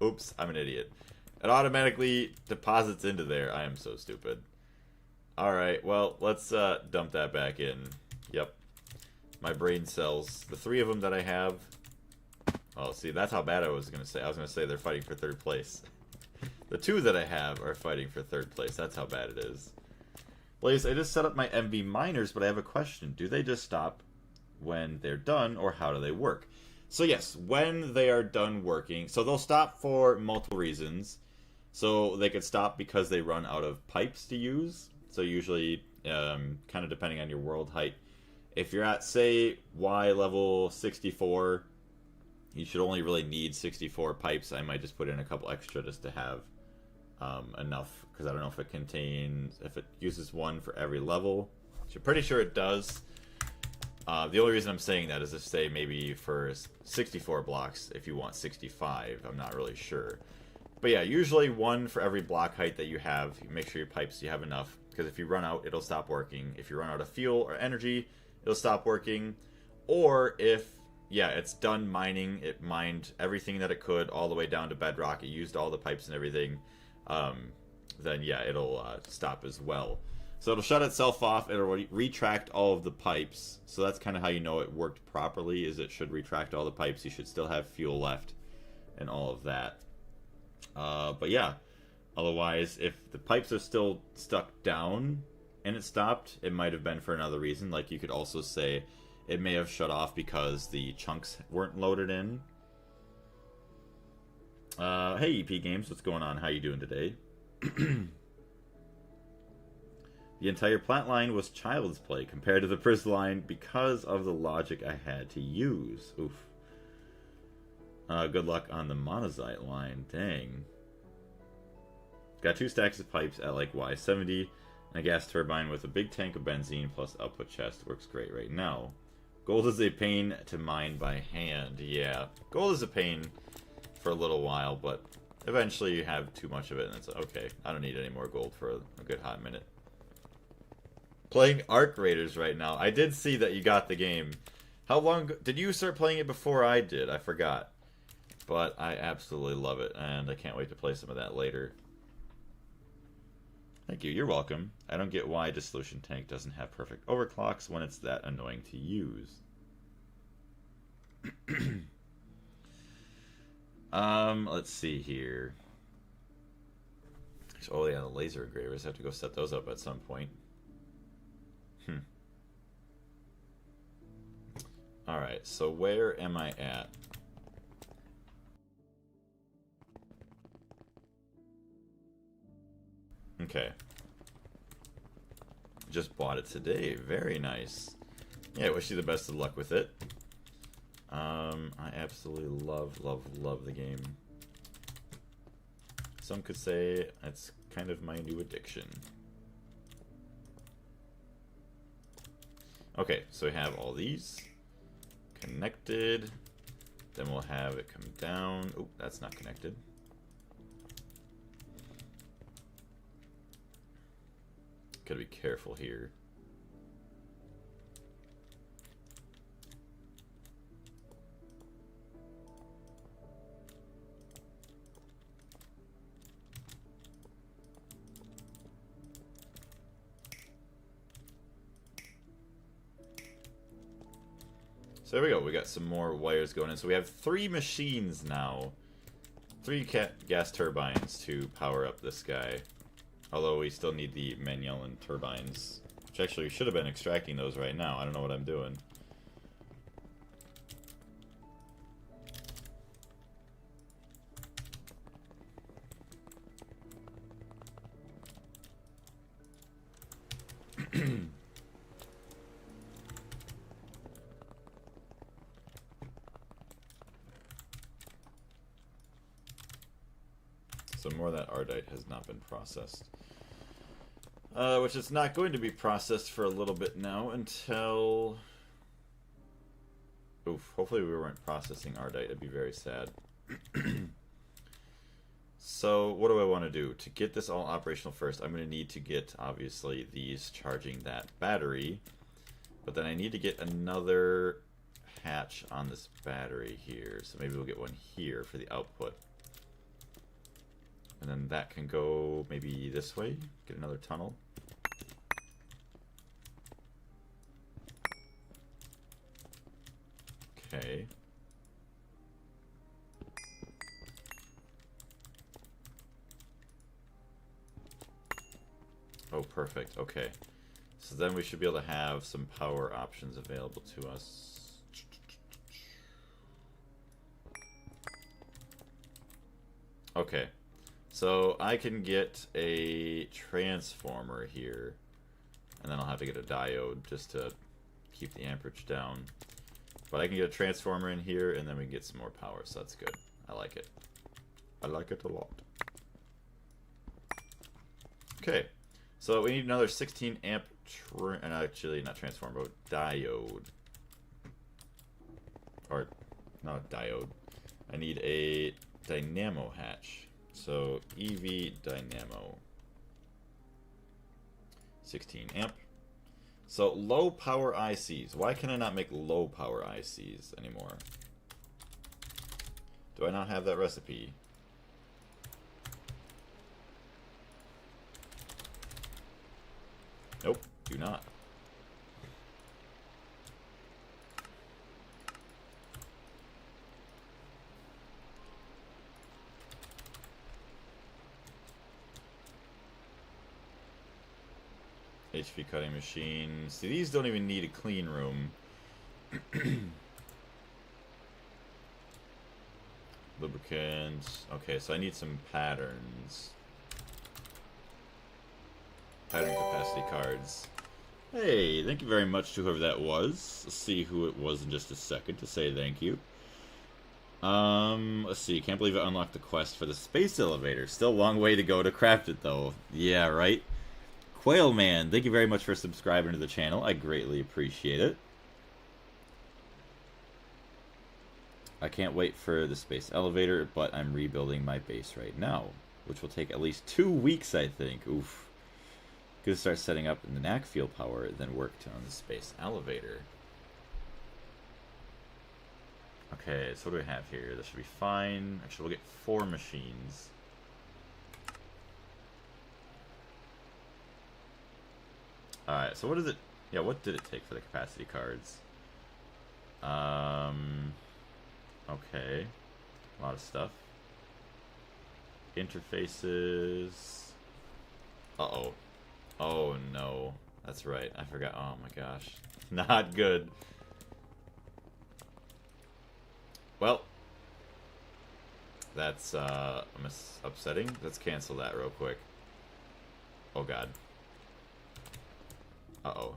[SPEAKER 1] Oops, I'm an idiot. It automatically deposits into there. I am so stupid. Alright, well, let's dump that back in. Yep. My brain cells. The 3 of them that I have... Oh, see, that's how bad I was going to say. I was going to say they're fighting for 3rd place. The 2 that I have are fighting for 3rd place. That's how bad it is. Blaze, I just set up my MV miners, but I have a question. Do they just stop when they're done, or how do they work? So yes, when they are done working, so they'll stop for multiple reasons. So they could stop because they run out of pipes to use. So usually, kind of depending on your world height. If you're at, say, Y level 64... You should only really need 64 pipes. I might just put in a couple extra just to have enough, because I don't know if it uses 1 for every level. So I'm pretty sure it does. The only reason I'm saying that is to say maybe for 64 blocks, if you want 65, I'm not really sure. But yeah, usually 1 for every block height that you have. You make sure your pipes, you have enough, because if you run out, it'll stop working. If you run out of fuel or energy, it'll stop working. Or if, yeah, it's done mining, it mined everything that it could all the way down to bedrock, it used all the pipes and everything, then yeah, it'll stop as well. So it'll shut itself off, it'll retract all of the pipes. So that's kind of how you know it worked properly, is it should retract all the pipes. You should still have fuel left and all of that. But yeah, otherwise, if the pipes are still stuck down and it stopped, it might have been for another reason. Like you could also say it may have shut off because the chunks weren't loaded in. Hey EP Games, what's going on? How you doing today? The entire plant line was child's play compared to the Pris line because of the logic I had to use. Oof. Good luck on the monazite line. Dang. Got 2 stacks of pipes at like Y70 and a gas turbine with a big tank of benzene plus output chest. Works great right now. Gold is a pain to mine by hand. Yeah, gold is a pain for a little while, but eventually you have too much of it and it's okay. I don't need any more gold for a good hot minute. Playing Arc Raiders right now. I did see that you got the game. How long did you start playing it before I did? I forgot. But I absolutely love it, and I can't wait to play some of that later. Thank you, you're welcome. I don't get why Dissolution Tank doesn't have perfect overclocks when it's that annoying to use. Let's see here. Oh yeah, the laser engravers. I have to go set those up at some point. Alright, so where am I at? Okay. Just bought it today. Very nice. Yeah, wish you the best of luck with it. I absolutely love the game. Some could say it's kind of my new addiction. Okay, so we have all these connected. Then we'll have it come down. Oh, that's not connected. Gotta be careful here. So there we go, we got some more wires going in. So we have 3 machines now. 3 gas turbines to power up this guy. Although we still need the Magnellan turbines. Which actually we should have been extracting those right now. I don't know what I'm doing. So more of that ardite has not been processed. Which is not going to be processed for a little bit now until... Oof, hopefully we weren't processing ardite. It'd be very sad. So what do I want to do? To get this all operational first, I'm going to need to get, obviously, these charging that battery. But then I need to get another hatch on this battery here. So maybe we'll get one here for the output. And then that can go maybe this way. Get another tunnel. Okay. Oh, perfect. Okay. So then we should be able to have some power options available to us. Okay. So I can get a transformer here, and then I'll have to get a diode just to keep the amperage down. But I can get a transformer in here, and then we can get some more power, so that's good. I like it. I like it a lot. Okay, so we need another 16 amp, actually not transformer, but diode. Or, not diode. I need a dynamo hatch. So EV dynamo. 16 amp. So low power ICs. Why can I not make low power ICs anymore? Do I not have that recipe? Nope, do not. HP cutting machine. See, these don't even need a clean room. Lubricant. Okay, so I need some patterns. Pattern capacity cards. Hey, thank you very much to whoever that was. Let's see who it was in just a second to say thank you. Let's see. Can't believe I unlocked the quest for the space elevator. Still a long way to go to craft it, though. Yeah, right? Quail Man, thank you very much for subscribing to the channel. I greatly appreciate it. I can't wait for the space elevator, but I'm rebuilding my base right now, which will take at least 2 weeks, I think. Oof. Gonna start setting up in the NAC field power, then work on the space elevator. Okay, so what do we have here? This should be fine. Actually, we'll get 4 machines. Alright, so what is it? Yeah, what did it take for the capacity cards? Okay. A lot of stuff. Interfaces. Uh-oh. Oh, no. That's right. I forgot. Oh, my gosh. Not good. Well. That's, upsetting. Let's cancel that real quick. Oh, God. Uh-oh.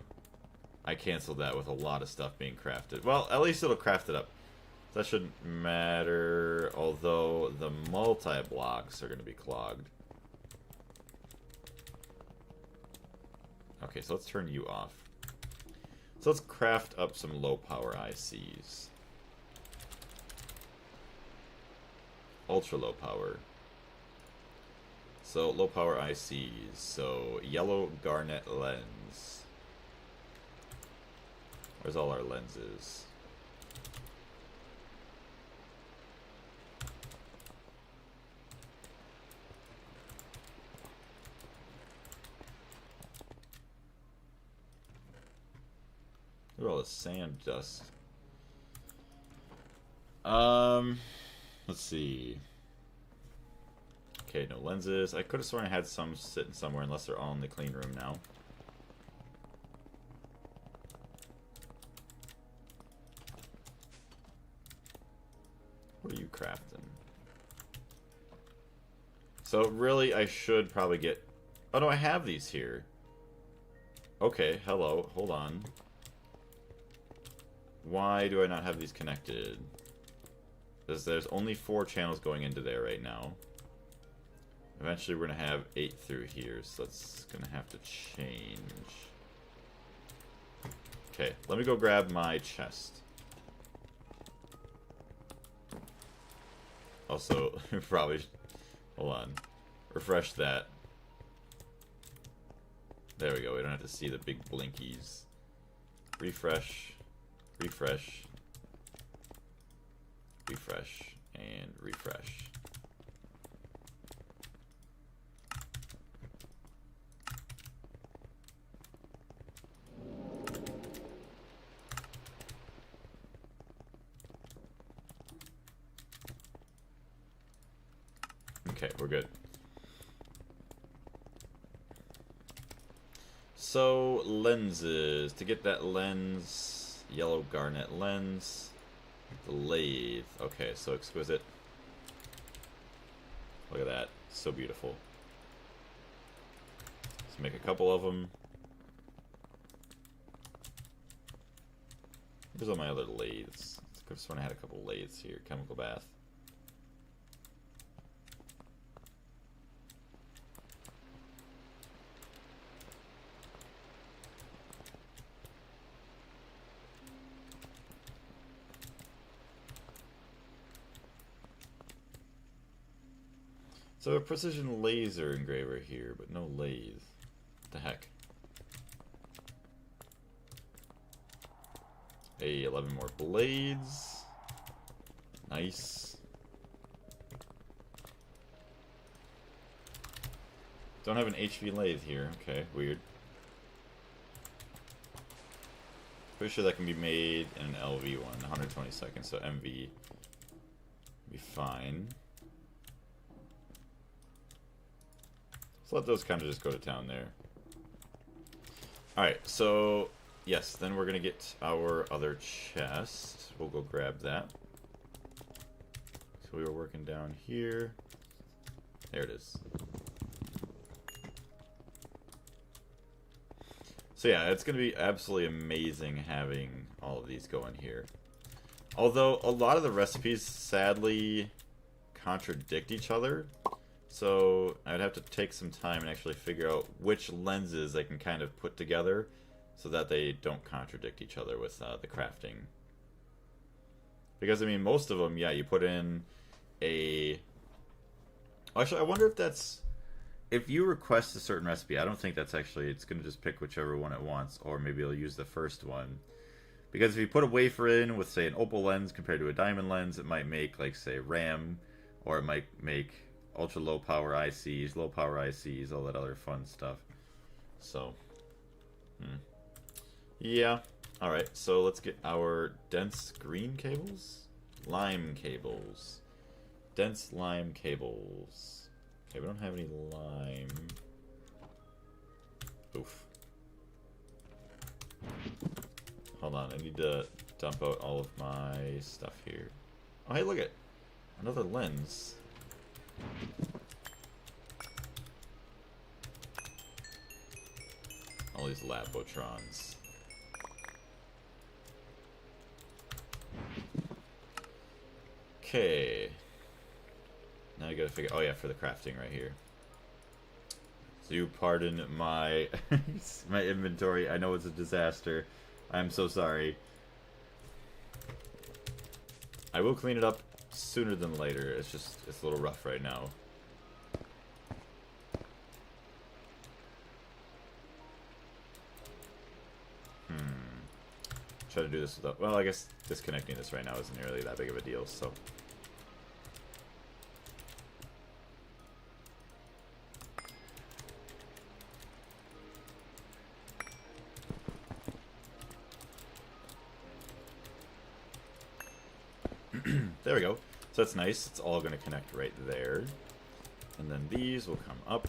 [SPEAKER 1] I canceled that with a lot of stuff being crafted. Well, at least it'll craft it up. That shouldn't matter, although the multi-blocks are going to be clogged. Okay, so let's turn you off. So let's craft up some low-power ICs. Ultra-low power. So, low-power ICs. So, yellow garnet lens. Where's all our lenses? Look at all the sand dust. Let's see. Okay, no lenses. I could have sworn I had some sitting somewhere, unless they're all in the clean room now. What are you crafting? So really, I should probably get... Oh no, I have these here. Okay, hello, hold on. Why do I not have these connected? Because there's only 4 channels going into there right now. Eventually we're going to have 8 through here, so that's going to have to change. Okay, let me go grab my chest. Also, probably... Hold on. Refresh that. There we go, we don't have to see the big blinkies. Refresh. Refresh. Refresh. And refresh. Okay, we're good. So, lenses. To get that lens, yellow garnet lens, the lathe. Okay, so exquisite. Look at that. So beautiful. Let's make a couple of them. Where's all my other lathes? I could have sworn I had a couple lathes here. Chemical bath. So a precision laser engraver here, but no lathe. What the heck? Hey, 11 more blades. Nice. Don't have an HV lathe here. Okay, weird. Pretty sure that can be made in an LV one, 120 seconds, so MV be fine. So let those kind of just go to town there. Alright, so yes, then we're going to get our other chest. We'll go grab that. So we were working down here. There it is. So yeah, it's going to be absolutely amazing having all of these go in here. Although a lot of the recipes sadly contradict each other. So I'd have to take some time and actually figure out which lenses I can kind of put together so that they don't contradict each other with the crafting. Because I mean, most of them, yeah, you put in a... Actually, I wonder if that's... If you request a certain recipe, I don't think that's actually... It's going to just pick whichever one it wants, or maybe it'll use the first one. Because if you put a wafer in with, say, an opal lens compared to a diamond lens, it might make, like, say, RAM, or it might make ultra low power ICs, low power ICs, all that other fun stuff. So, yeah. Alright, so let's get our dense green cables? Lime cables. Dense lime cables. Okay, we don't have any lime. Oof. Hold on, I need to dump out all of my stuff here. Oh, hey, look at another lens. All these Labotrons. Okay. Now I gotta figure... Oh yeah, for the crafting right here. So you pardon my my inventory. I know it's a disaster. I'm so sorry. I will clean it up sooner than later. It's just... It's a little rough right now. Try to do this without... Well, I guess disconnecting this right now isn't really that big of a deal, so... There we go. So that's nice. It's all going to connect right there. And then these will come up.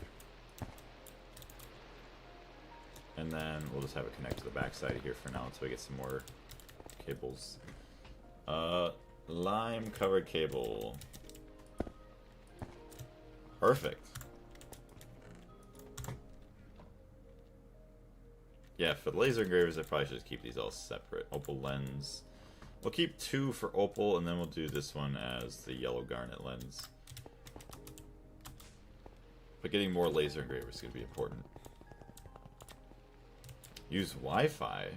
[SPEAKER 1] And then we'll just have it connect to the backside here for now until we get some more cables. Lime covered cable. Perfect. Yeah, for the laser engravers, I probably should just keep these all separate. Opal lens. We'll keep 2 for opal, and then we'll do this one as the yellow garnet lens. But getting more laser engravers is going to be important. Use Wi-Fi?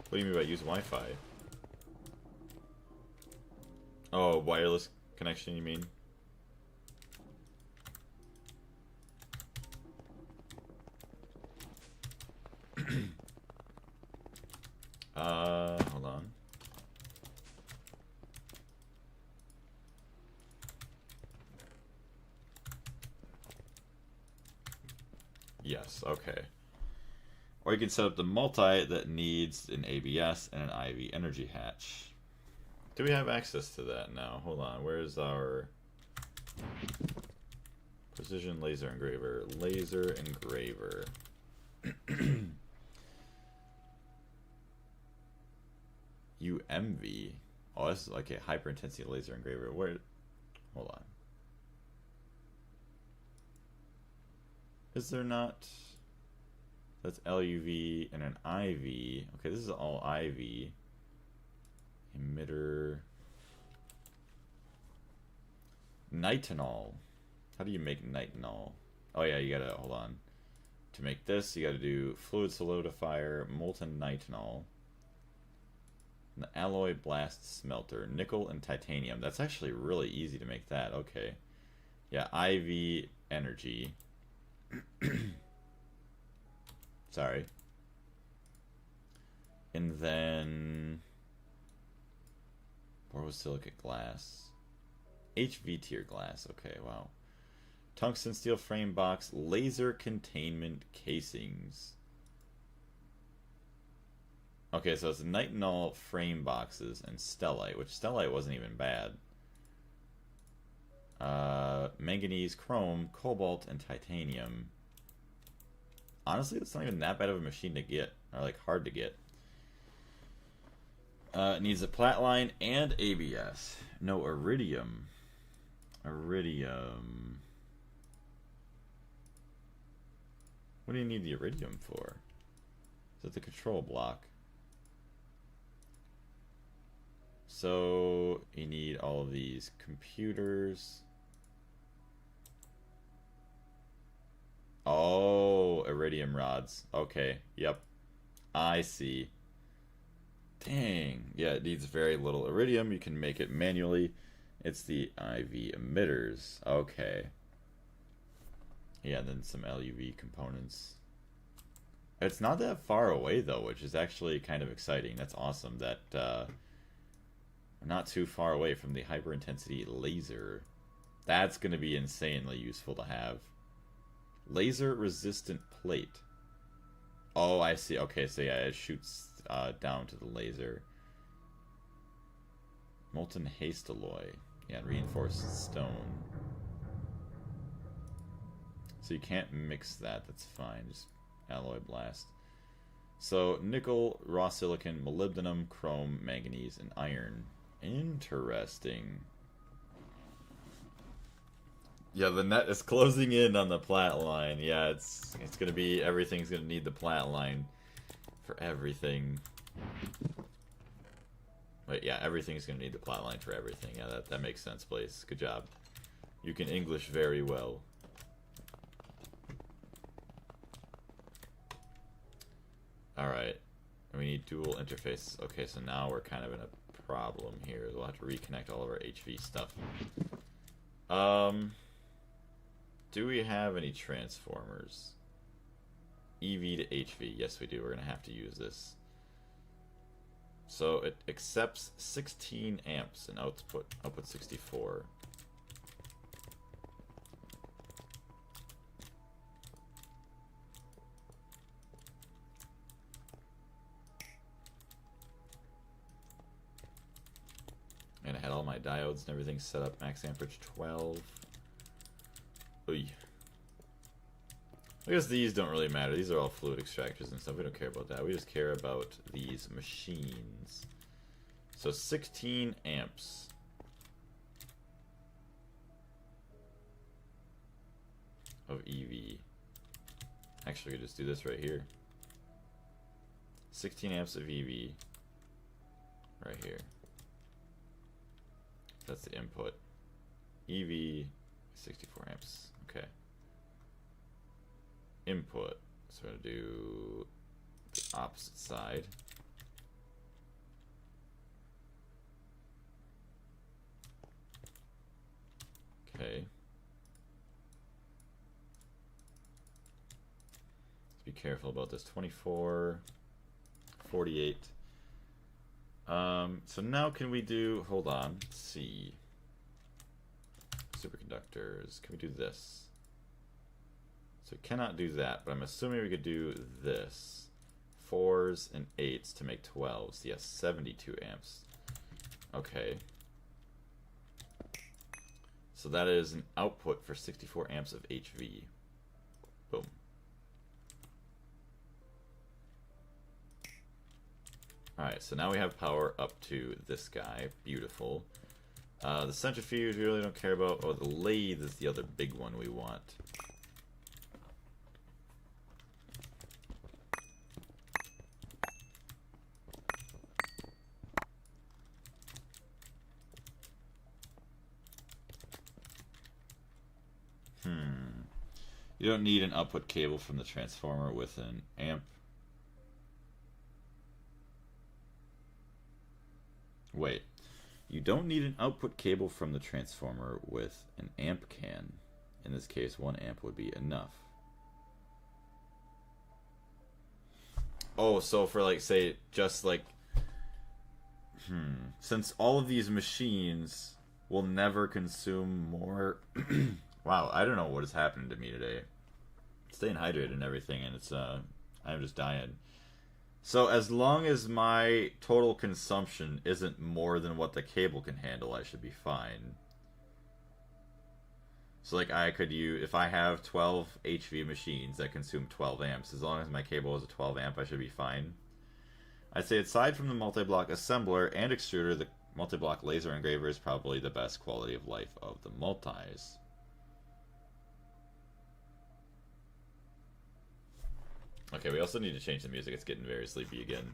[SPEAKER 1] What do you mean by use Wi-Fi? Oh, wireless connection, you mean? Hold on. Yes, okay. Or you can set up the multi that needs an ABS and an IV energy hatch. Do we have access to that now? Hold on, where's our precision laser engraver? Laser engraver. UMV. Oh, this is like a hyper intensity laser engraver. Where? Hold on. Is there not? That's LUV and an IV. Okay, this is all IV. Emitter. Nitinol. How do you make nitinol? Oh yeah, you gotta, hold on. To make this, you gotta do fluid solidifier, molten nitinol. And the alloy blast smelter, nickel and titanium. That's actually really easy to make that. Okay. Yeah, IV energy. Sorry. And then borosilicate glass. HV tier glass. Okay, wow. Tungsten steel frame box, laser containment casings. Okay, so it's nitinol frame boxes and stellite, which stellite wasn't even bad. Manganese, chrome, cobalt, and titanium. Honestly, it's not even that bad of a machine to get, or like hard to get. It needs a plat line and ABS. No, iridium. Iridium. What do you need the iridium for? Is it the control block? So you need all of these computers. Oh, iridium rods. Okay, yep. I see. Dang. Yeah, it needs very little iridium. You can make it manually. It's the IV emitters. Okay. Yeah, and then some LUV components. It's not that far away, though, which is actually kind of exciting. That's awesome that we're not too far away from the hyper-intensity laser. That's going to be insanely useful to have. Laser-resistant plate. Oh, I see. Okay, so yeah, it shoots down to the laser. Molten haste alloy. Yeah, reinforced stone. So you can't mix that. That's fine. Just alloy blast. So nickel, raw silicon, molybdenum, chrome, manganese, and iron. Interesting. Yeah, the net is closing in on the plat line. Yeah, it's gonna be, everything's gonna need the plat line for everything. Wait, yeah, everything's gonna need the plat line for everything. Yeah, that makes sense, Blaze. Good job. You can English very well. Alright. We need dual interfaces. Okay, so now we're kind of in a problem here. We'll have to reconnect all of our HV stuff. Do we have any transformers? EV to HV. Yes, we do. We're going to have to use this. So it accepts 16 amps and output 64. And I had all my diodes and everything set up. Max amperage 12. Oy. I guess these don't really matter. These are all fluid extractors and stuff. We don't care about that. We just care about these machines. So 16 amps. Of EV. Actually, we could just do this right here. 16 amps of EV. Right here. That's the input. EV, 64 amps. Okay. Input. So we're going to do the opposite side. Okay. Let's be careful about this. 24, 48. So now can we do, hold on, let's see. Superconductors, can we do this? So we cannot do that, but I'm assuming we could do this. 4s and 8s to make 12s. Yes, 72 amps. Okay. So that is an output for 64 amps of HV. Boom. Alright, so now we have power up to this guy. Beautiful. The centrifuge we really don't care about. Oh, the lathe is the other big one we want. You don't need an output cable from the transformer with an amp. Wait. You don't need an output cable from the transformer with an amp can. In this case, 1 amp would be enough. Oh, so for like, say, just like, since all of these machines will never consume more. Wow, I don't know what is happening to me today. Staying hydrated and everything, and it's I'm just dying. So as long as my total consumption isn't more than what the cable can handle, I should be fine. So like I could use, if I have 12 HV machines that consume 12 amps, as long as my cable is a 12 amp, I should be fine. I'd say aside from the multi-block assembler and extruder, the multi-block laser engraver is probably the best quality of life of the multis. Okay, we also need to change the music. It's getting very sleepy again.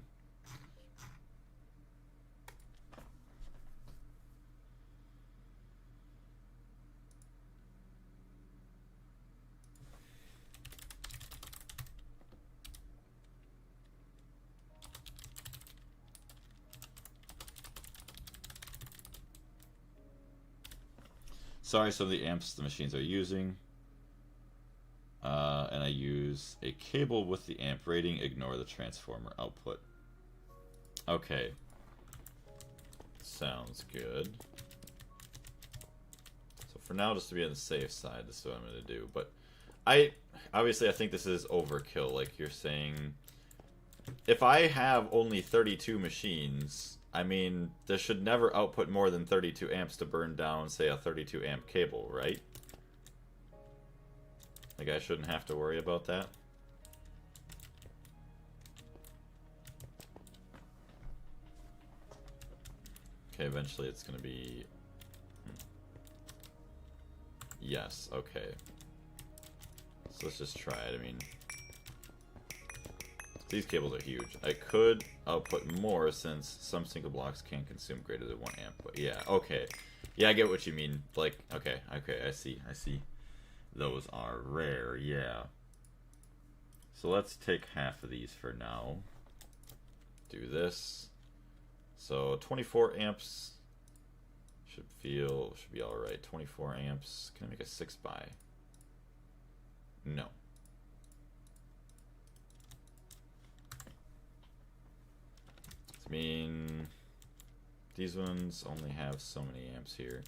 [SPEAKER 1] Sorry, some of the amps the machines are using. And I use a cable with the amp rating. Ignore the transformer output. Okay. Sounds good. So for now, just to be on the safe side, this is what I'm going to do. But obviously I think this is overkill. Like you're saying, if I have only 32 machines, I mean, this should never output more than 32 amps to burn down, say, a 32 amp cable, right? Like, I shouldn't have to worry about that. Okay, eventually it's going to be... Yes, okay. So let's just try it. I mean, these cables are huge. I could output more since some single blocks can consume greater than 1 amp. But yeah, okay. Yeah, I get what you mean. Like, okay, I see. Those are rare, yeah. So let's take half of these for now. Do this. So 24 amps should be all right. 24 amps. Can I make a 6x? No. I mean, these ones only have so many amps here.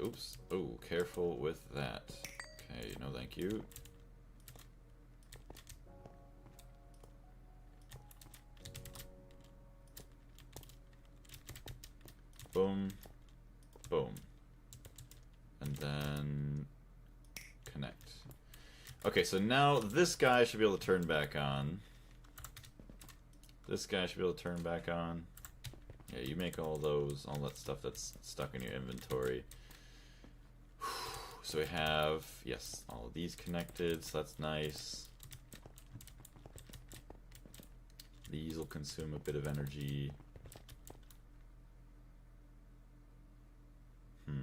[SPEAKER 1] Oops. Oh, careful with that. Okay, no thank you. Boom. Boom. And then connect. Okay, so now this guy should be able to turn back on. This guy should be able to turn back on. Yeah, you make all that stuff that's stuck in your inventory. So we have, yes, all of these connected, so that's nice. These will consume a bit of energy. The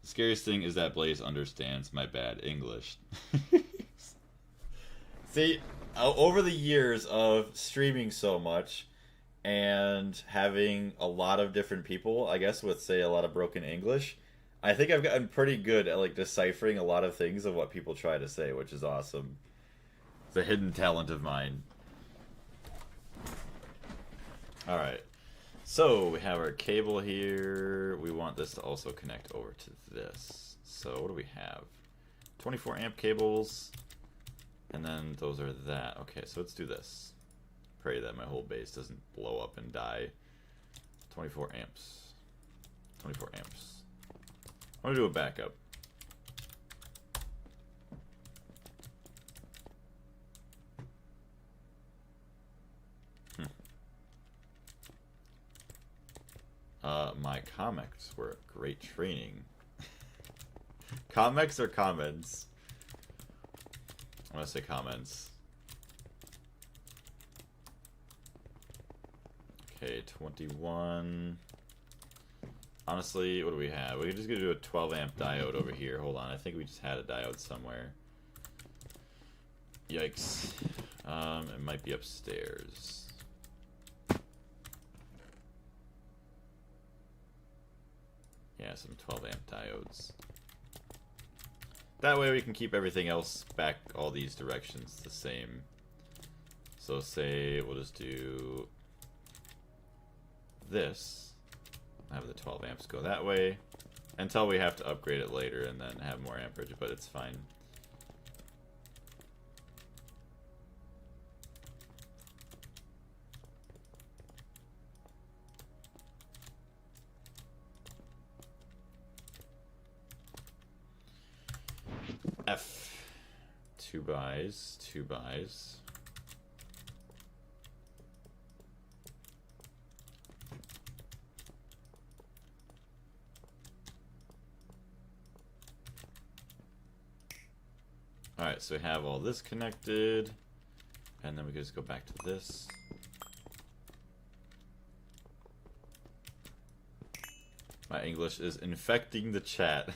[SPEAKER 1] scariest thing is that Blaze understands my bad English. See, over the years of streaming so much and having a lot of different people, I guess with, say, a lot of broken English, I think I've gotten pretty good at like deciphering a lot of things of what people try to say, which is awesome. It's a hidden talent of mine. Alright. So we have our cable here. We want this to also connect over to this. So what do we have? 24 amp cables. And then those are that. Okay, so let's do this. Pray that my whole base doesn't blow up and die. 24 amps. 24 amps. I'm gonna do a backup. My comics were great training. Comics or comments? I'm gonna say comments. Okay, 21. Honestly, what do we have? We're just gonna do a 12 amp diode over here. Hold on, I think we just had a diode somewhere. Yikes. It might be upstairs. Yeah, some 12 amp diodes. That way we can keep everything else back all these directions the same. So say we'll just do this. Have the 12 amps go that way until we have to upgrade it later and then have more amperage, but it's fine. F. 2 buys, 2 buys. Alright, so we have all this connected, and then we can just go back to this. My English is infecting the chat.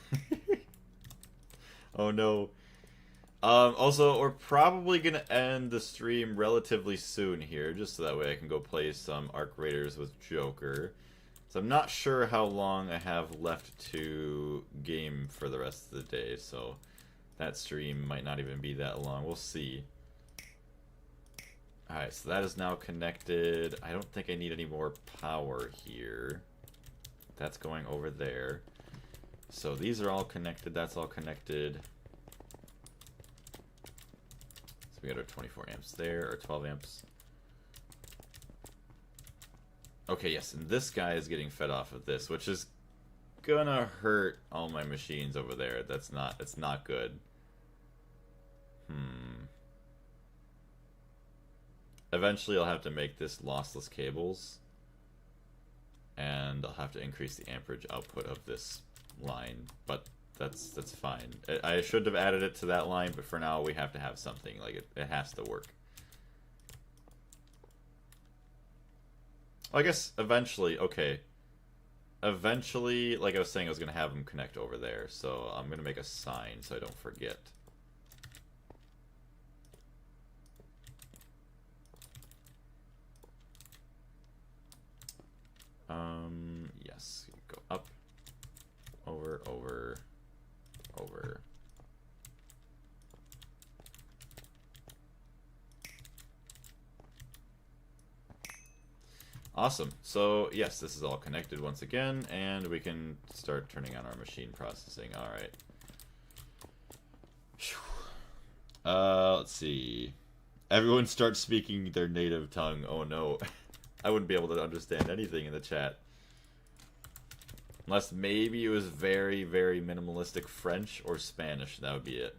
[SPEAKER 1] Oh no. Also, we're probably going to end the stream relatively soon here, just so that way I can go play some Arc Raiders with Joker. So I'm not sure how long I have left to game for the rest of the day, so that stream might not even be that long. We'll see. Alright, so that is now connected. I don't think I need any more power here. That's going over there. So these are all connected. That's all connected. So we got our 24 amps there, or 12 amps. Okay, yes, and this guy is getting fed off of this, which is gonna hurt all my machines over there. It's not good. Eventually I'll have to make this lossless cables, and I'll have to increase the amperage output of this line, but that's fine. I should have added it to that line, but for now we have to have something. Like, it has to work. I guess eventually, okay. Eventually, like I was saying, I was going to have them connect over there, so I'm going to make a sign so I don't forget. Yes, go up, over, over, over. Awesome. So, yes, this is all connected once again, and we can start turning on our machine processing. Alright. Let's see. Everyone starts speaking their native tongue. Oh no. I wouldn't be able to understand anything in the chat. Unless maybe it was very, very minimalistic French or Spanish. That would be it.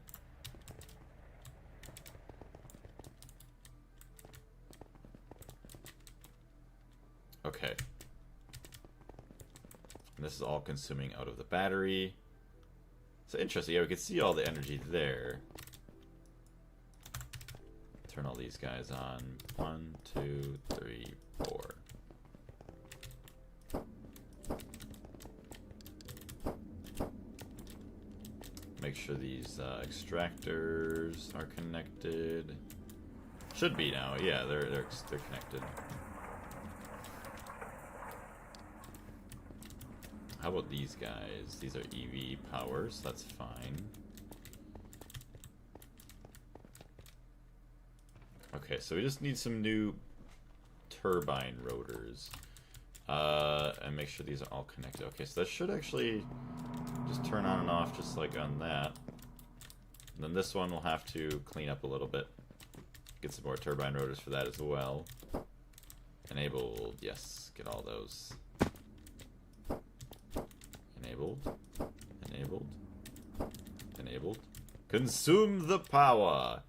[SPEAKER 1] Okay. And this is all consuming out of the battery. So interesting. Yeah, we can see all the energy there. Turn all these guys on. 1, 2, 3, 4. Make sure these extractors are connected. Should be now. Yeah, they're connected. How about these guys? These are EV powers. That's fine. Okay, so we just need some new turbine rotors. And make sure these are all connected. Okay, so that should actually just turn on and off just like on that. And then this one we'll have to clean up a little bit. Get some more turbine rotors for that as well. Enabled, yes, get all those. Enabled, enabled, enabled. Consume the power!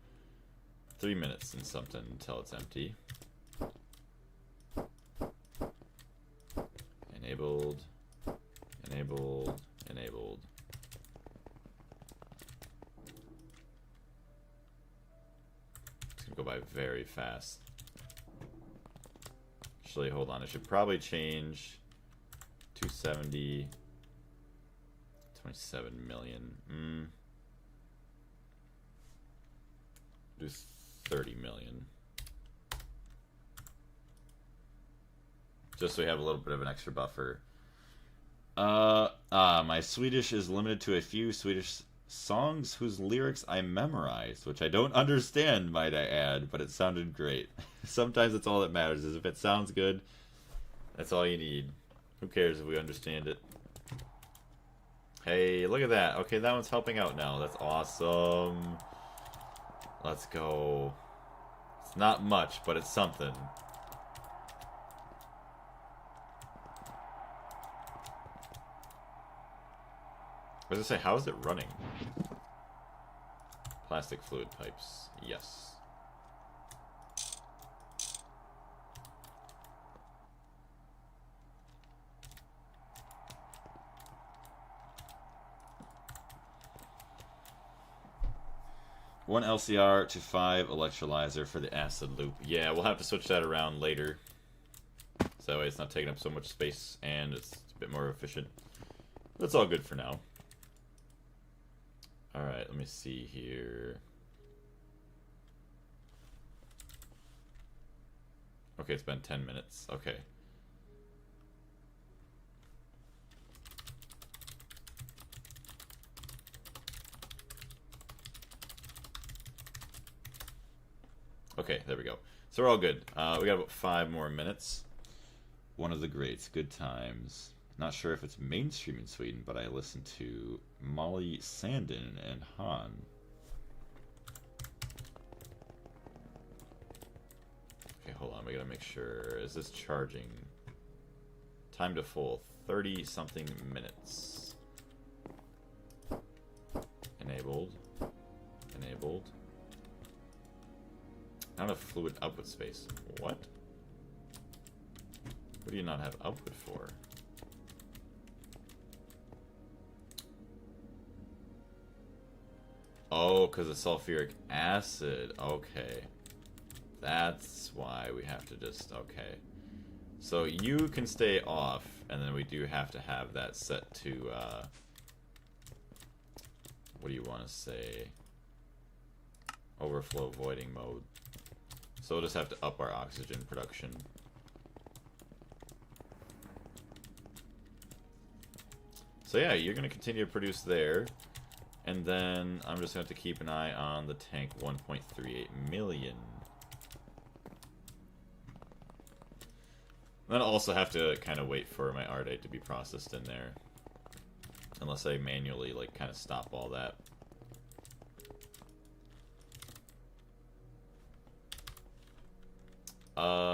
[SPEAKER 1] 3 minutes and something until it's empty. Enabled, enabled, enabled. It's gonna go by very fast. Actually, hold on. I should probably change 270, 27 million. Do 30 million. Just so we have a little bit of an extra buffer. My Swedish is limited to a few Swedish songs whose lyrics I memorized, which I don't understand, might I add, but it sounded great. Sometimes it's all that matters, is if it sounds good, that's all you need. Who cares if we understand it? Hey, look at that. Okay, that one's helping out now. That's awesome. Let's go. It's not much, but it's something. I was gonna say, how is it running? Plastic fluid pipes. Yes. One LCR to 5 electrolyzer for the acid loop. Yeah, we'll have to switch that around later. So that way it's not taking up so much space and it's a bit more efficient. That's all good for now. Alright, let me see here. Okay, it's been 10 minutes. Okay. Okay, there we go. So we're all good. We got about 5 more minutes. One of the greats, Good Times. Not sure if it's mainstream in Sweden, but I listen to Molly Sandin and Han. Okay, hold on. We gotta make sure. Is this charging? Time to full. 30-something minutes. Enabled. Enabled. Not enough fluid output space. What? What do you not have output for? Oh, because of sulfuric acid. Okay. That's why we have to just... Okay. So you can stay off, and then we do have to have that set to... what do you want to say? Overflow voiding mode. So we'll just have to up our oxygen production. So yeah, you're going to continue to produce there. And then I'm just going to have to keep an eye on the tank 1.38 million. Then I'll also have to kind of wait for my ardite to be processed in there. Unless I manually like kind of stop all that.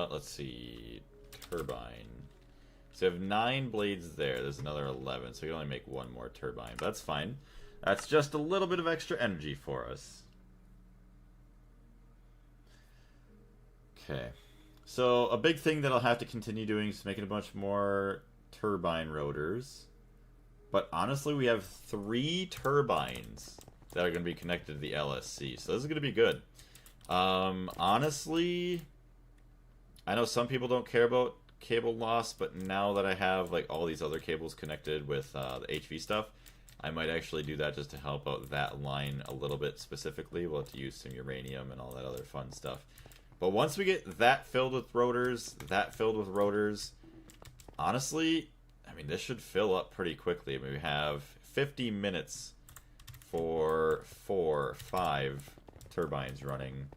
[SPEAKER 1] Let's see. Turbine. So we have 9 blades there. There's another 11, so we can only make 1 more turbine. But that's fine. That's just a little bit of extra energy for us. Okay. So a big thing that I'll have to continue doing is making a bunch more turbine rotors. But honestly, we have 3 turbines that are going to be connected to the LSC. So this is going to be good. Honestly, I know some people don't care about cable loss, but now that I have like all these other cables connected with the HV stuff, I might actually do that just to help out that line a little bit specifically. We'll have to use some uranium and all that other fun stuff. But once we get that filled with rotors, honestly, I mean, this should fill up pretty quickly. I mean, we have 50 minutes for 5 turbines running.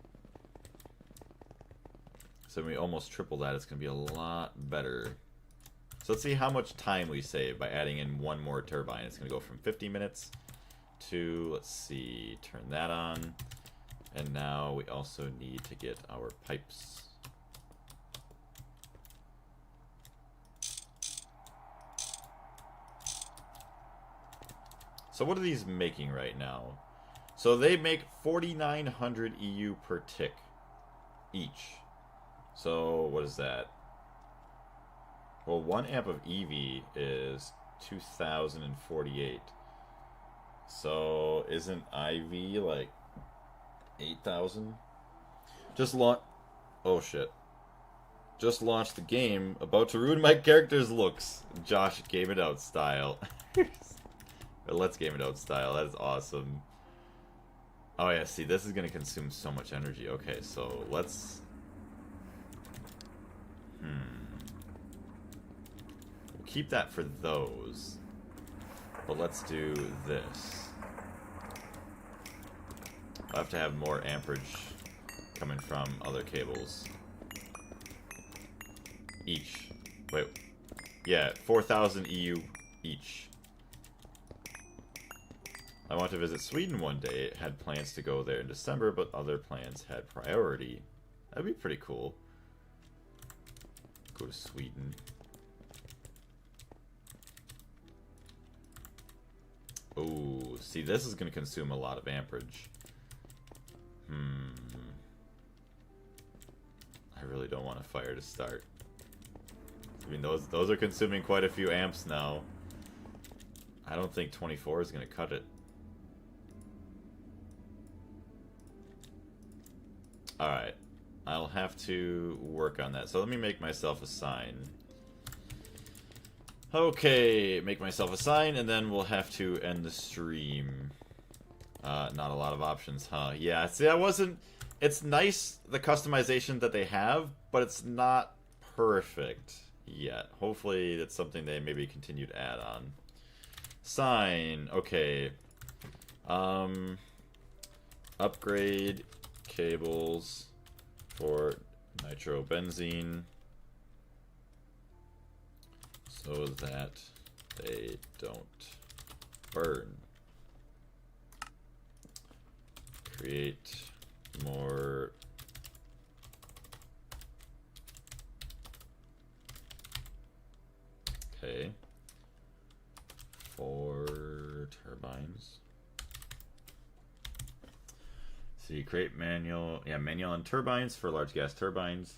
[SPEAKER 1] So we almost triple that. It's going to be a lot better. So let's see how much time we save by adding in 1 more turbine. It's going to go from 50 minutes to, let's see, turn that on. And now we also need to get our pipes. So what are these making right now? So they make 4,900 EU per tick each. So what is that? Well, 1 amp of EV is 2,048. So isn't IV like 8,000? Just launch. Oh shit. Just launched the game. About to ruin my character's looks. Josh game it out style. Or let's game it out style. That is awesome. Oh yeah, see, this is going to consume so much energy. Okay, so let's... We'll keep that for those. But let's do this. I'll have to have more amperage coming from other cables. Each. Wait. Yeah, 4,000 EU each. I want to visit Sweden one day. Had plans to go there in December, but other plans had priority. That'd be pretty cool. Go to Sweden. Oh, see, this is going to consume a lot of amperage. I really don't want a fire to start. I mean, those are consuming quite a few amps now. I don't think 24 is going to cut it. Alright. I'll have to work on that. So let me make myself a sign. Okay, make myself a sign, and then we'll have to end the stream. Not a lot of options, huh? Yeah, see, that wasn't... It's nice, the customization that they have, but it's not perfect yet. Hopefully that's something they maybe continue to add on. Sign, okay. Upgrade cables for nitrobenzene so that they don't burn. Create more okay 4 turbines. So you create manual and turbines for large gas turbines.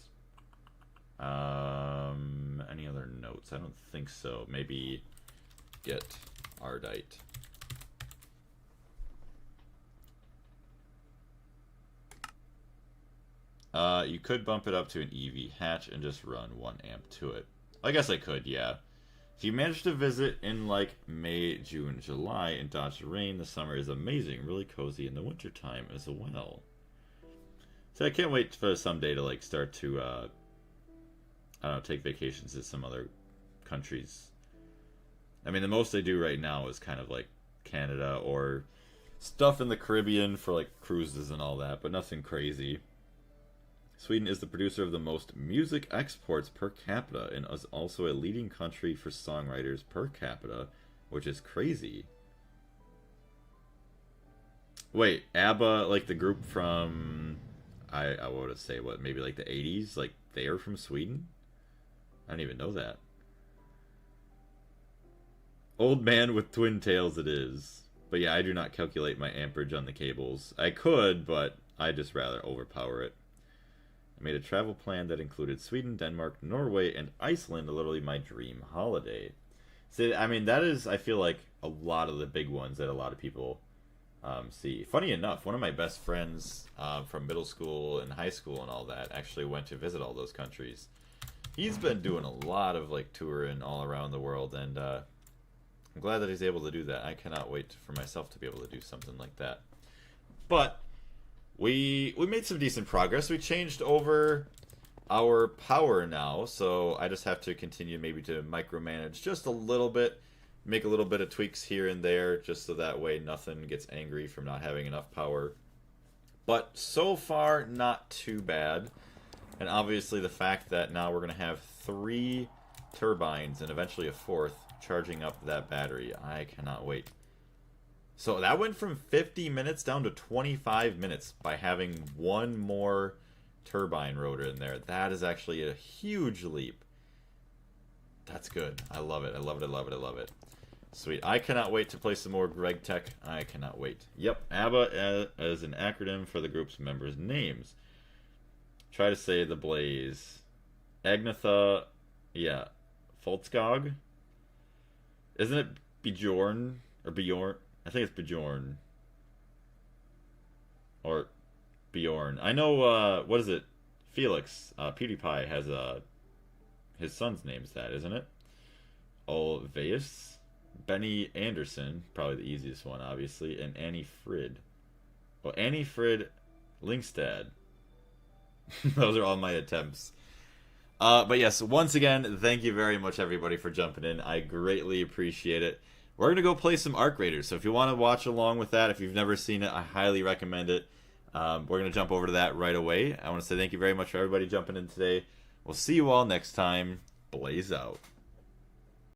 [SPEAKER 1] Any other notes? I don't think so. Maybe get Ardite. You could bump it up to an EV hatch and just run 1 amp to it. I guess I could, yeah. If you manage to visit in like May, June, July and dodge the rain, the summer is amazing, really cozy in the wintertime as well. So I can't wait for someday to like start to I don't know, take vacations to some other countries. I mean, the most they do right now is kind of like Canada or stuff in the Caribbean for like cruises and all that, but nothing crazy. Sweden is the producer of the most music exports per capita and is also a leading country for songwriters per capita, which is crazy. Wait, ABBA, like the group from, I would say, what, maybe like the 80s? Like, they are from Sweden? I didn't even know that. Old man with twin tails it is. But yeah, I do not calculate my amperage on the cables. I could, but I'd just rather overpower it. I made a travel plan that included Sweden, Denmark, Norway, and Iceland, literally my dream holiday. So, I mean, that is, I feel like, a lot of the big ones that a lot of people see. Funny enough, one of my best friends from middle school and high school and all that actually went to visit all those countries. He's been doing a lot of, like, touring all around the world, and I'm glad that he's able to do that. I cannot wait for myself to be able to do something like that. But we made some decent progress. We changed over our power now, so I just have to continue maybe to micromanage just a little bit, make a little bit of tweaks here and there, just so that way nothing gets angry from not having enough power. But so far, not too bad. And obviously the fact that now we're going to have 3 turbines and eventually a 4th charging up that battery, I cannot wait. So that went from 50 minutes down to 25 minutes by having 1 more turbine rotor in there. That is actually a huge leap. That's good. I love it. I love it. I love it. I love it. Sweet. I cannot wait to play some more Gregtech. I cannot wait. Yep. ABBA as an acronym for the group's members' names. Try to say the Blaze. Agnetha. Yeah. Foltskog. Isn't it Bjorn? Or Bjorn? I think it's Bjorn. Or Bjorn. I know, what is it? Felix, PewDiePie has a His son's name's that, isn't it? Ulvaeus, Benny Anderson, probably the easiest one, obviously, and Annie Frid. Well, Annie Frid Linkstad. Those are all my attempts. But yes, once again, thank you very much, everybody, for jumping in. I greatly appreciate it. We're going to go play some Arc Raiders, so if you want to watch along with that, if you've never seen it, I highly recommend it. We're going to jump over to that right away. I want to say thank you very much for everybody jumping in today. We'll see you all next time. Blaze out.